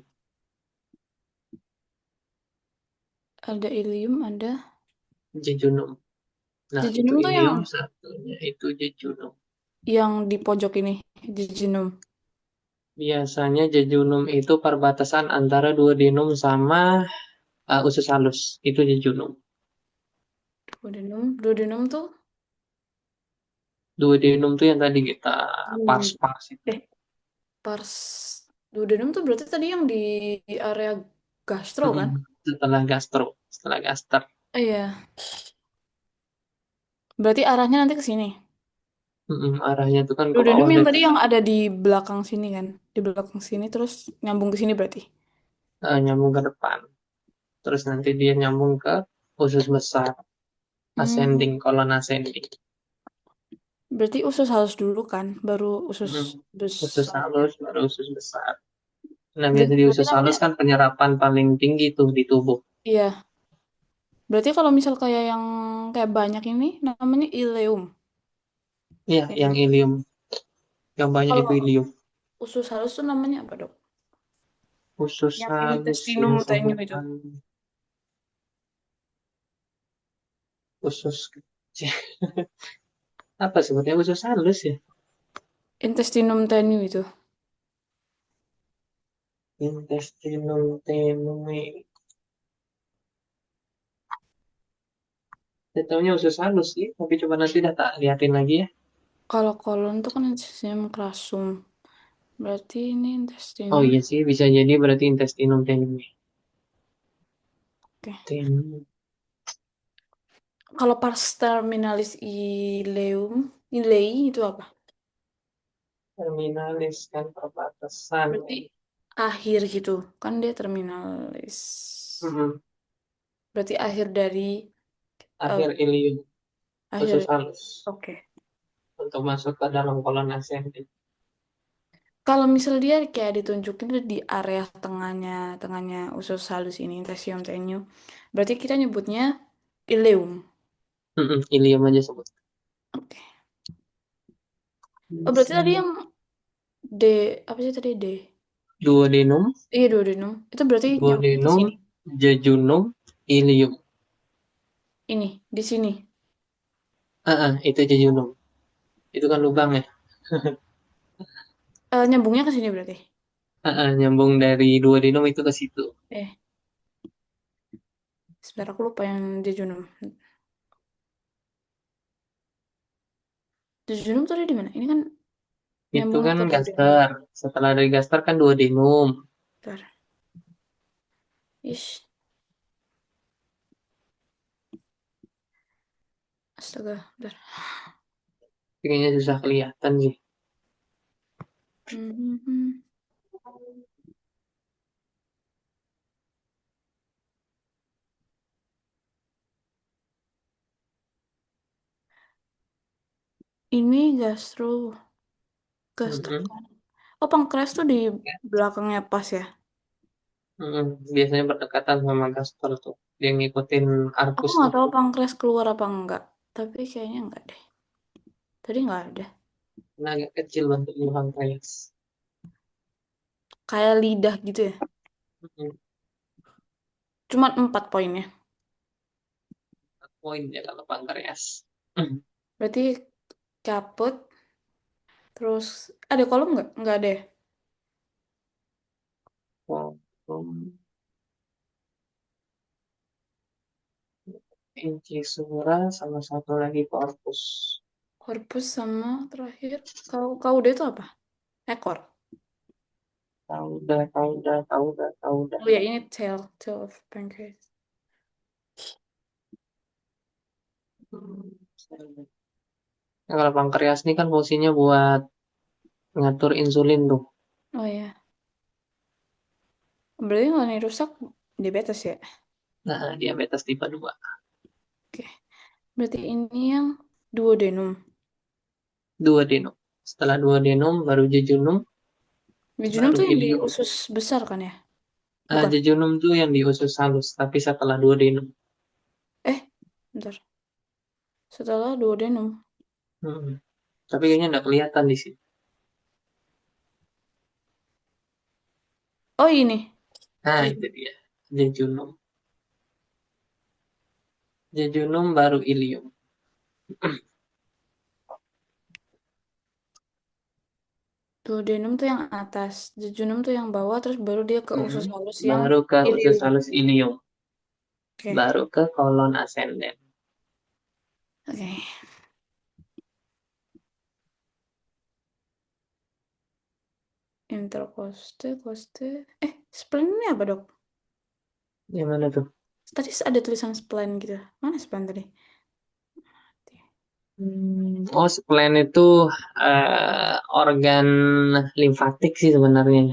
Speaker 2: ada ilium, ada
Speaker 1: Jejunum. Nah, itu
Speaker 2: jejunum tuh yang
Speaker 1: ilium, satunya itu jejunum.
Speaker 2: di pojok ini, jejunum.
Speaker 1: Biasanya jejunum itu perbatasan antara duodenum sama usus halus. Itu jejunum.
Speaker 2: Duodenum tuh
Speaker 1: Duodenum tuh yang tadi kita
Speaker 2: hmm,
Speaker 1: pars-pars itu.
Speaker 2: eh pars duodenum tuh berarti tadi yang di area gastro kan?
Speaker 1: Setelah gastro, setelah gaster.
Speaker 2: Iya. Berarti arahnya nanti ke sini.
Speaker 1: Arahnya itu kan ke
Speaker 2: Duodenum
Speaker 1: bawah
Speaker 2: yang
Speaker 1: dan
Speaker 2: tadi yang ada di belakang sini kan? Di belakang sini terus nyambung ke sini berarti.
Speaker 1: nyambung ke depan. Terus nanti dia nyambung ke usus besar,
Speaker 2: Hmm,
Speaker 1: ascending, kolon ascending.
Speaker 2: berarti usus halus dulu kan, baru usus
Speaker 1: Mm, Usus
Speaker 2: besar.
Speaker 1: halus baru usus besar. Nah, biasa di
Speaker 2: Berarti
Speaker 1: usus
Speaker 2: nanti
Speaker 1: halus kan penyerapan paling tinggi tuh di tubuh.
Speaker 2: iya. Berarti kalau misal kayak yang kayak banyak ini namanya ileum.
Speaker 1: Iya, yang
Speaker 2: Ini.
Speaker 1: ilium, yang banyak
Speaker 2: Kalau
Speaker 1: itu ilium.
Speaker 2: usus halus tuh namanya apa, Dok?
Speaker 1: Usus
Speaker 2: Yang
Speaker 1: halus
Speaker 2: intestinum
Speaker 1: yang
Speaker 2: tenyu itu.
Speaker 1: sebutan usus kecil. Apa sebetulnya usus halus ya?
Speaker 2: Intestinum tenyu itu.
Speaker 1: Intestinum tenue. Saya tahunya usus halus sih, tapi coba nanti dah tak liatin lagi ya.
Speaker 2: Kalau kolon tuh kan intestinum crassum. Berarti ini
Speaker 1: Oh
Speaker 2: intestinum.
Speaker 1: iya sih, bisa jadi berarti intestinum tenue.
Speaker 2: Oke.
Speaker 1: Tenue.
Speaker 2: Kalau pars terminalis ileum, ilei itu apa?
Speaker 1: Terminalis kan perbatasan.
Speaker 2: Berarti akhir gitu. Kan dia terminalis.
Speaker 1: Mm-mm.
Speaker 2: Berarti akhir dari eh,
Speaker 1: Akhir ilium, usus
Speaker 2: akhir.
Speaker 1: halus.
Speaker 2: Oke.
Speaker 1: Untuk masuk ke dalam kolon ascending.
Speaker 2: Kalau misal dia kayak ditunjukin tuh di area tengahnya, tengahnya usus halus ini, intestinum tenyu. Berarti kita nyebutnya ileum.
Speaker 1: Ilium aja sebut.
Speaker 2: Oke. Oh, berarti
Speaker 1: Bisa.
Speaker 2: tadi yang D, apa sih tadi D?
Speaker 1: Duodenum,
Speaker 2: Iya, duodenum. Itu berarti nyambung ke
Speaker 1: duodenum,
Speaker 2: sini.
Speaker 1: jejunum, ilium.
Speaker 2: Ini, di sini.
Speaker 1: Itu jejunum. Itu kan lubang ya.
Speaker 2: Nyambungnya ke sini berarti.
Speaker 1: Nyambung dari duodenum itu ke situ.
Speaker 2: Eh, sebentar aku lupa yang jejunum. Jejunum tadi di mana? Ini kan
Speaker 1: Itu
Speaker 2: nyambungnya
Speaker 1: kan
Speaker 2: ke duodenum.
Speaker 1: gaster. Setelah dari gaster kan duodenum.
Speaker 2: Bentar. Ish, astaga, bentar.
Speaker 1: Kayaknya susah kelihatan sih.
Speaker 2: Hmm. Ini gastro
Speaker 1: Mm-mm.
Speaker 2: kan. Oh, pankreas tuh di belakangnya pas ya.
Speaker 1: Biasanya berdekatan sama gaster tuh. Dia ngikutin
Speaker 2: Aku
Speaker 1: arcus
Speaker 2: nggak
Speaker 1: tuh.
Speaker 2: tahu pankreas keluar apa enggak. Tapi kayaknya enggak deh. Tadi nggak ada.
Speaker 1: Karena agak kecil bentuknya pankreas.
Speaker 2: Kayak lidah gitu ya.
Speaker 1: Mm-mm.
Speaker 2: Cuma 4 poinnya.
Speaker 1: Poin ya kalau pankreas.
Speaker 2: Berarti caput. Terus ada kolom nggak? Nggak ada ya?
Speaker 1: Hmm. Incisura sama satu lagi corpus.
Speaker 2: Corpus sama terakhir. Kau udah itu apa? Ekor.
Speaker 1: Tahu dah.
Speaker 2: Oh ya ini tail of pancreas.
Speaker 1: Hmm. Nah, kalau pankreas ini kan fungsinya buat ngatur insulin tuh.
Speaker 2: Oh ya. Berarti kalau ini rusak diabetes ya?
Speaker 1: Nah, diabetes tipe 2.
Speaker 2: Oke. Berarti ini yang duodenum.
Speaker 1: Duodenum. Setelah duodenum baru jejunum,
Speaker 2: Jejunum
Speaker 1: baru
Speaker 2: tuh yang di
Speaker 1: ilium.
Speaker 2: usus besar kan ya? Bukan.
Speaker 1: Jejunum tuh yang di usus halus, tapi setelah duodenum.
Speaker 2: Bentar. Setelah duodenum.
Speaker 1: Hmm. Tapi kayaknya nggak kelihatan di sini.
Speaker 2: Oh ini.
Speaker 1: Nah,
Speaker 2: Jejunum.
Speaker 1: itu dia. Jejunum. Jejunum baru ilium.
Speaker 2: Duodenum tuh yang atas. Jejunum tuh yang bawah. Terus baru dia ke usus halus yang
Speaker 1: Baru ke usus
Speaker 2: ilium.
Speaker 1: halus ilium.
Speaker 2: Oke.
Speaker 1: Baru ke kolon ascendens.
Speaker 2: Oke. Intercoste, coste. Spleen ini apa dok?
Speaker 1: Yang mana tuh?
Speaker 2: Tadi ada tulisan spleen gitu. Mana spleen tadi?
Speaker 1: Oh, spleen itu organ limfatik sih sebenarnya.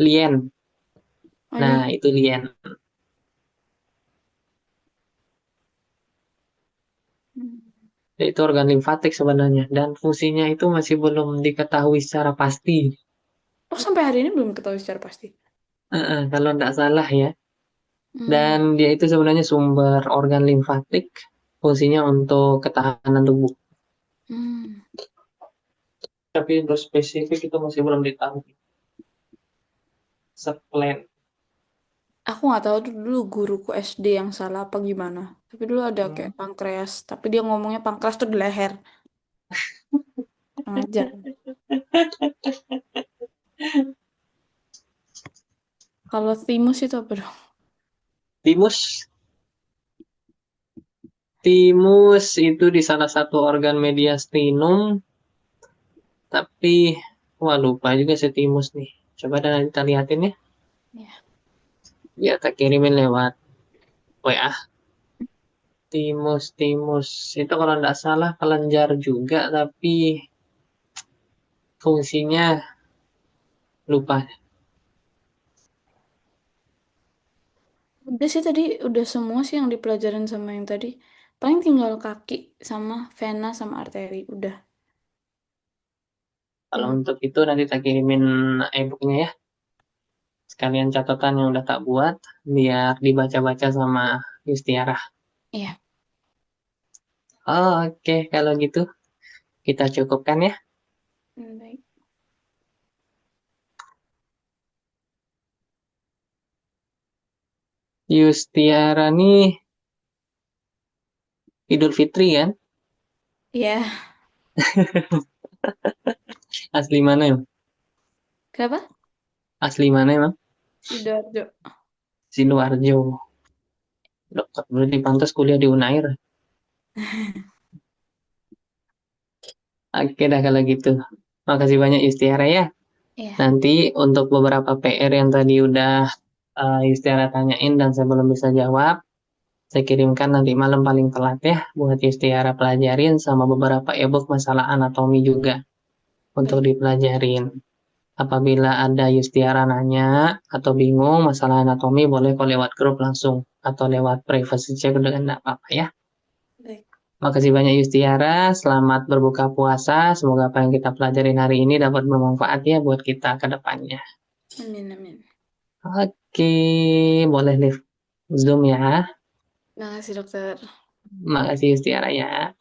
Speaker 1: Lien.
Speaker 2: Oh
Speaker 1: Nah,
Speaker 2: ini.
Speaker 1: itu lien. Itu organ limfatik sebenarnya. Dan fungsinya itu masih belum diketahui secara pasti.
Speaker 2: Oh sampai hari ini belum ketahui secara pasti.
Speaker 1: Kalau tidak salah ya.
Speaker 2: Hmm.
Speaker 1: Dan dia itu sebenarnya sumber organ limfatik. Fungsinya untuk ketahanan tubuh.
Speaker 2: Hmm.
Speaker 1: Tapi untuk spesifik itu masih belum ditahui. Spleen.
Speaker 2: Aku nggak tahu tuh dulu guruku SD yang salah apa gimana. Tapi dulu ada
Speaker 1: Hmm.
Speaker 2: kayak pankreas. Tapi dia ngomongnya pankreas tuh di leher. Ngajar. Kalau thymus itu apa dong?
Speaker 1: Timus. Timus itu di salah satu organ mediastinum. Tapi, wah lupa juga si timus nih. Coba dan kita liatin ya.
Speaker 2: Ya.
Speaker 1: Ya, tak kirimin lewat WA. Timus. Itu kalau nggak salah kelenjar juga, tapi fungsinya lupa.
Speaker 2: Udah sih tadi udah semua sih yang dipelajarin sama yang tadi. Paling tinggal kaki sama vena sama arteri. Udah.
Speaker 1: Kalau
Speaker 2: Yang
Speaker 1: untuk itu nanti tak kirimin e-booknya ya. Sekalian catatan yang udah tak buat, biar dibaca-baca sama Yustiara.
Speaker 2: iya.
Speaker 1: Oke, kalau gitu kita cukupkan ya.
Speaker 2: Baik.
Speaker 1: Yustiara nih Idul Fitri kan?
Speaker 2: Iya.
Speaker 1: Asli mana emang?
Speaker 2: Kenapa?
Speaker 1: Asli mana emang?
Speaker 2: Sidoarjo.
Speaker 1: Sidoarjo. Dekat, berarti pantas kuliah di Unair. Oke dah kalau gitu. Makasih banyak Yustiara ya.
Speaker 2: Iya.
Speaker 1: Nanti untuk beberapa PR yang tadi udah Yustiara tanyain dan saya belum bisa jawab, saya kirimkan nanti malam paling telat ya buat Yustiara pelajarin sama beberapa ebook masalah anatomi juga untuk
Speaker 2: Baik.
Speaker 1: dipelajarin. Apabila ada Yustiara nanya atau bingung masalah anatomi, boleh kok lewat grup langsung atau lewat privacy chat udah enggak apa-apa ya.
Speaker 2: Baik.
Speaker 1: Makasih banyak Yustiara, selamat berbuka puasa. Semoga apa yang kita pelajarin hari ini dapat bermanfaat ya buat kita ke depannya.
Speaker 2: Amin, amin.
Speaker 1: Oke, boleh live Zoom ya.
Speaker 2: Makasih dokter.
Speaker 1: Makasih Yustiara ya.